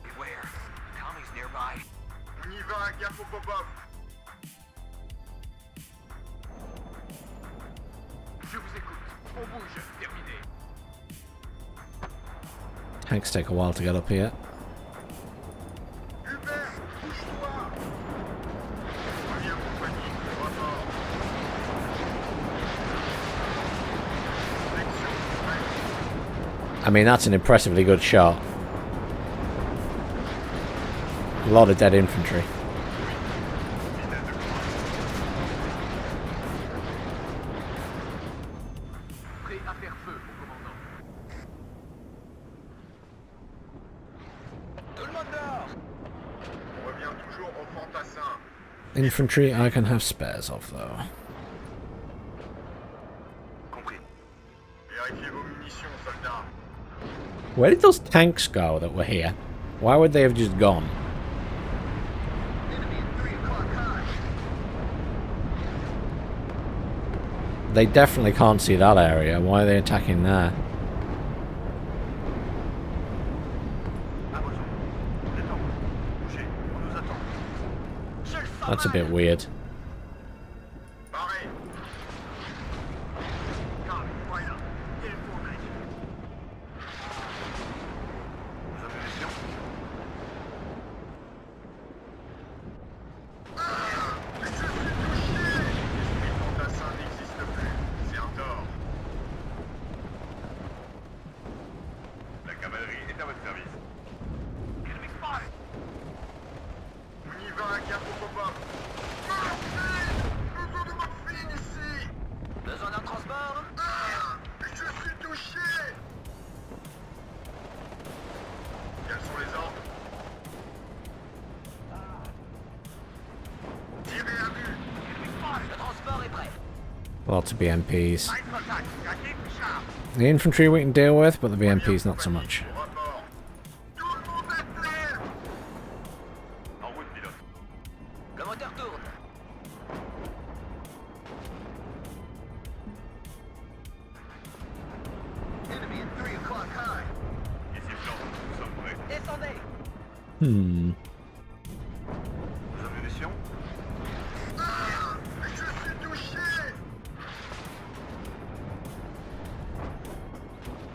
Speaker 2: Beware, Tommy's nearby. On y va, gaffe au pop-up. Je vous écoute. On bouge, terminé.
Speaker 1: Tanks take a while to get up here.
Speaker 2: Hubert, bouge-toi. Première compagnie, rapport. Section prête.
Speaker 1: I mean, that's an impressively good shot. A lot of dead infantry.
Speaker 2: Prêt à faire feu, mon commandant. Tout le monde dehors. On revient toujours au fantassin.
Speaker 1: Infantry I can have spares of, though.
Speaker 2: Compris. Vérifiez vos munitions, soldats.
Speaker 1: Where did those tanks go that were here? Why would they have just gone?
Speaker 2: Enemy at 3 o'clock high.
Speaker 1: They definitely can't see that area. Why are they attacking there?
Speaker 2: À vos ordres. Détends. Bougez. On nous attend. J'ai le sang
Speaker 1: That's a bit
Speaker 2: mal.
Speaker 1: weird.
Speaker 2: Barré. Calme, voilà. Il faut mettre. Vos munitions. Je suis touché. L'esprit fantassin n'existe plus. C'est un tort. La cavalerie est à votre service. Enemy spotted. On y va, Capopopop. Morphine. Besoin de morphine ici. Besoin d'un transport. Je suis touché. Quels sont les ordres? Tirez à vue. Le transport est prêt.
Speaker 1: Lots of BMPs.
Speaker 2: Light contact. Actif, sharp.
Speaker 1: The infantry we can deal with, but the BMPs not so much.
Speaker 2: Au rapport. Tout le monde à terre. En route, pilote. Le moteur tourne. Enemy at 3 o'clock high. Ici Flanc, nous sommes prêts. Descendez. Vos munitions. Je suis touché.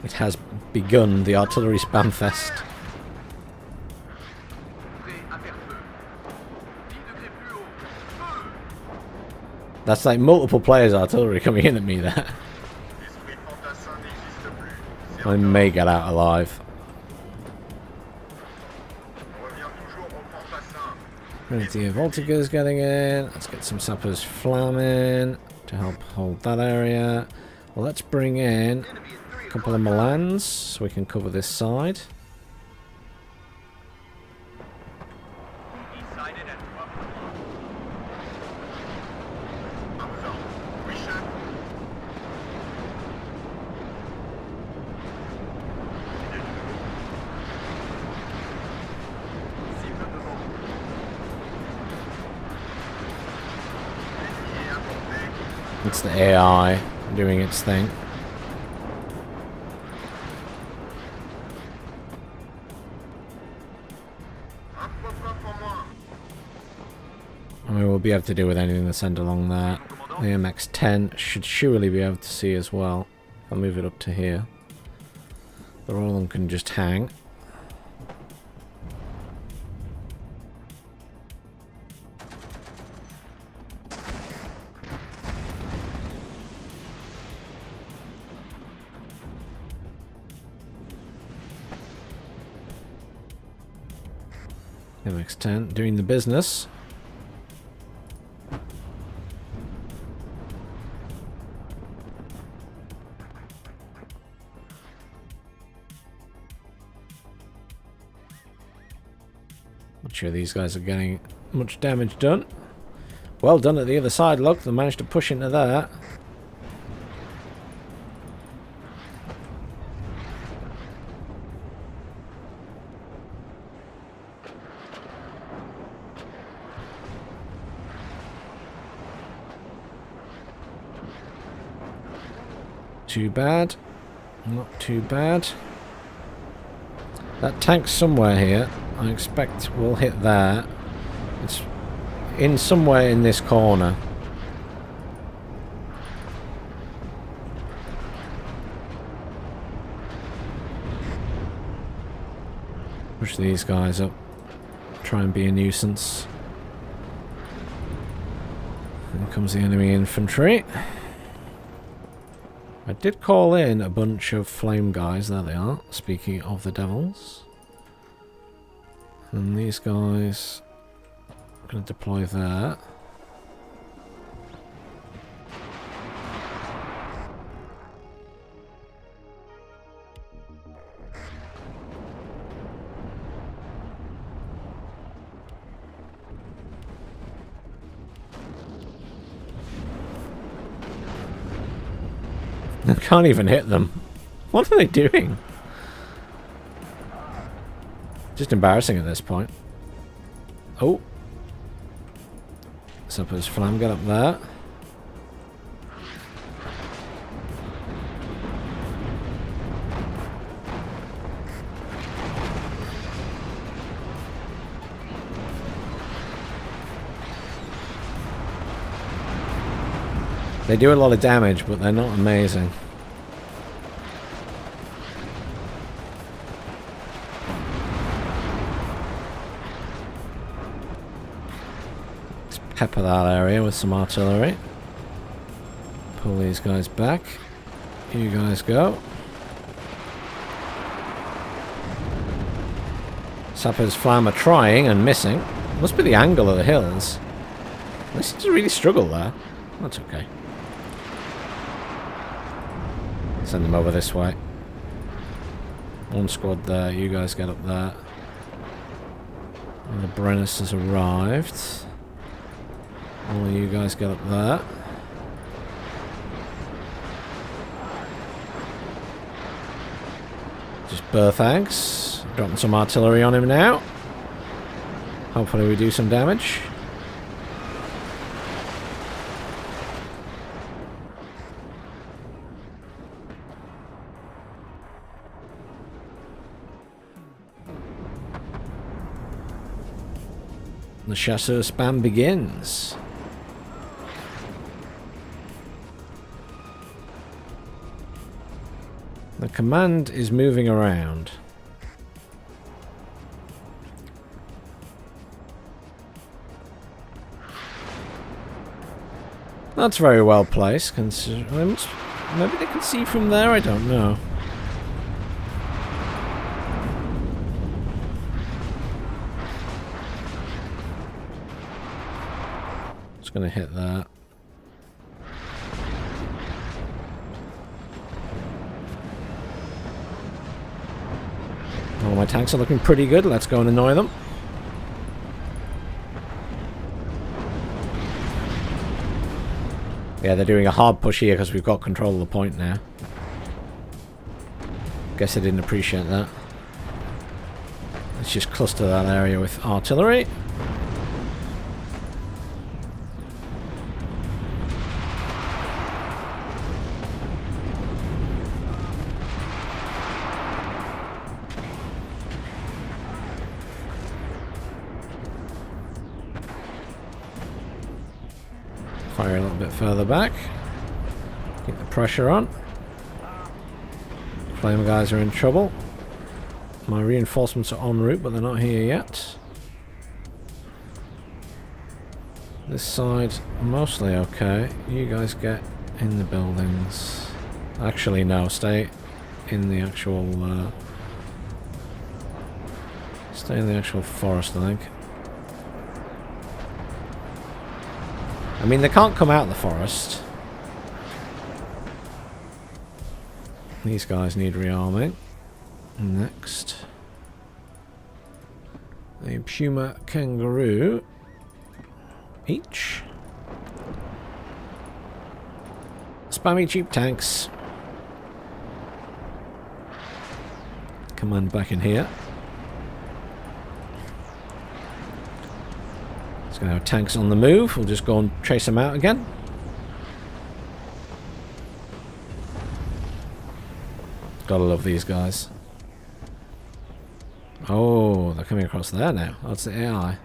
Speaker 1: It has begun the artillery spam fest.
Speaker 2: Prêt à faire feu. 10 degrés plus haut. Feu.
Speaker 1: That's like multiple players artillery coming in at me there.
Speaker 2: L'esprit fantassin n'existe plus. C'est
Speaker 1: I may get out alive.
Speaker 2: On revient toujours au fantassin.
Speaker 1: Trinity of Voltigers getting in. Let's get some sappers flamming to help hold that area. Well, let's bring in
Speaker 2: Enemy at 3
Speaker 1: a couple of Milans so we can cover this side.
Speaker 2: Decided at 3. À vos ordres. Oui, chef. Cible devant. Ennemi est à portée.
Speaker 1: It's the AI doing its thing.
Speaker 2: Un pop-up pour moi.
Speaker 1: And we will be able to deal with anything that's sent along there. The MX-10 should surely be able to see as well. I'll move it up to here. The Roland can just hang. MX-10 doing the business. Not sure these guys are getting much damage done. Well done at the other side, look, they managed to push into that. Too bad. Not too bad. That tank's somewhere here. I expect we'll hit that. It's in somewhere in this corner. Push these guys up. Try and be a nuisance. Here comes the enemy infantry. I did call in a bunch of flame guys. There they are. Speaking of the devils. And these guys... I'm going to deploy there. I can't even hit them. What are they doing? Just embarrassing at this point. Oh. Suppose Flam get up there. They do a lot of damage, but they're not amazing. Let's pepper that area with some artillery. Pull these guys back. You guys go. Sappers Flam are trying and missing. Must be the angle of the hills. They seem to really struggle there. That's okay. Send them over this way. One squad there. You guys get up there. And the Brennus has arrived. All of you guys get up there. Just Berthags. Dropping some artillery on him now. Hopefully we do some damage. The chasseur spam begins. The command is moving around. That's very well placed. Maybe they can see from there, I don't know. Just gonna hit that. All my tanks are looking pretty good. Let's go and annoy them. Yeah, they're doing a hard push here because we've got control of the point now. Guess I didn't appreciate that. Let's just cluster that area with artillery. Fire a little bit further back. Keep the pressure on. Flame guys are in trouble. My reinforcements are en route, but they're not here yet. This side, mostly okay. You guys get in the buildings. Actually, no. Stay in the actual... stay in the actual forest, I think. I mean, they can't come out of the forest. These guys need rearming. Next. A Puma Kangaroo. Each. Spammy cheap tanks. Command back in here. Gonna have tanks on the move. We'll just go and chase them out again. Gotta love these guys. Oh, they're coming across there now. That's the AI.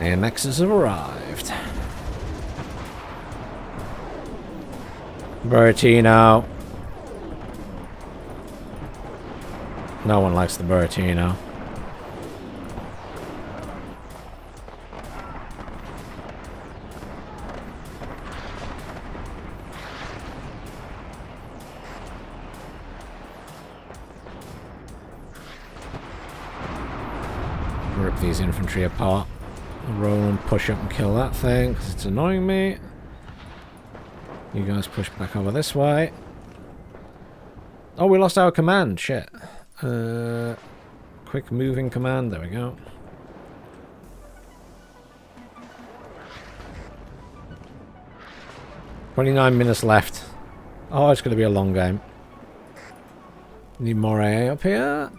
Speaker 1: AMXs have arrived. Bertino. No one likes the Bertino. these infantry apart. I'll roll and push up and kill that thing, because it's annoying me. You guys push back over this way. Oh, we lost our command. Shit. Quick moving command. There we go. $29 left. Oh, it's going to be a long game. Need more AA up here.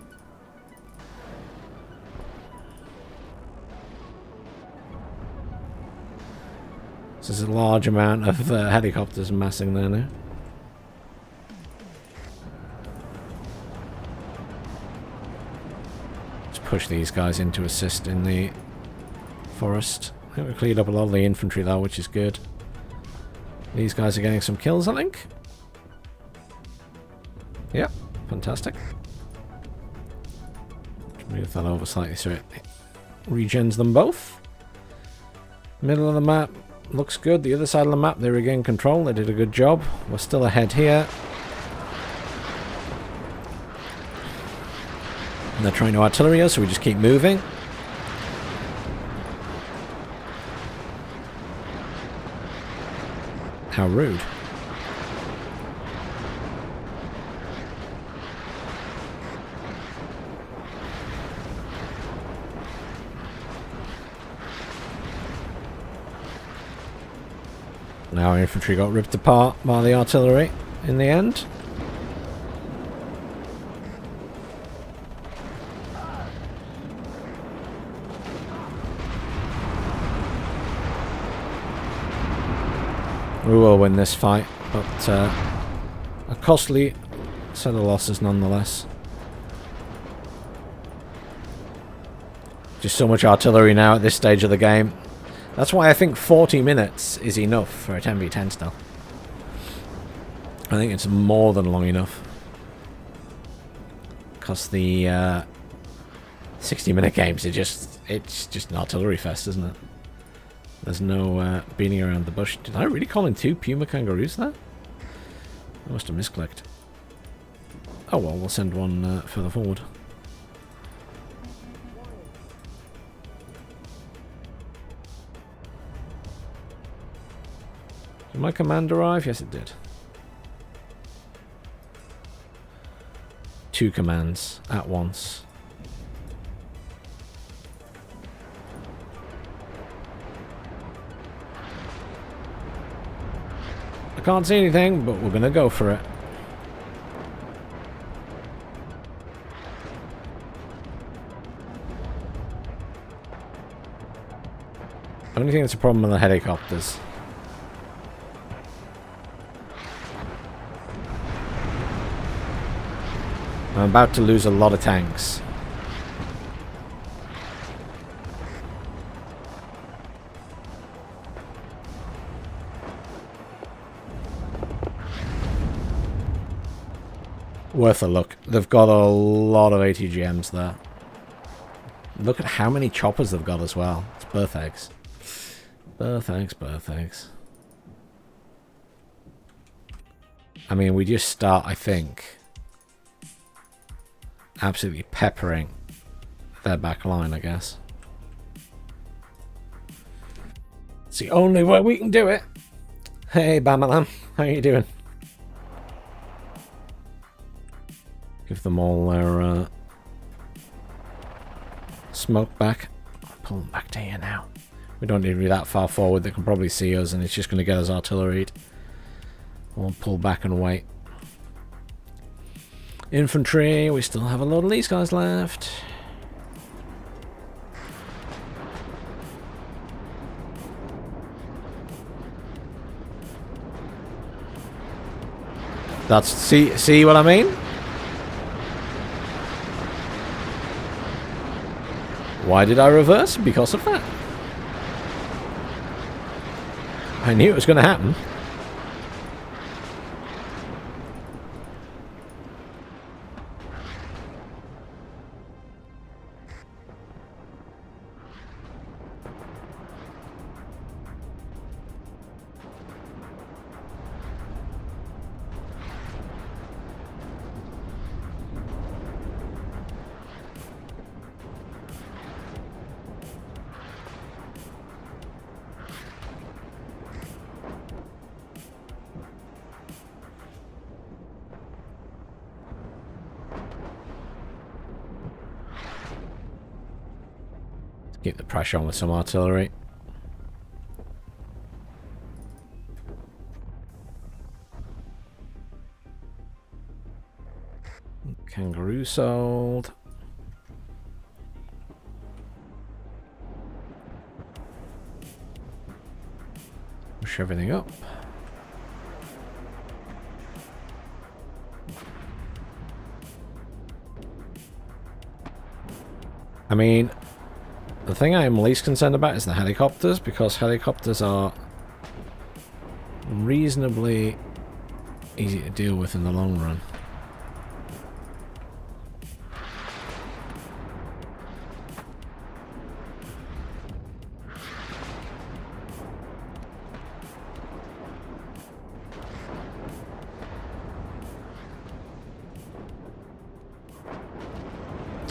Speaker 1: This is a large amount of helicopters massing there now. Let's push these guys in to assist in the forest. I think we cleared up a lot of the infantry though, which is good. These guys are getting some kills, I think. Yep, fantastic. Move that over slightly so it regens them both. Middle of the map looks good. The other side of the map, they regain control. They did a good job. We're still ahead here. And they're trying to artillery us, so we just keep moving. How rude. Now our infantry got ripped apart by the artillery in the end. We will win this fight, but a costly set of losses nonetheless. Just so much artillery now at this stage of the game. That's why I think 40 minutes is enough for a 10v10 still. I think it's more than long enough. Because the 60-minute games, it's just an artillery fest, isn't it? There's no beating around the bush. Did I really call in 2 Puma Kangaroos there? I must have misclicked. Oh well, we'll send one further forward. Did my command arrive? Yes, it did. 2 commands at once. I can't see anything, but we're going to go for it. I don't think it's a problem with the helicopters. I'm about to lose a lot of tanks. Worth a look. They've got a lot of ATGMs there. Look at how many choppers they've got as well. It's birth eggs. Birth eggs, birth eggs. I mean, we just start, I think, absolutely peppering their back line, I guess. It's the only way we can do it. Hey, Bamalam, how you doing? Give them all their smoke back. Pull them back to here now. We don't need to be that far forward. They can probably see us, and it's just going to get us artilleried. We'll pull back and wait. Infantry, we still have a lot of these guys left. That's see what I mean? Why did I reverse? Because of that. I knew it was going to happen. Keep the pressure on with some artillery. Kangaroo sold. Push everything up. I mean, the thing I am least concerned about is the helicopters, because helicopters are reasonably easy to deal with in the long run.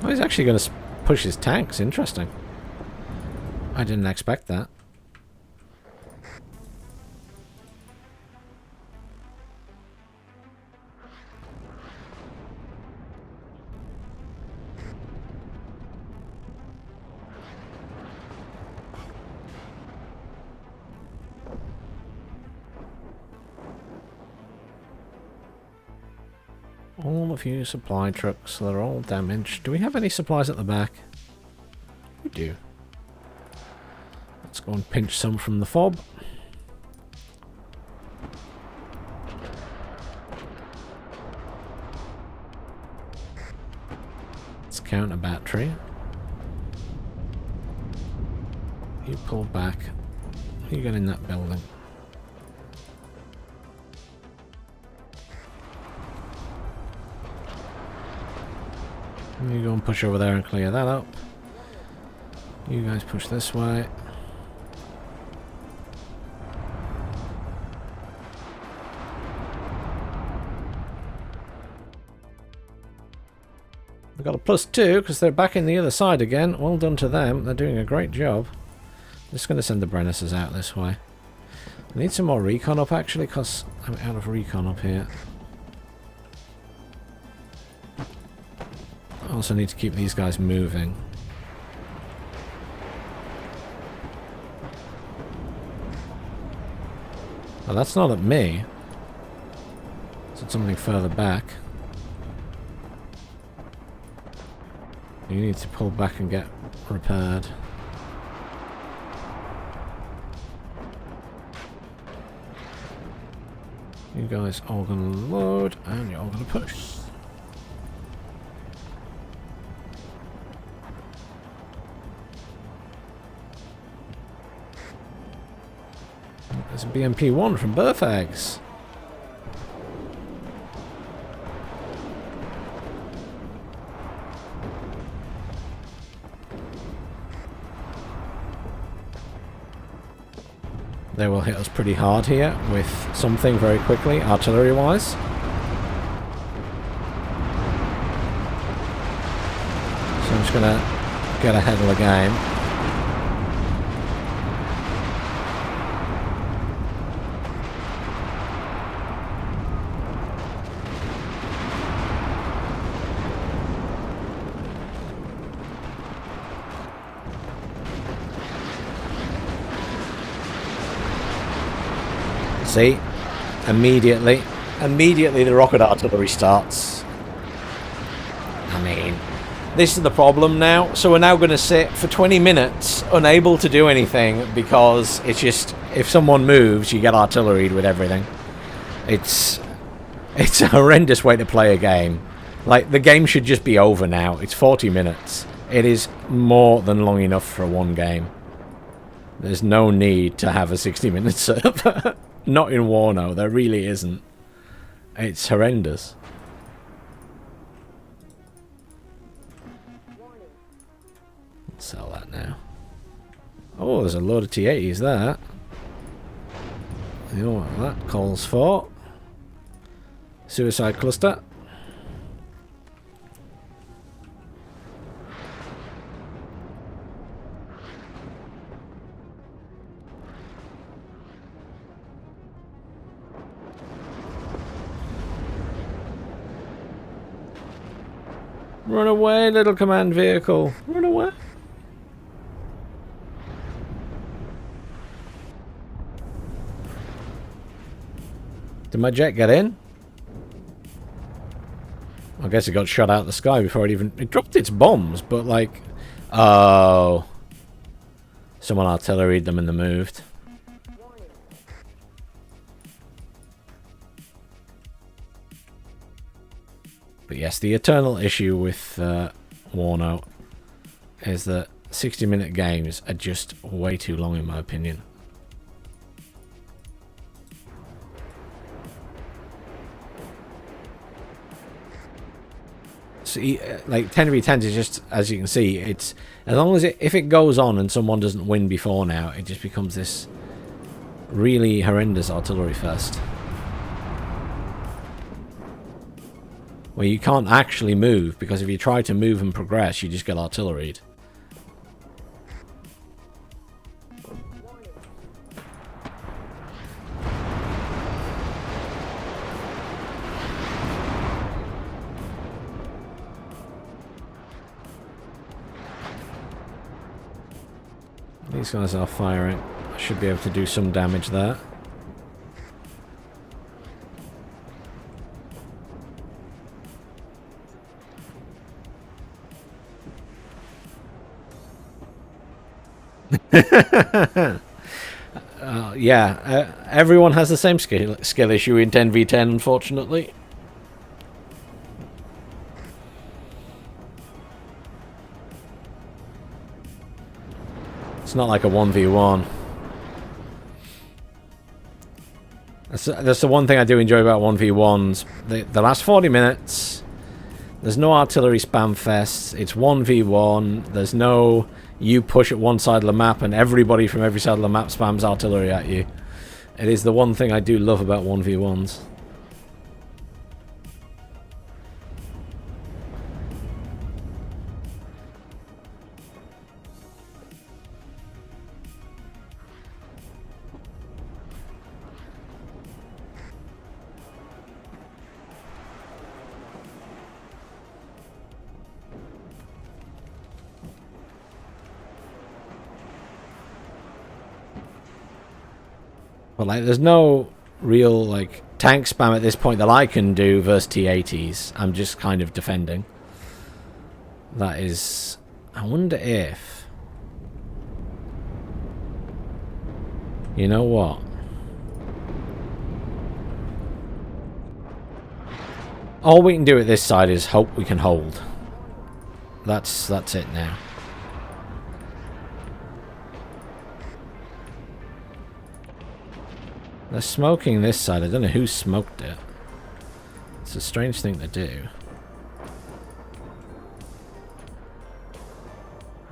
Speaker 1: Oh, he's actually going to push his tanks. Interesting. I didn't expect that. All of you supply trucks, they're all damaged. Do we have any supplies at the back? We do. Let's go and pinch some from the fob. Let's count a battery. You pull back. You get in that building. You go and push over there and clear that up. You guys push this way. We've got a +2 because they're back in the other side again. Well done to them. They're doing a great job. I'm just going to send the Brennises out this way. I need some more recon up actually because I'm out of recon up here. I also need to keep these guys moving. Well, that's not at me. It's at something further back. You need to pull back and get repaired. You guys all gonna load and you're all gonna push. There's a BMP-1 from Birth Eggs. They will hit us pretty hard here with something very quickly, artillery-wise. So I'm just going to get ahead of the game. See, immediately the rocket artillery starts. I mean, this is the problem now. So we're now going to sit for 20 minutes unable to do anything because it's just, if someone moves, you get artilleried with everything. It's a horrendous way to play a game. Like, the game should just be over now. It's 40 minutes. It is more than long enough for one game. There's no need to have a 60-minute server. Not in WARNO, there really isn't. It's horrendous. Let's sell that now. Oh, there's a load of T-80s there. You know what that calls for? Suicide cluster. Run away, little command vehicle. Run away. Did my jet get in? I guess it got shot out of the sky before it even... It dropped its bombs, but like... Oh. Someone artilleried them and they moved. But yes, the eternal issue with WARNO is that 60-minute games are just way too long in my opinion. See, like 10v10 is just, as you can see, it's as long as if it goes on and someone doesn't win before now, it just becomes this really horrendous artillery fest where you can't actually move, because if you try to move and progress, you just get artilleried. These guys are firing. I should be able to do some damage there. Yeah, everyone has the same skill issue in 10v10, unfortunately. It's not like a 1v1. That's the one thing I do enjoy about 1v1s. The last 40 minutes, there's no artillery spam fests. It's 1v1. There's no you push at one side of the map and everybody from every side of the map spams artillery at you. It is the one thing I do love about 1v1s. But like, there's no real like tank spam at this point that I can do versus T-80s. I'm just kind of defending. That is, I wonder if, you know what? All we can do at this side is hope we can hold. That's it now. They're smoking this side. I don't know who smoked it. It's a strange thing to do.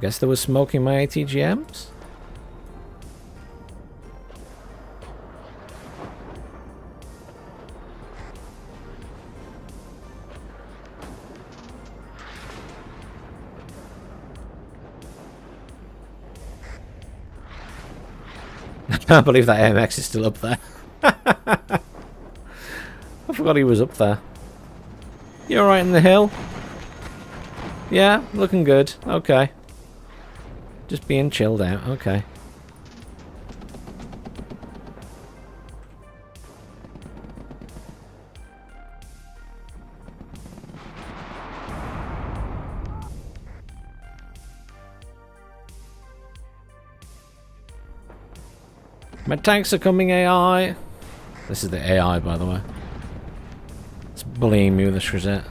Speaker 1: Guess they were smoking my ATGMs? I can't believe that AMX is still up there. I forgot he was up there. You alright in the hill? Yeah, looking good. Okay. Just being chilled out. Okay. My tanks are coming, AI. This is the AI, by the way. It's bullying me with a Shrizette.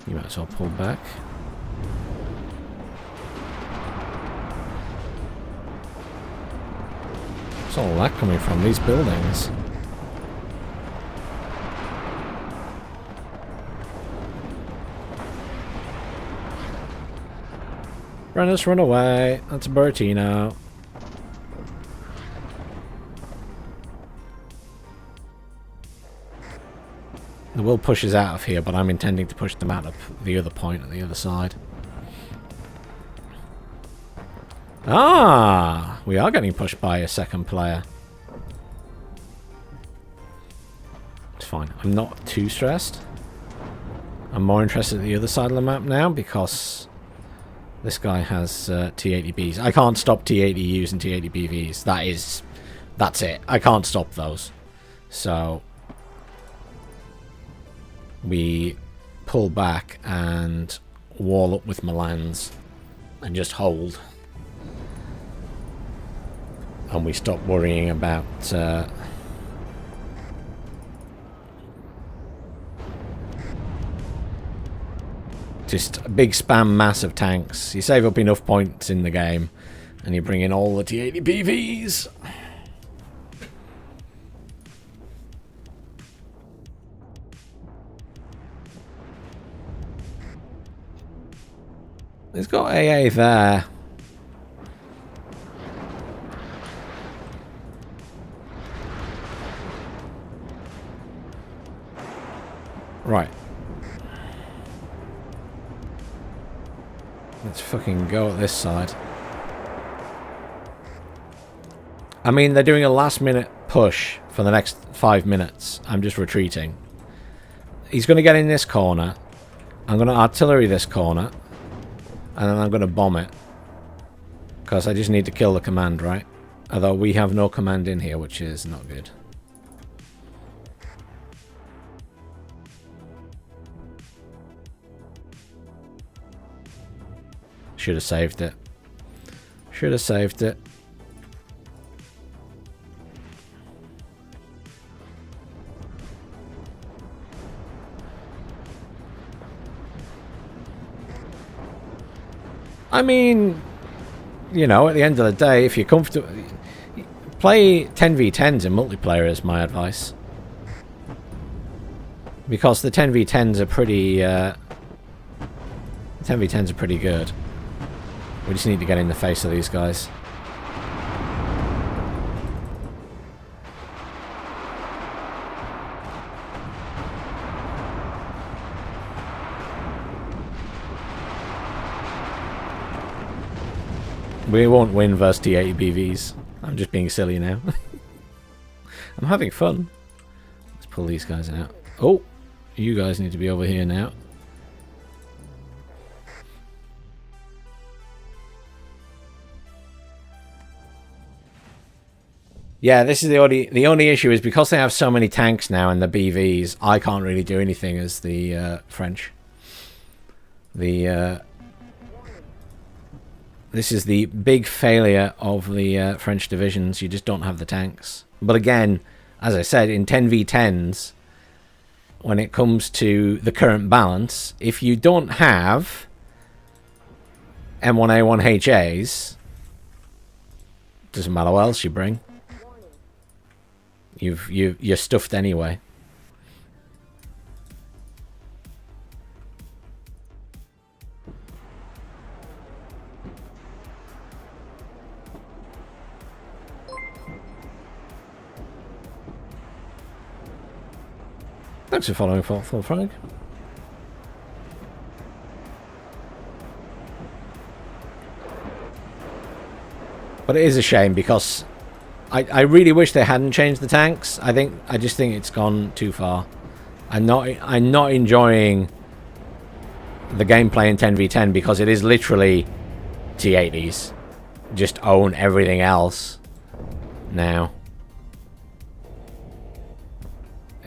Speaker 1: You might as well pull back. Where's all that coming from? These buildings. Runners, run away. That's a Bertino. The will pushes out of here, but I'm intending to push them out of the other point on the other side. Ah! We are getting pushed by a second player. It's fine. I'm not too stressed. I'm more interested in the other side of the map now because this guy has T-80Bs. I can't stop T-80Us and T-80BVs. That is That's it. I can't stop those. So we pull back and wall up with Milans and just hold. And we stop worrying about just a big spam mass of tanks. You save up enough points in the game and you bring in all the T80 PVs. He's got AA there. Right. Let's fucking go at this side. I mean, they're doing a last minute push for the next 5 minutes. I'm just retreating. He's going to get in this corner. I'm going to artillery this corner. And then I'm going to bomb it. Because I just need to kill the command, right? Although we have no command in here, which is not good. Should have saved it. Should have saved it. I mean, you know, at the end of the day, if you're comfortable, play 10v10s in multiplayer is my advice. Because the 10v10s are pretty, 10v10s are pretty good. We just need to get in the face of these guys. We won't win versus T80 BVs. I'm just being silly now. I'm having fun. Let's pull these guys out. Oh, you guys need to be over here now. Yeah, this is the only issue is because they have so many tanks now and the BVs, I can't really do anything as the French. This is the big failure of the French divisions. You just don't have the tanks. But again, as I said, in 10v10s, when it comes to the current balance, if you don't have M1A1HAs, doesn't matter what else you bring. You're stuffed anyway. Thanks for following, Full Frank. But it is a shame because I really wish they hadn't changed the tanks. I just think it's gone too far. I'm not enjoying the gameplay in 10v10 because it is literally T80s. Just own everything else now.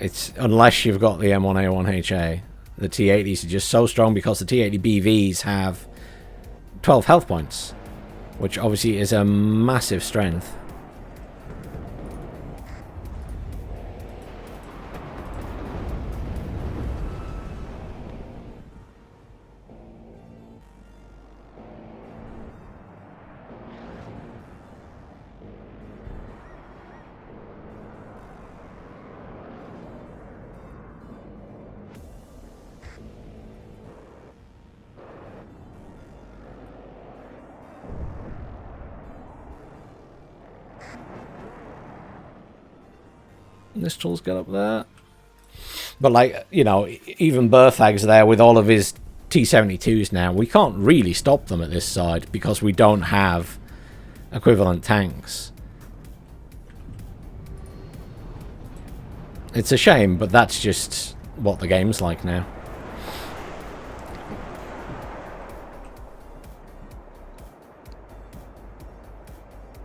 Speaker 1: It's unless you've got the M1A1HA, the T80s are just so strong because the T80 BVs have 12 health points, which obviously is a massive strength. This tool's got up there. But like, you know, even Berthag's there with all of his T-72s now. We can't really stop them at this side because we don't have equivalent tanks. It's a shame, but that's just what the game's like now.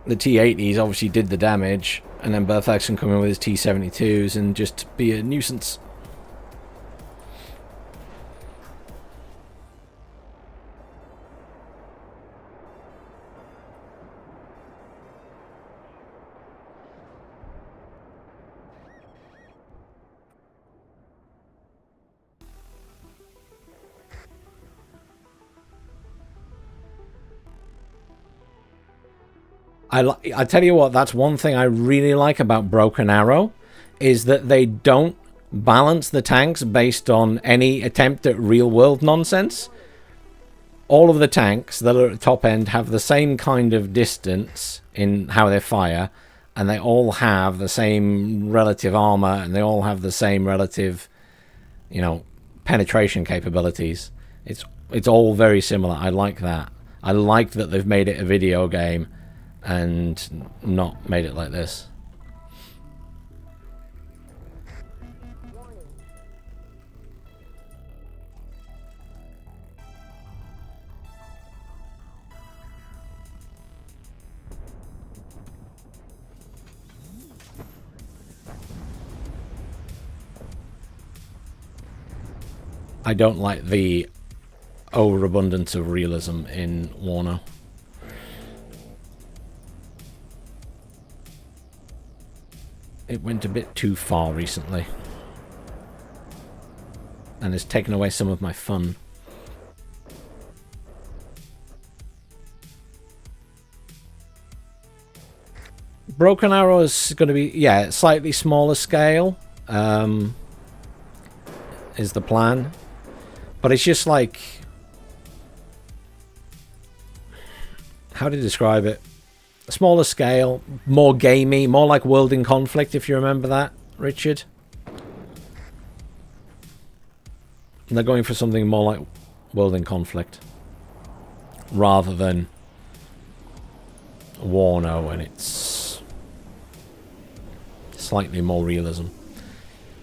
Speaker 1: The T-80s obviously did the damage. And then Berthax can come in with his T-72s and just be a nuisance. I tell you what, that's one thing I really like about Broken Arrow, is that they don't balance the tanks based on any attempt at real-world nonsense. All of the tanks that are at the top end have the same kind of distance in how they fire, and they all have the same relative armor, and they all have the same relative, you know, penetration capabilities. It's all very similar. I like that. I like that they've made it a video game and not made it like this. I don't like the overabundance of realism in WARNO. It went a bit too far recently, and has taken away some of my fun. Broken Arrow is going to be, yeah, slightly smaller scale, is the plan. But it's just like, how to describe it? A smaller scale, more gamey, more like World in Conflict, if you remember that, Richard. And they're going for something more like World in Conflict, rather than WARNO, and it's slightly more realism.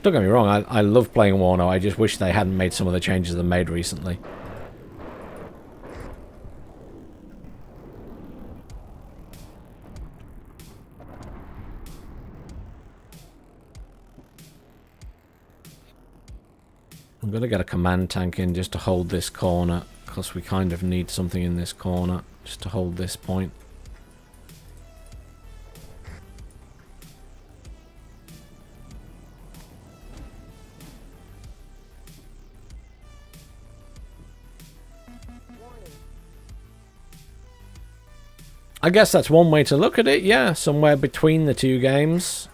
Speaker 1: Don't get me wrong, I love playing WARNO, I just wish they hadn't made some of the changes they made recently. I'm going to get a command tank in just to hold this corner, because we kind of need something in this corner, just to hold this point. I guess that's one way to look at it, yeah, somewhere between the two games.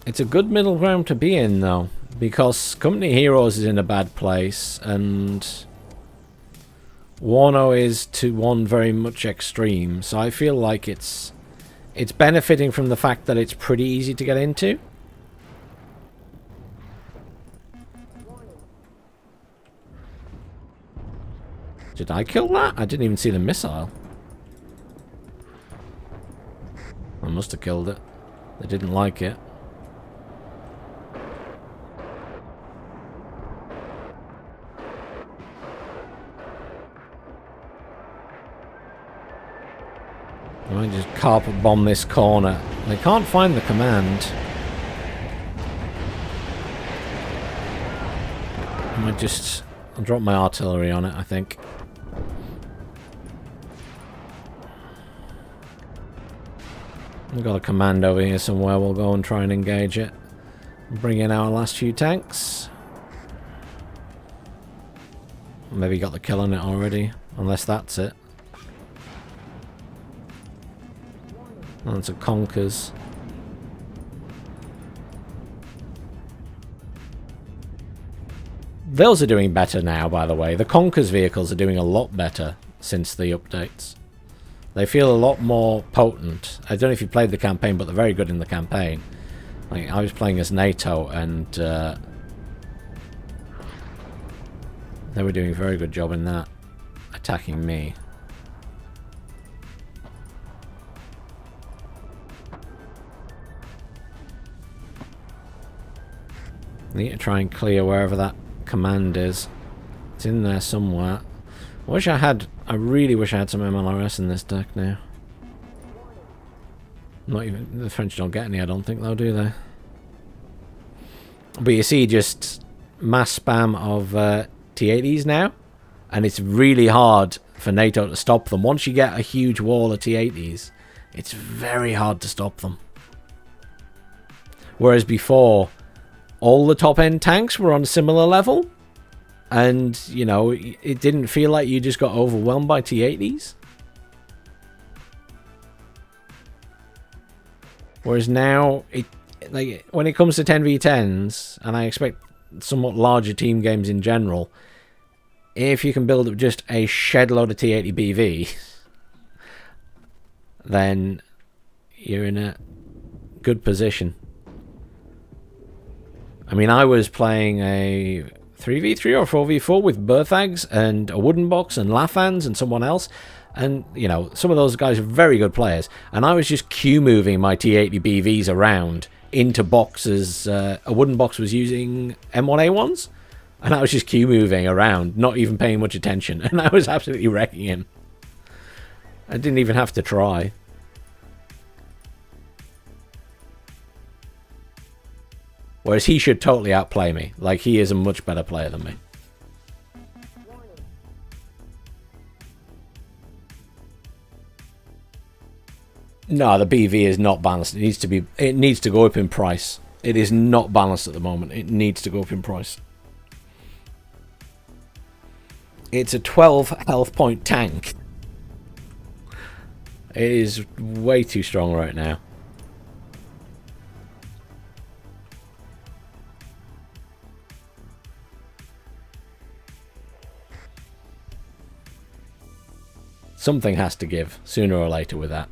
Speaker 1: It's a good middle ground to be in, though, because Company Heroes is in a bad place, and WARNO is to one very much extreme, so I feel like it's benefiting from the fact that it's pretty easy to get into. Did I kill that? I didn't even see the missile. I must have killed it. They didn't like it. I might just carpet bomb this corner. They can't find the command. I might just... I'll drop my artillery on it, I think. We've got a command over here somewhere. We'll go and try and engage it. Bring in our last few tanks. Maybe got the kill on it already. Unless that's it. That's a Conkers. Those are doing better now, by the way. The Conkers vehicles are doing a lot better since the updates. They feel a lot more potent. I don't know if you played the campaign, but they're very good in the campaign. Like, I was playing as NATO, and they were doing a very good job in that, attacking me. I need to try and clear wherever that command is. It's in there somewhere. I really wish I had some MLRS in this deck now. Not even the French don't get any, I don't think, though, do they? But you see, just mass spam of T-80s now, and it's really hard for NATO to stop them. Once you get a huge wall of T-80s, it's very hard to stop them. Whereas before, all the top-end tanks were on a similar level, and, you know, it didn't feel like you just got overwhelmed by T-80s. Whereas now, like when it comes to 10v10s, and I expect somewhat larger team games in general, if you can build up just a shed load of T-80 BV, then you're in a good position. I mean, I was playing a 3v3 or 4v4 with Berthags and a Wooden Box and Lafans and someone else. And, you know, some of those guys are very good players. And I was just Q-moving my T-80 BVs around into boxes. A Wooden Box was using M1A1s. And I was just Q-moving around, not even paying much attention. And I was absolutely wrecking him. I didn't even have to try. Whereas he should totally outplay me. Like, he is a much better player than me. No, the BV is not balanced. It needs to go up in price. It is not balanced at the moment. It needs to go up in price. It's a 12 health point tank. It is way too strong right now. Something has to give sooner or later with that.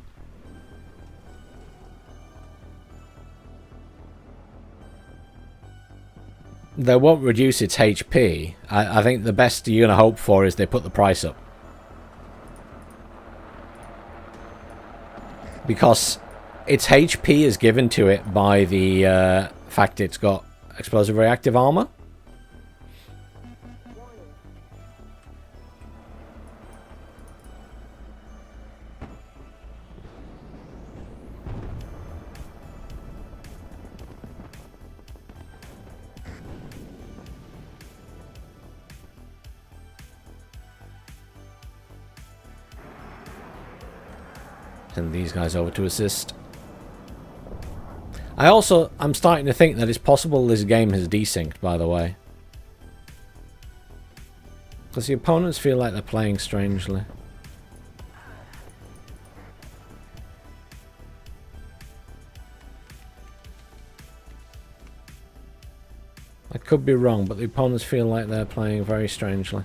Speaker 1: They won't reduce its HP. I think the best you're going to hope for is they put the price up. Because its HP is given to it by the fact it's got explosive reactive armor. Send these guys over to assist. I'm starting to think that it's possible this game has desynced, by the way. Because the opponents feel like they're playing strangely. I could be wrong, but the opponents feel like they're playing very strangely.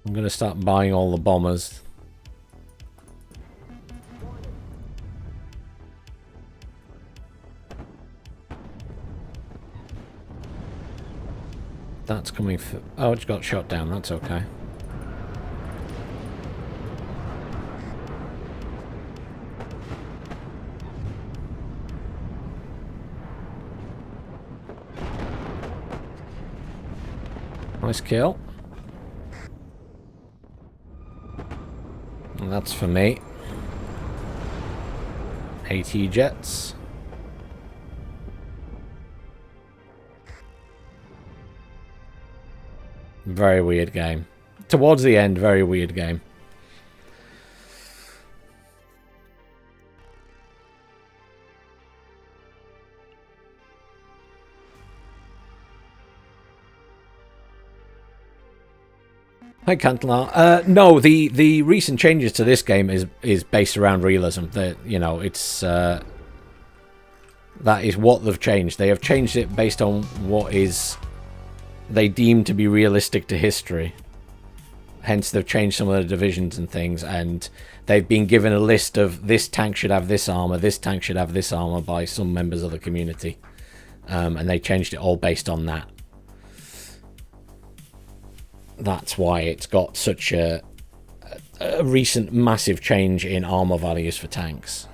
Speaker 1: I'm going to start buying all the bombers. That's coming for... Oh, it's got shot down. That's okay. Nice kill. And that's for me. AT jets. Very weird game. Towards the end, very weird game. Hi, Cantlar. No, the recent changes to this game is based around realism. That, you know, it's that is what they've changed. They have changed it based on what is they deem to be realistic to history. Hence, they've changed some of the divisions and things, and they've been given a list of this tank should have this armor, this tank should have this armor by some members of the community, and they changed it all based on that. That's why it's got such a recent massive change in armor values for tanks.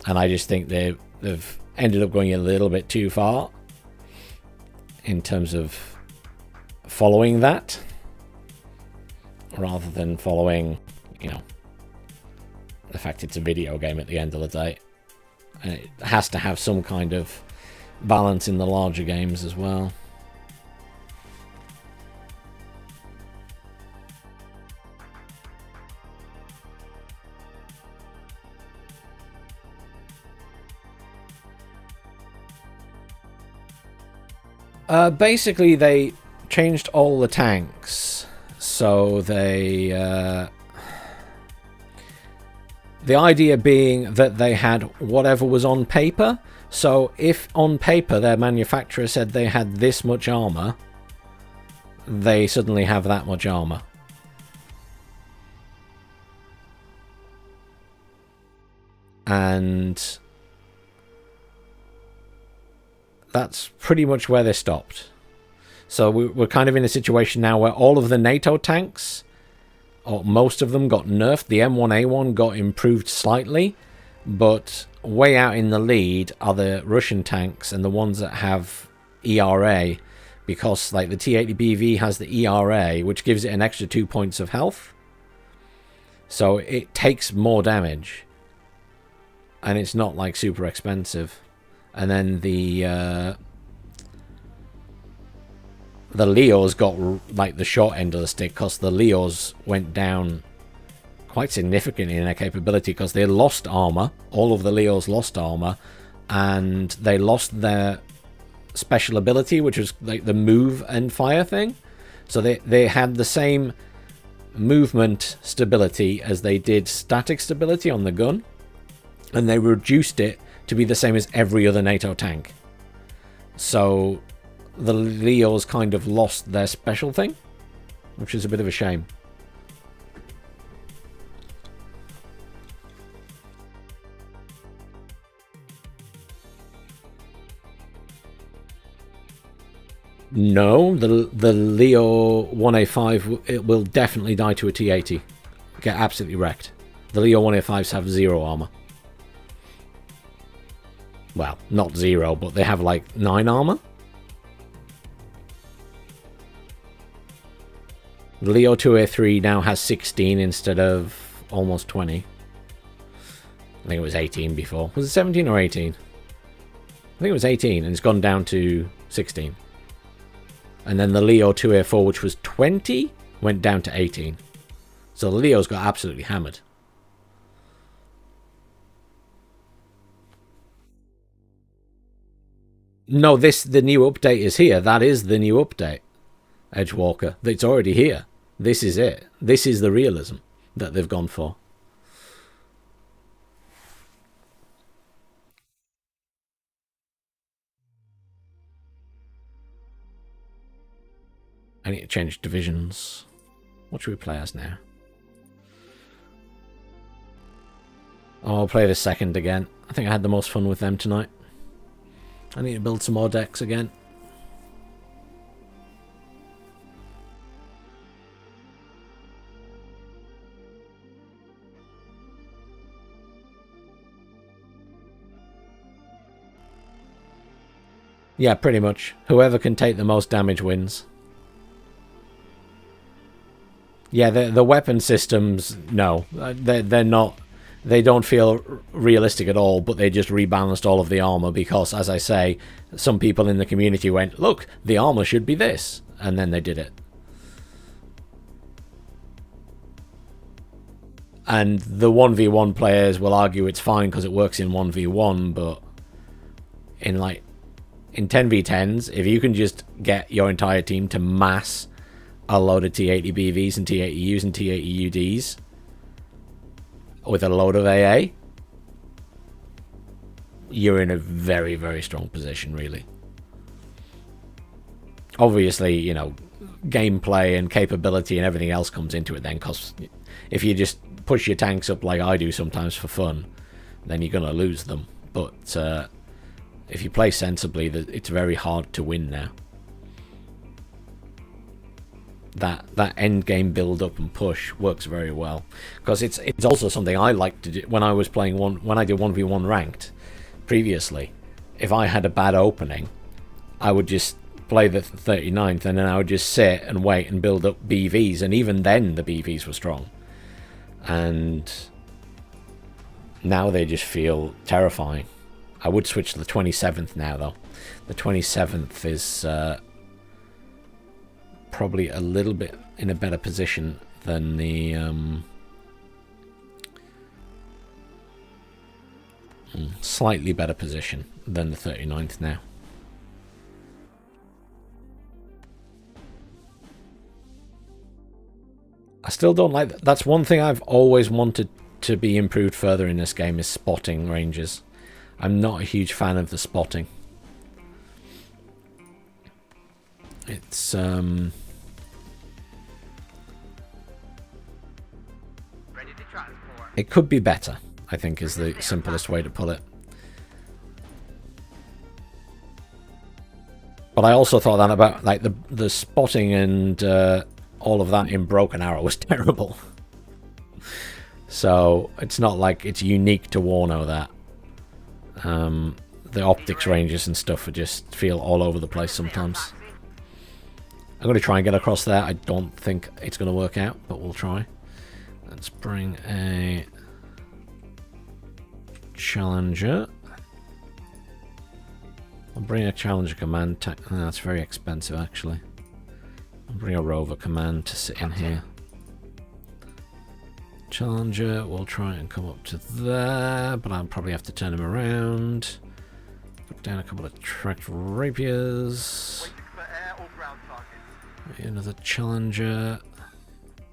Speaker 1: And I just think they've ended up going a little bit too far in terms of following that, rather than following, you know, the fact it's a video game at the end of the day. And it has to have some kind of balance in the larger games as well. Basically, they changed all the tanks, so they... the idea being that they had whatever was on paper. So if on paper their manufacturer said they had this much armor, they suddenly have that much armor. And that's pretty much where they stopped. So we're kind of in a situation now where all of the NATO tanks, or most of them, got nerfed. The M1A1 got improved slightly, but way out in the lead are the Russian tanks and the ones that have ERA, because like the T-80BV has the ERA, which gives it an extra 2 points of health. So it takes more damage, and it's not like super expensive. And then the Leos got like the short end of the stick, because the Leos went down quite significantly in their capability, because they lost armor. All of the Leos lost armor, and they lost their special ability, which was like the move and fire thing. So they had the same movement stability as they did static stability on the gun, and they reduced it to be the same as every other NATO tank. So the Leos kind of lost their special thing, which is a bit of a shame. No, the Leo 1A5 it will definitely die to a T-80. Get absolutely wrecked. The Leo 1A5s have 0 armor. Well, not 0, but they have like 9 armor. The Leo 2A3 now has 16 instead of almost 20. I think it was 18 before. Was it 17 or 18? I think it was 18, and it's gone down to 16. And then the Leo 2A4, which was 20, went down to 18. So the Leo's got absolutely hammered. No, the new update is here. That is the new update, Edgewalker. It's already here. This is it. This is the realism that they've gone for. I need to change divisions. What should we play as now? Oh, I'll play the second again. I think I had the most fun with them tonight. I need to build some more decks again. Yeah, pretty much. Whoever can take the most damage wins. Yeah, the weapon systems, no. They're not... They don't feel realistic at all, but they just rebalanced all of the armor because, as I say, some people in the community went, look, the armor should be this. And then they did it. And the 1v1 players will argue it's fine because it works in 1v1, but in 10v10s, if you can just get your entire team to mass a load of T-80BVs and T-80Us and T-80UDs with a load of AA, you're in a very, very strong position, really. Obviously, you know, gameplay and capability and everything else comes into it then, because if you just push your tanks up like I do sometimes for fun, then you're going to lose them. But if you play sensibly, it's very hard to win now. That end game build up and push works very well, because it's also something I like to do when I was playing when I did 1v1 ranked previously. If I had a bad opening, I would just play the 39th, and then I would just sit and wait and build up BVs, and even then the BVs were strong. And now they just feel terrifying. I would switch to the 27th now, though. The 27th is probably a little bit in a better position than the slightly better position than the 39th now. I still don't like that. That's one thing I've always wanted to be improved further in this game, is spotting ranges. I'm not a huge fan of the spotting. It's
Speaker 2: Ready to transport.
Speaker 1: it could be better, I think, is the simplest way to put it. But I also thought that about like the spotting and all of that in Broken Arrow was terrible. So it's not like it's unique to WARNO that the optics ranges and stuff just feel all over the place sometimes. I'm going to try and get across there. I don't think it's going to work out, but we'll try. Let's bring a Challenger. I'll bring a Challenger command. That's very expensive, actually. I'll bring a Rover command to sit in here. Challenger will try and come up to there, but I'll probably have to turn him around. Put down a couple of tracked rapiers. Another Challenger.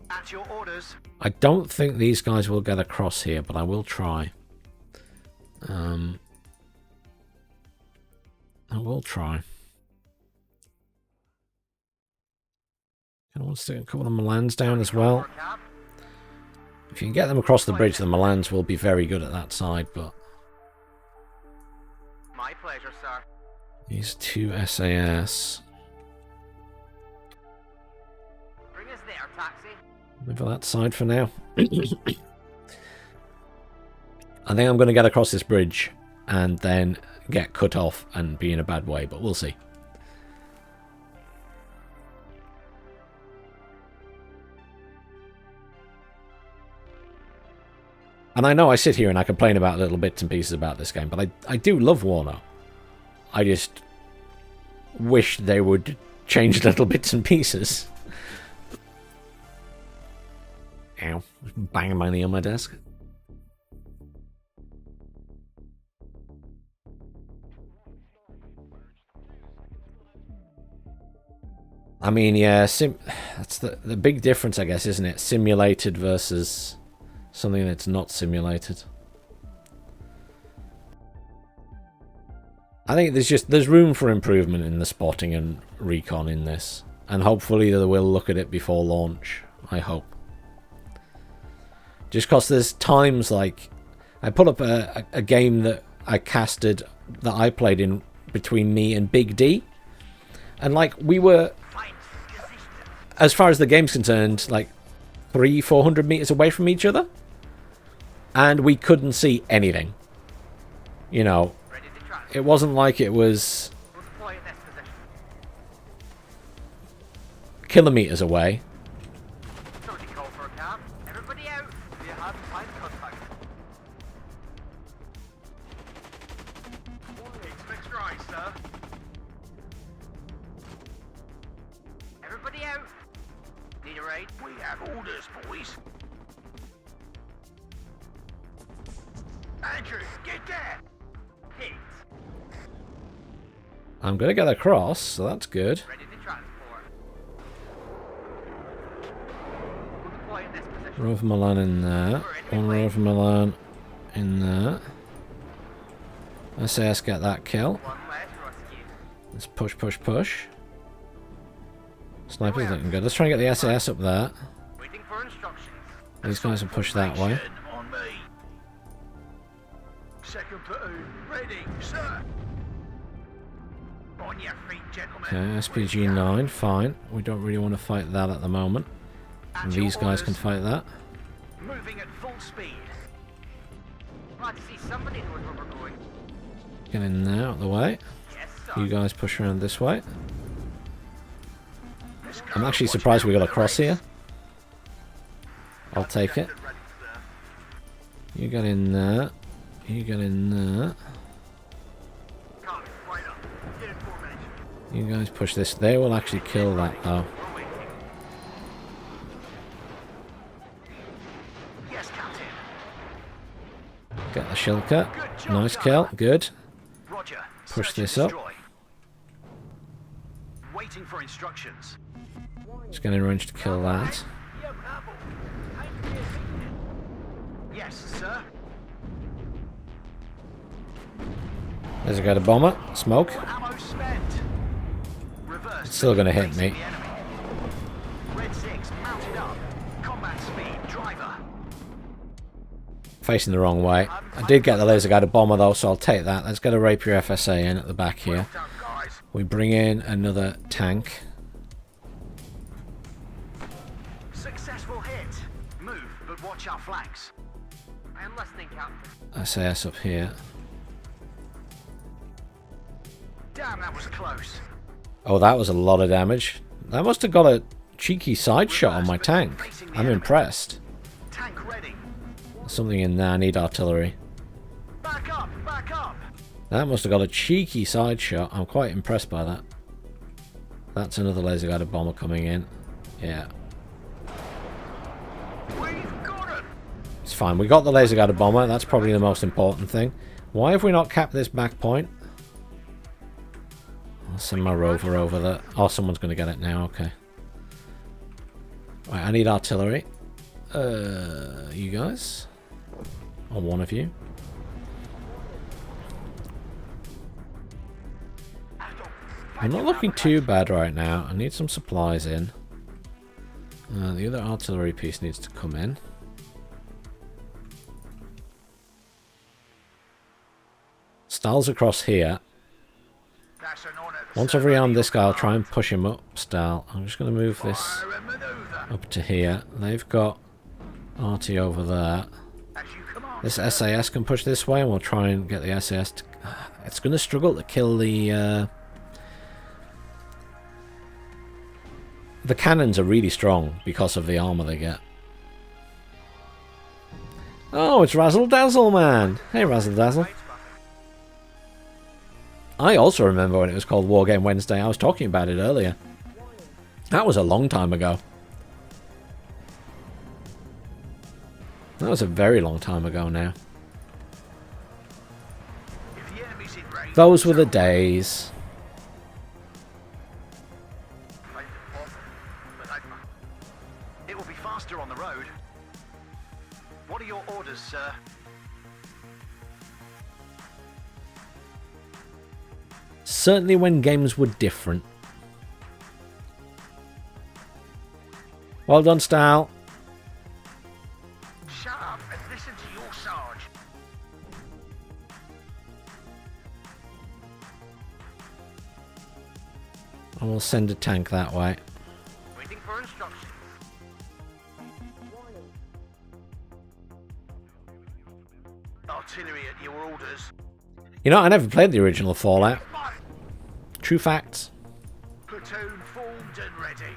Speaker 2: At your orders.
Speaker 1: I don't think these guys will get across here, but I will try. I will try. I want to stick a couple of Milans down as well. If you can get them across the bridge, the Milans will be very good at that side, but...
Speaker 2: My pleasure, sir.
Speaker 1: These two SAS.
Speaker 2: Bring us there, taxi.
Speaker 1: Over that side for now. I think I'm going to get across this bridge and then get cut off and be in a bad way, but we'll see. And I know I sit here and I complain about little bits and pieces about this game, but I do love WARNO. I just wish they would change little bits and pieces. Ow. Banging my knee on my desk. I mean, yeah, that's the big difference, I guess, isn't it? Simulated versus something that's not simulated. I think there's room for improvement in the spotting and recon in this, and hopefully they will look at it before launch. I hope. Just because there's times like I put up a game that I casted that I played in between me and Big D, and like we were, as far as the game's concerned, like 300-400 meters away from each other, and we couldn't see anything. You know, it wasn't like it was kilometers away. I'm going to get across, so that's good. Rover Milan in there. One Rover Milan in there. SAS get that kill. Let's push, push, push. Sniper's looking good. Let's try and get the SAS up there. These guys will push that way.
Speaker 2: Second platoon, ready, sir. On your feet, gentlemen.
Speaker 1: Okay, SPG-9, fine. We don't really want to fight that at the moment. And these guys can fight that.
Speaker 2: Moving at full speed. Glad to see somebody knows where we're going.
Speaker 1: Get in there, out of the way.
Speaker 2: Yes, sir.
Speaker 1: You guys push around this way. I'm actually surprised we got across here. I'll take it. You get in there. You get in there. You guys push this. They will actually kill that though. Get the shilker. Nice kill. Good. Push this up.
Speaker 3: Waiting for instructions.
Speaker 1: Just getting in range to kill that.
Speaker 3: Yes, sir.
Speaker 1: There's a guy to bomber. Smoke.
Speaker 3: Ammo spent. Reverse.
Speaker 1: It's still going to hit me.
Speaker 3: Red 6 mounted up. Combat speed driver.
Speaker 1: Facing the wrong way. I did get the laser guided bomber though, so I'll take that. Let's get a Rapier FSA in at the back here. We bring in another tank.
Speaker 3: Successful hit. Move, but watch our flanks. I am listening, Captain.
Speaker 1: SAS up here.
Speaker 3: Damn, that was close.
Speaker 1: Oh, that was a lot of damage. That must have got a cheeky side shot on my tank. I'm impressed.
Speaker 3: Tank ready.
Speaker 1: Something in there. I need artillery.
Speaker 3: Back up, back up.
Speaker 1: That must have got a cheeky side shot. I'm quite impressed by that. That's another laser guided bomber coming in. Yeah.
Speaker 3: We've got it.
Speaker 1: It's fine. We got the laser guided bomber. That's probably the most important thing. Why have we not capped this back point? I'll send my rover over there. Oh, someone's going to get it now. Okay. Right, I need artillery. You guys? Or one of you? I'm not looking too bad right now. I need some supplies in. The other artillery piece needs to come in. Stahl's across here. Once I've rearmed this guy, I'll try and push him up, Stahl. I'm just going to move this up to here. They've got Arty over there. This SAS can push this way, and we'll try and get the SAS to... It's going to struggle to kill the... The cannons are really strong because of the armor they get. Oh, it's Razzle Dazzle, man! Hey, Razzle Dazzle. I also remember when it was called Wargame Wednesday. I was talking about it earlier. That was a long time ago. That was a very long time ago now. Those were the days.
Speaker 3: It will be faster on the road. What are your orders, sir?
Speaker 1: Certainly when games were different. Well done, Stahl.
Speaker 3: Shut up and listen to your sarge.
Speaker 1: I will send a tank that way.
Speaker 3: Waiting for instructions. Artillery at your orders.
Speaker 1: You know, I never played the original Fallout. True facts.
Speaker 3: Platoon formed and ready.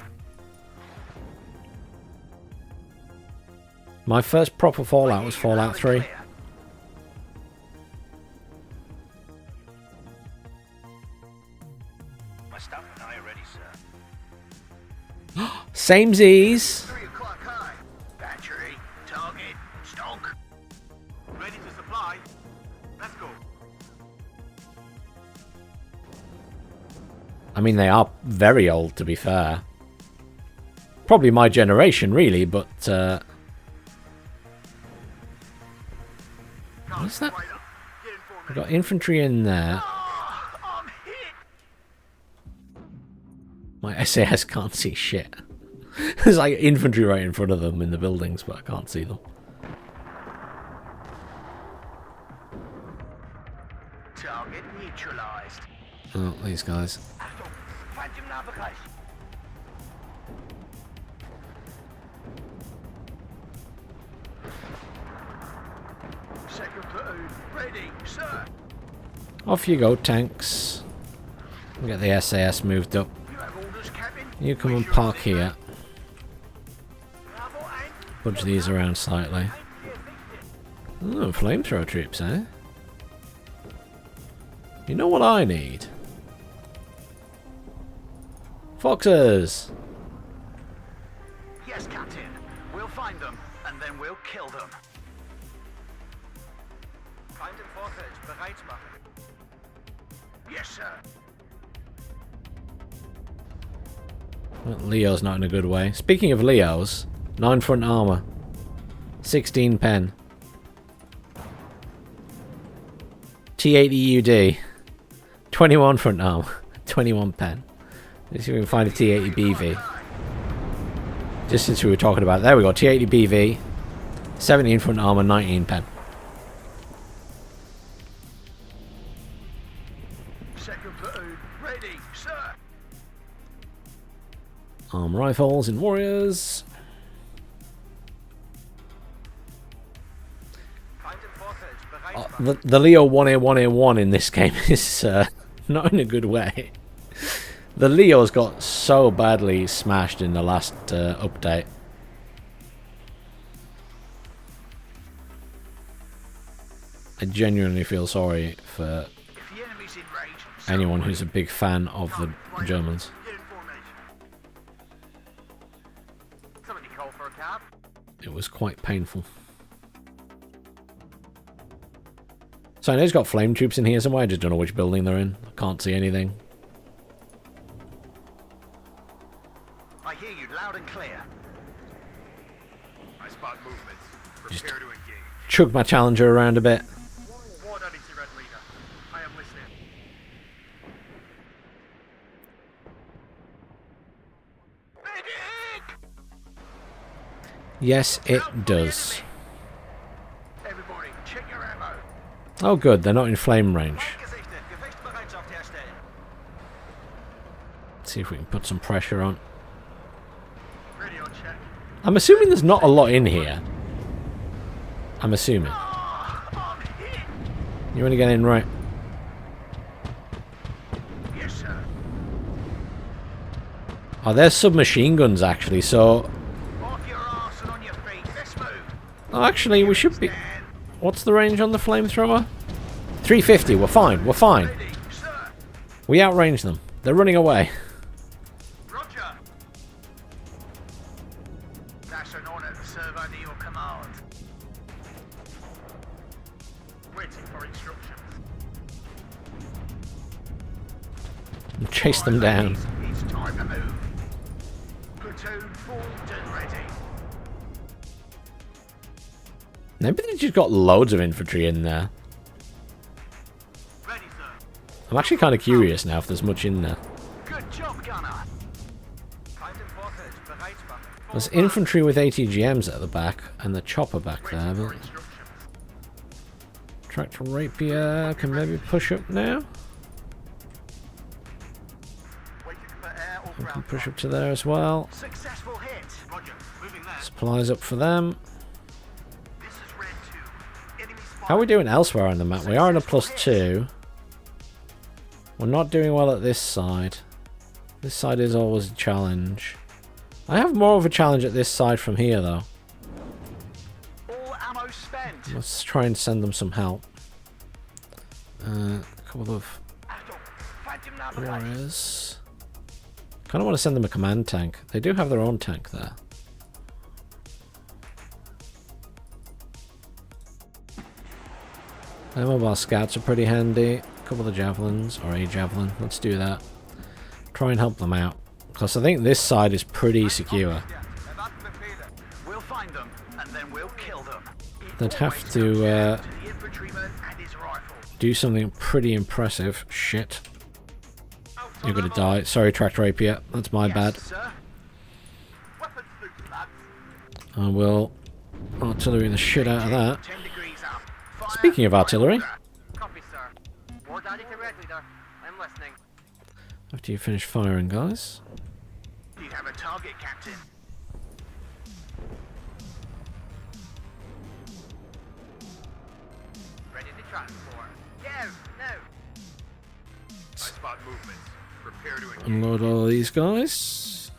Speaker 1: My first proper Fallout was Fallout 3.
Speaker 3: My stuff and I are ready, sir.
Speaker 1: Samesies.
Speaker 3: 3 o'clock high. Battery, target, stock. Ready to supply. Let's go.
Speaker 1: I mean, they are very old, to be fair. Probably my generation, really, but... What's that? We've got infantry in there.
Speaker 3: I'm hit.
Speaker 1: My SAS can't see shit. There's like infantry right in front of them in the buildings, but I can't see them.
Speaker 3: Target neutralized.
Speaker 1: Oh, these guys.
Speaker 3: Phantom navigation. Second platoon ready, sir.
Speaker 1: Off you go, tanks. We'll get the SAS moved up.
Speaker 3: You have orders, Captain.
Speaker 1: You come and park here. Budge these around slightly. Oh, flamethrower troops, eh? You know what I need? Foxes!
Speaker 3: Yes, Captain. We'll find them, and then we'll kill them. Find im Vorfeld. Bereit machen. Yes, sir.
Speaker 1: Well, Leo's not in a good way. Speaking of Leo's, 9 front armour. 16 pen. T80 UD. 21 front armour. 21 pen. Let's see if we can find a T80 BV. Just since we were talking about it. There we go. T80 BV. 17 front armour, 19 pen.
Speaker 3: Second platoon, ready, sir.
Speaker 1: Arm rifles and warriors. The Leo 1A1A1 in this game is not in a good way. The Leo's got so badly smashed in the last update. I genuinely feel sorry for anyone who's a big fan of the Germans. It was quite painful. So I know he's got flame troops in here somewhere. I just don't know which building they're in. I can't see anything.
Speaker 3: I hear you loud and clear.
Speaker 2: I spot movements.
Speaker 1: Just
Speaker 2: Prepare to engage.
Speaker 1: chug my Challenger around a bit.
Speaker 2: What are you, Red Leader? I am listening.
Speaker 1: Yes, it does.
Speaker 3: Everybody, check your ammo.
Speaker 1: Oh good, they're not in flame range. Let's see if we can put some pressure on.
Speaker 3: Ready on check.
Speaker 1: I'm assuming there's not a lot in here. I'm assuming. You want to get in right?
Speaker 3: Yes, sir.
Speaker 1: Oh, there's submachine guns actually, so...
Speaker 3: Off your arse and on your feet. Let's move.
Speaker 1: Oh, actually, we should be... What's the range on the flamethrower? 350, we're fine, we're fine.
Speaker 3: Ready, sir.
Speaker 1: We outrange them. They're running away.
Speaker 3: Roger. That's an honor to serve under your command. Waiting for instructions.
Speaker 1: Chase them down.
Speaker 3: It's time to move. Platoon formed and ready.
Speaker 1: Maybe they just got loads of infantry in there.
Speaker 3: Ready, sir.
Speaker 1: I'm actually kind of curious now if there's much in there.
Speaker 3: Good job, gunner.
Speaker 1: There's infantry with ATGMs at the back and the chopper back there, but... Tractor Rapier can maybe push up now. We can push up to there as well.
Speaker 3: Successful hit. Roger. Moving there.
Speaker 1: Supplies up for them.
Speaker 3: This is Red 2. Enemy spot.
Speaker 1: How are we doing elsewhere on the map? We are in a +2. We're not doing well at this side. This side is always a challenge. I have more of a challenge at this side from here, though.
Speaker 3: All ammo spent.
Speaker 1: Let's try and send them some help. A couple of warriors. Kind of want to send them a command tank. They do have their own tank there. The mobile scouts are pretty handy. A couple of javelins, or a javelin. Let's do that. Try and help them out. Because I think this side is pretty secure.
Speaker 3: We'll find them, and then we'll kill them.
Speaker 1: They'd have to do something pretty impressive. Shit. You're gonna die. Sorry, Tractor Rapier. That's my bad. I will artillery the shit out of that. Speaking of artillery,
Speaker 3: Copy, sir. More daddy to Red Leader. I'm listening.
Speaker 1: after you finish firing, guys.
Speaker 3: You have a target, Captain. Ready to transport. No, no.
Speaker 2: I spot movements. Prepare to engage.
Speaker 1: Unload all of these guys.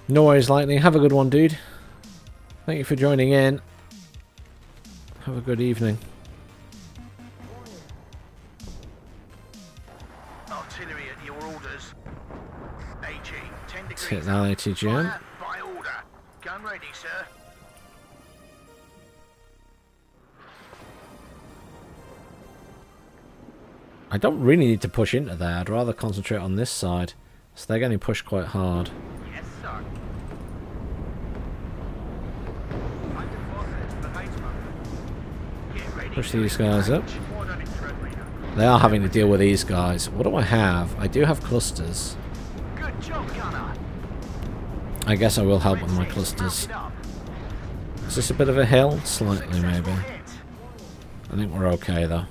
Speaker 1: No worries, Lightning. Have a good one, dude. Thank you for joining in. Have a good evening.
Speaker 3: Artillery at your orders. AG, 10 degrees.
Speaker 1: Let's hit that ATGM.
Speaker 3: Fire by order. Gun ready, sir.
Speaker 1: I don't really need to push into there. I'd rather concentrate on this side. So they're getting pushed quite hard.
Speaker 3: Yes, sir. Get ready.
Speaker 1: Push these guys up.
Speaker 3: More than it's red reader.
Speaker 1: They are having to deal with these guys. What do I have? I do have clusters.
Speaker 3: Good job, gunner.
Speaker 1: I guess I will help with my clusters. Is this a bit of a hill? Slightly, maybe. I think we're okay, though.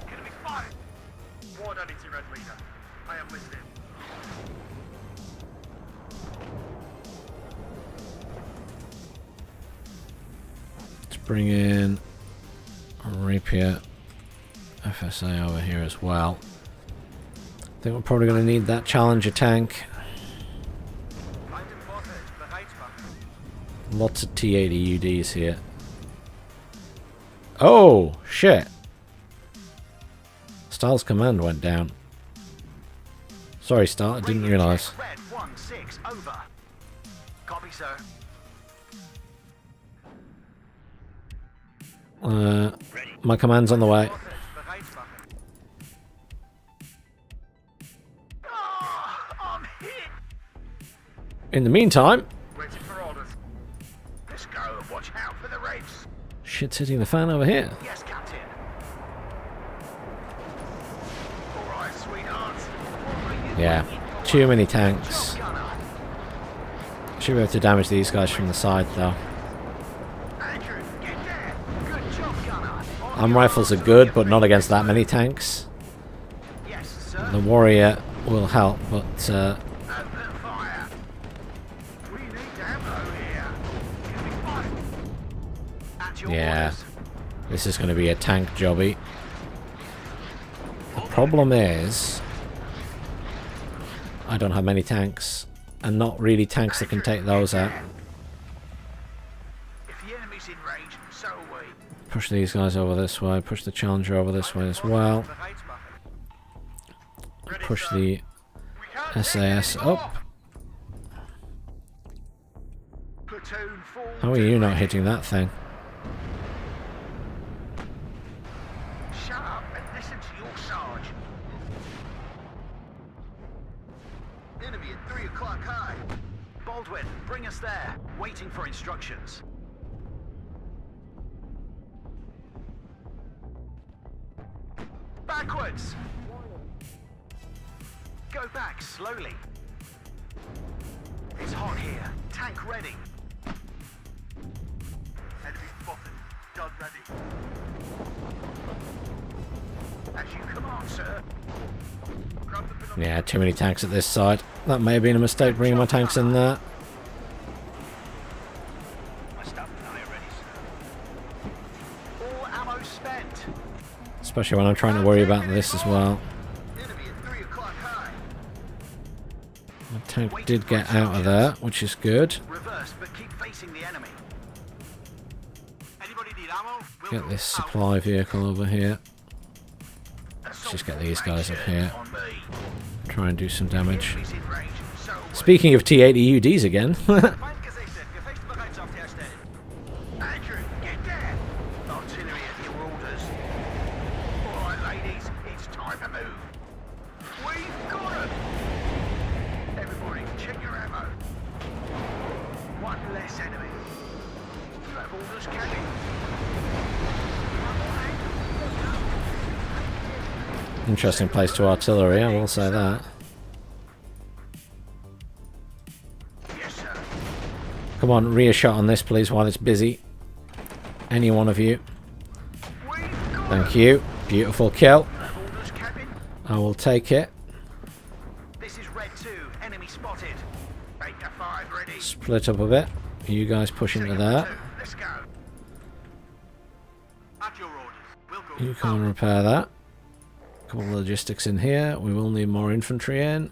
Speaker 2: Enemy spotted. More than it's red reader. I am listening.
Speaker 1: Let's bring in a Rapier FSA over here as well. I think we're probably going to need that Challenger tank. Lots of T80 UDs here. Oh, shit. Styles command went down. Sorry, Star, I didn't realise.
Speaker 3: Red 1-6 over. Copy, sir.
Speaker 1: My command's on the way.
Speaker 3: Oh, I'm hit.
Speaker 1: In the meantime,
Speaker 2: Waiting for orders.
Speaker 3: Let's go and watch out for the Reds.
Speaker 1: shit's hitting the fan over here.
Speaker 3: Yes, Captain. All right, sweethearts. What are you
Speaker 1: Yeah,
Speaker 3: waiting for?
Speaker 1: too many tanks.
Speaker 3: Job, gunner.
Speaker 1: Should be able to damage these guys from the side, though.
Speaker 3: Andrew, get there. Good job, gunner.
Speaker 1: Arm rifles are good, but not against that many tanks.
Speaker 3: Yes, sir.
Speaker 1: The Warrior will help, but
Speaker 3: Open fire. We need ammo here. Enemy spotted. At your
Speaker 1: yeah,
Speaker 3: orders.
Speaker 1: this is going to be a tank jobby. The problem is, I don't have many tanks, and not really tanks that can take those out.
Speaker 3: If the enemy's in range, so are we.
Speaker 1: Push these guys over this way, push the Challenger over this way as well. Push the SAS up.
Speaker 3: Platoon forward.
Speaker 1: How are you not hitting that thing?
Speaker 3: Shut up and listen to your sarge. Enemy at 3 o'clock high. Baldwin, bring us there. Waiting for instructions. Backwards. Go back slowly. It's hot here. Tank ready.
Speaker 2: Enemy spotted. Gun ready.
Speaker 3: As you command, sir.
Speaker 2: Grab the pin on
Speaker 1: Yeah, too many tanks at this side. That may have been a mistake bringing my tanks in there.
Speaker 3: My stuff and I are ready, sir. All ammo spent.
Speaker 1: Especially when I'm trying to worry about this as well.
Speaker 3: Enemy at 3 o'clock high.
Speaker 1: My tank did get out of there, which is good.
Speaker 3: Reverse, but keep facing the enemy.
Speaker 2: Anybody need ammo? Will
Speaker 1: Get
Speaker 2: do.
Speaker 1: this
Speaker 2: Out.
Speaker 1: supply vehicle over here.
Speaker 3: Assault
Speaker 1: just get these guys up here.
Speaker 3: formation on me.
Speaker 1: Try and do some damage.
Speaker 3: Enemy's in range, so are we.
Speaker 1: Speaking of T80 UDs again.
Speaker 3: Feindgesichtet, Gefechtsbereitschaft herstellen. Andrew, get there. Artillery at your orders. All right, ladies, it's time to move. We've got 'em. Everybody, check your ammo. One less enemy. You have orders, Kelly.
Speaker 1: Interesting place to artillery, I will say that.
Speaker 3: Yes, sir.
Speaker 1: Come on, rear shot on this please while it's busy. Any one of you.
Speaker 3: We've got
Speaker 1: Thank you. Beautiful kill.
Speaker 3: Have orders, Captain.
Speaker 1: I will take it.
Speaker 3: This is Red 2. Enemy spotted. Baker 5 ready.
Speaker 1: Split up a bit. You guys push into
Speaker 3: Second
Speaker 1: that.
Speaker 3: platoon, let's go. At your orders. We'll go.
Speaker 1: You can repair that. A couple of logistics in here. We will need more infantry in.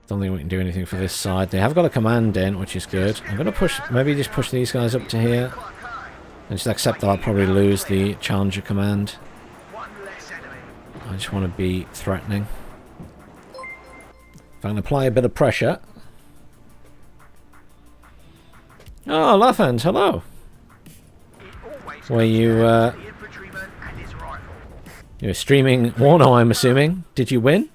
Speaker 1: Don't think we can do anything for this side. They have got a command in, which is good. I'm going to push, maybe just push these guys up to here. And just accept that I'll probably lose the Challenger command.
Speaker 3: One less enemy.
Speaker 1: I just want to be threatening. If I can apply a bit of pressure. Oh, Lathand, hello. Were you, you're streaming WARNO, I'm assuming. Did you win?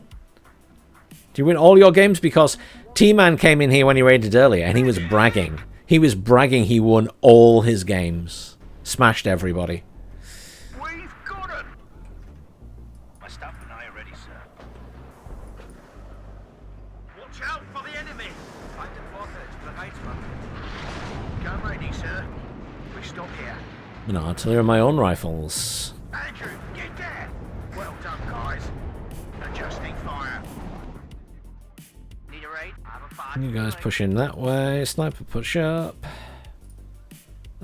Speaker 1: Did you win all your games? Because T-Man came in here when he raided earlier and he was bragging. He was bragging he won all his games. Smashed everybody.
Speaker 3: We've got him. My staff and I are ready, sir. Watch out for the enemy. Go ready, sir. We stop here.
Speaker 1: And artillery on my own rifles.
Speaker 3: Andrew, get there. Well done, guys. Adjusting fire. Need a raid? I have a fire.
Speaker 1: You guys push in that way. Sniper push up.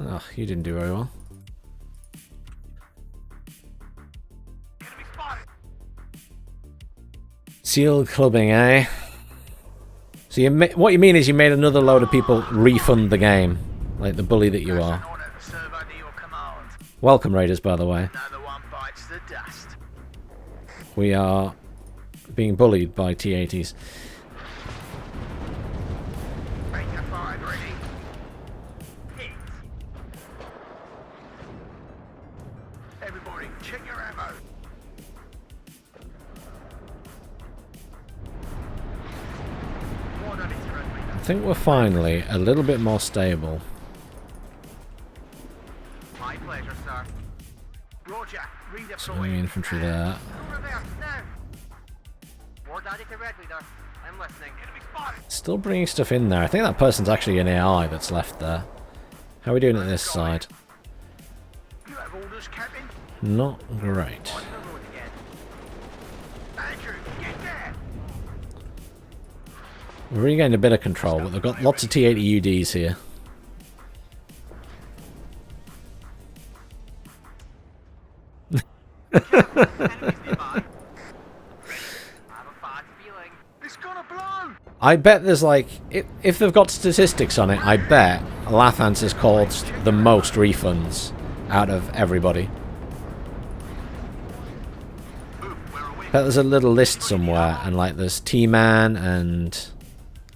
Speaker 1: Ugh, you didn't do very well.
Speaker 3: Enemy spotted.
Speaker 1: Seal clubbing, eh? So you what you mean is you made another load of people refund the game, like the bully that you are.
Speaker 3: Serve under your command.
Speaker 1: Welcome, Raiders, by the way.
Speaker 3: Another one bites the dust.
Speaker 1: We are being bullied by T-80s.
Speaker 3: Make your fire ready. Hit. Everybody, check your ammo.
Speaker 1: I think we're finally a little bit more stable.
Speaker 3: My pleasure, sir. Roger,
Speaker 1: So infantry there.
Speaker 3: I'm listening. Enemy spotted.
Speaker 1: Still bringing stuff in there. I think that person's actually an AI that's left there. How are we doing at this side?
Speaker 3: You have orders, Captain?
Speaker 1: Not great.
Speaker 3: On the road again. Andrew, get there.
Speaker 1: We're regaining a bit of control, but they've got lots of T-80 UDs here.
Speaker 3: It's gonna blow.
Speaker 1: I bet there's like, if they've got statistics on it, I bet Lathans has caused the most refunds out of everybody. Bet there's a little list somewhere, and like there's T-Man and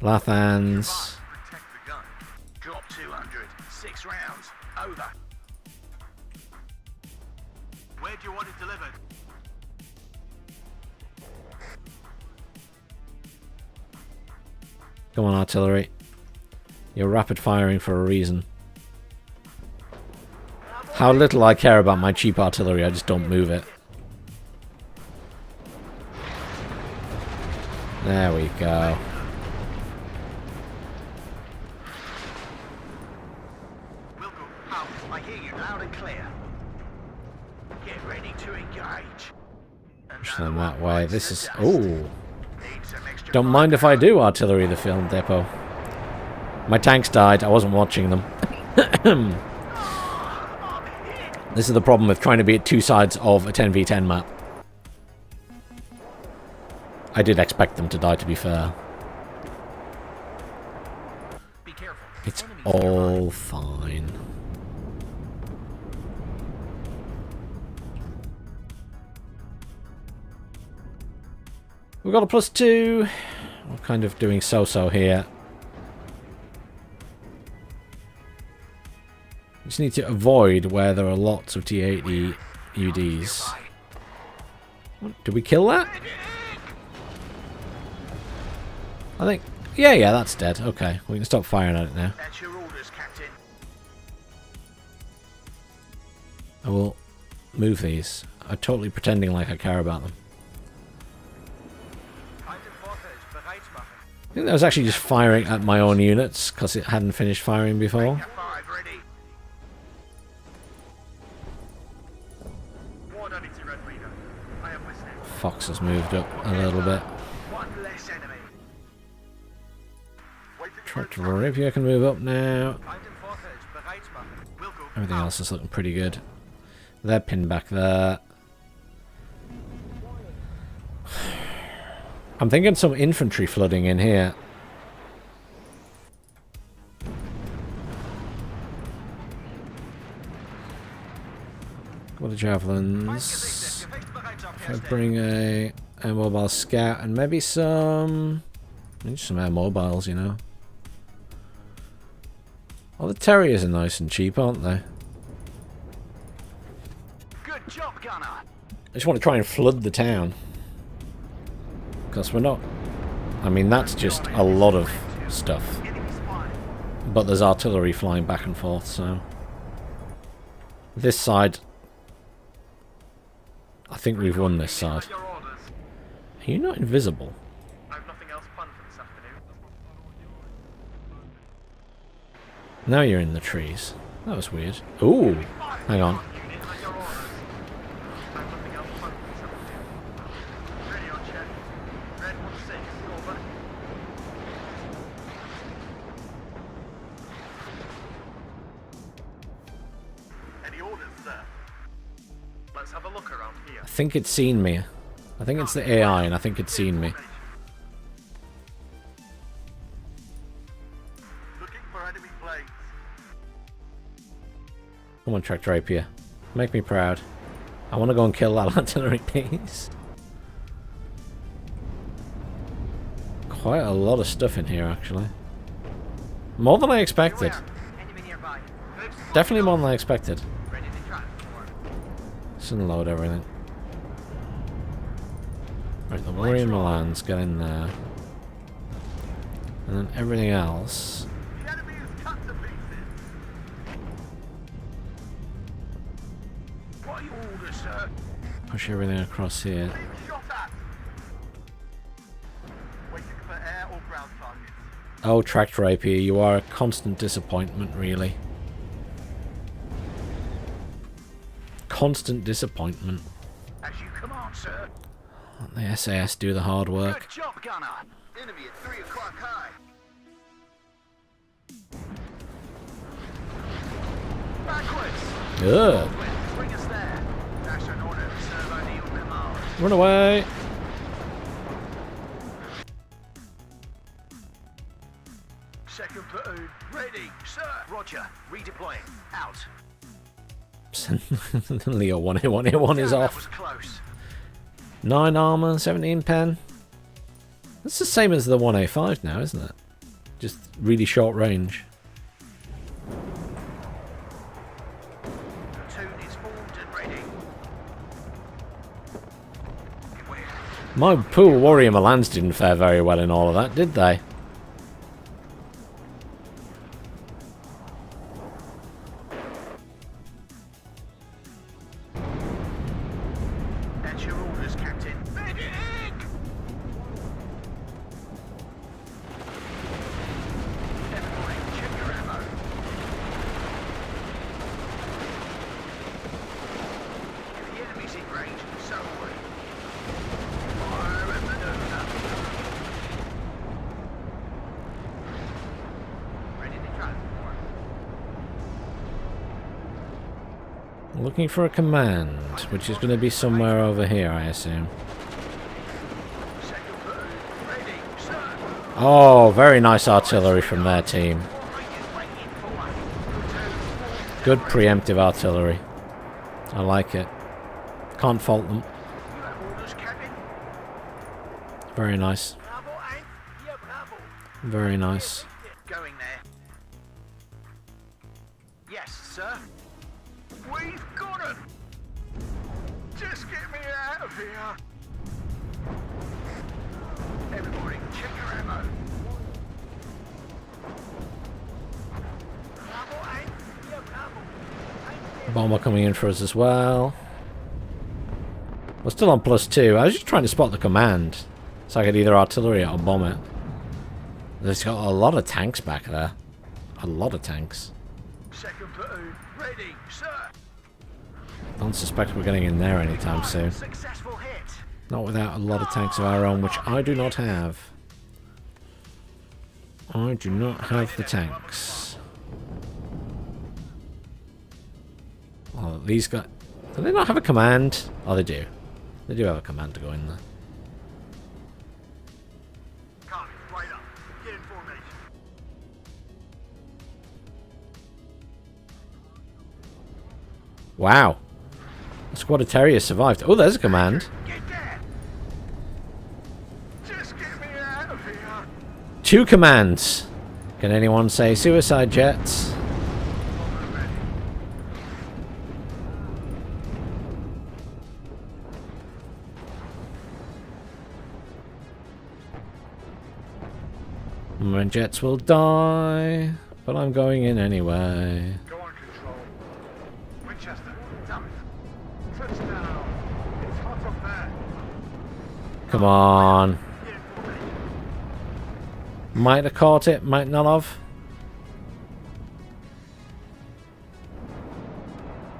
Speaker 1: Lathans.
Speaker 3: Protect the gun. Drop 200. 6 rounds. Over. Where do you want it delivered?
Speaker 1: Come on, artillery. You're rapid firing for a reason. How little I care about my cheap artillery, I just don't move it. There we go.
Speaker 3: We'll go out. I hear you loud and clear. Get ready to engage.
Speaker 1: Push them that way. This is... Ooh. Don't mind if I do, artillery the film depot. My tanks died. I wasn't watching them. This is the problem with trying to be at two sides of a 10v10 map. I did expect them to die, to be fair.
Speaker 3: Be careful.
Speaker 1: It's all fine. We've got a +2. We're kind of doing so-so here. Just need to avoid where there are lots of T-80 UDs. What, did we kill that? I think... Yeah, that's dead. Okay, we can stop firing at it now.
Speaker 3: That's your orders, Captain.
Speaker 1: I will move these. I'm totally pretending like I care about them. I think that was actually just firing at my own units because it hadn't finished firing before. Fox has moved up a little bit. Tractor Arabia can move up now. Everything else is looking pretty good. They're pinned back there. I'm thinking some infantry flooding in here. What the javelins? If I bring a air mobile scout and maybe some air mobiles, you know. Well, the Terriers are nice and cheap, aren't they?
Speaker 3: Good job, Gunner.
Speaker 1: I just want to try and flood the town. Because we're not... I mean, that's just a lot of stuff. But there's artillery flying back and forth, so... This side... I think we've won this side. Are you not invisible? Now you're in the trees. That was weird. Ooh! Hang on. I think it's seen me. I think it's the AI, and I think it's seen me. Come on, Tractor Rapier. Make me proud. I want to go and kill that artillery piece. Quite a lot of stuff in here, actually. More than I expected. Definitely more than I expected. Just unload everything. Right, the Warrior Milan's get in there. And then everything else. Push everything across here. Oh, Tractor Rapier, you are a constant disappointment, really. Constant disappointment.
Speaker 3: As you command, sir.
Speaker 1: Let the SAS do the hard work.
Speaker 3: Good job, Gunner. Enemy at 3 o'clock high. Backwards.
Speaker 1: Good.
Speaker 3: Bring us there. That's an order to serve only your command.
Speaker 1: Run away.
Speaker 3: Second platoon, ready, sir. Roger, redeploying. Out.
Speaker 1: Leo 1 is
Speaker 3: That
Speaker 1: off.
Speaker 3: was close.
Speaker 1: 9 armor, 17 pen. That's the same as the 1A5 now, isn't it? Just really short range.
Speaker 3: Platoon is formed and ready.
Speaker 1: My poor Warrior Milans didn't fare very well in all of that, did they?
Speaker 3: That's your orders, Captain. Medic! Everybody, check your ammo. If the enemy's in range, so are we. Fire and maneuver. Ready to go.
Speaker 1: Looking for a command, which is going to be somewhere over here, I assume.
Speaker 3: Second platoon, ready, sir.
Speaker 1: Oh, very nice artillery from their team. Good preemptive artillery. I like it. Can't fault them.
Speaker 3: You have orders, Captain?
Speaker 1: Very nice.
Speaker 3: Bravo, Hank. Yeah, bravo.
Speaker 1: Very nice.
Speaker 3: Going there. Yes, sir. We've got him. Just get me out of here. Everybody, check your ammo. Bravo, Hank. Yeah, bravo. Hank,
Speaker 1: Bomber coming in for us as well. We're still on +2. I was just trying to spot the command, so I could either artillery it or bomb it. There's got a lot of tanks back there. A lot of tanks.
Speaker 3: second platoon, ready, sir.
Speaker 1: Don't suspect we're getting in there anytime soon.
Speaker 3: Successful hit.
Speaker 1: Not without a lot of tanks of our own, which I do not have. I do not have the tanks. Oh, these guys... Do they not have a command? Oh, they do. They do have a command to go in there.
Speaker 2: Copy. Right up. Get in formation.
Speaker 1: Wow. A squad of terriers survived. Oh, there's a command.
Speaker 2: Get there. Just get me out of here.
Speaker 1: 2 commands. Can anyone say suicide jets? My jets will die, but I'm going in anyway.
Speaker 2: Go on, control. Winchester, damn it. Touchdown. It's hot up there.
Speaker 1: Come on.
Speaker 2: Get in formation.
Speaker 1: Might have caught it, might not have.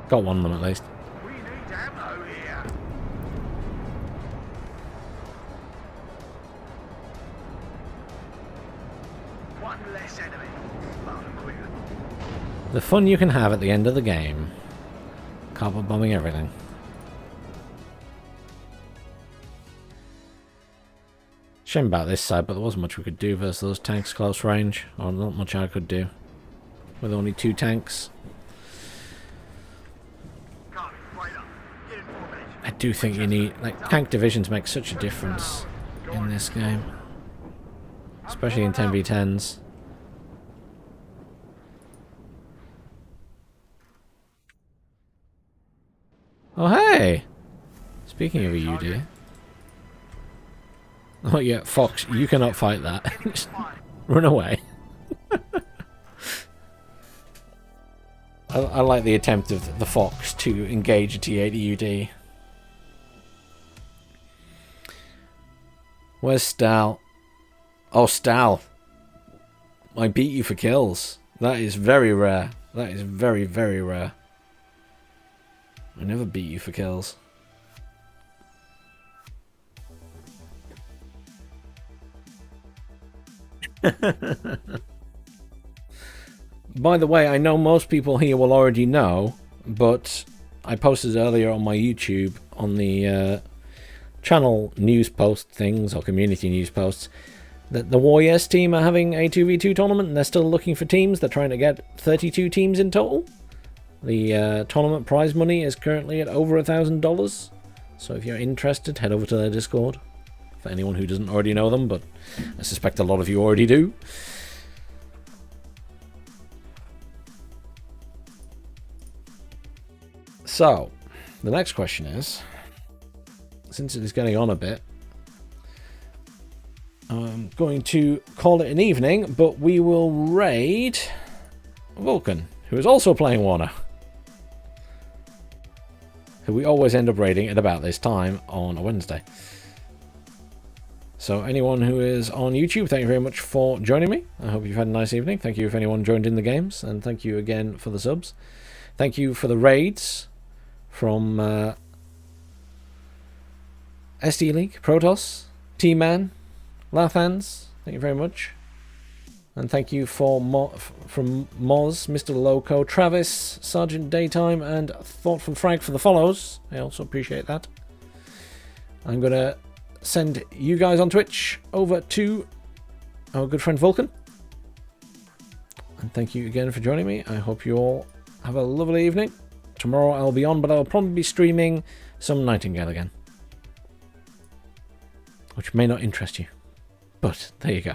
Speaker 1: Got one of them at least.
Speaker 2: We need ammo here. One less enemy. Oh, quicker.
Speaker 1: The fun you can have at the end of the game. Carpet bombing everything. Shame about this side, but there wasn't much we could do versus those tanks close range. Or not much I could do. With only 2 tanks.
Speaker 2: Copy. Right up. Get in formation.
Speaker 1: I do think you need... Like, tank divisions make such a difference in this game. Especially in 10v10s. Oh, hey! Speaking of a UD. Oh, yeah, Fox, you cannot fight that. Just run away. I like the attempt of the Fox to engage a T-80 UD. Where's Stal? Oh, Stal. I beat you for kills. That is very rare. That is very, very rare. I never beat you for kills. By the way, I know most people here will already know, but I posted earlier on my YouTube on the channel news post things or community news posts that the Warriors team are having a 2v2 tournament and they're still looking for teams. They're trying to get 32 teams in total. The tournament prize money is currently at over $1,000. So if you're interested, head over to their Discord. For anyone who doesn't already know them, but I suspect a lot of you already do. So, the next question is, since it is getting on a bit, I'm going to call it an evening, but we will raid Vulcan, who is also playing WARNO, who we always end up raiding at about this time on a Wednesday. So anyone who is on YouTube, thank you very much for joining me. I hope you've had a nice evening. Thank you if anyone joined in the games, and thank you again for the subs. Thank you for the raids from SD League, Protoss, T-Man, Lathans. Thank you very much. And thank you for from Moz, Mr. Loco, Travis, Sergeant Daytime, and Thoughtful Frank for the follows. I also appreciate that. I'm going to send you guys on Twitch over to our good friend Vulcan. And thank you again for joining me. I hope you all have a lovely evening. Tomorrow I'll be on, but I'll probably be streaming some Nightingale again, which may not interest you. But there you go.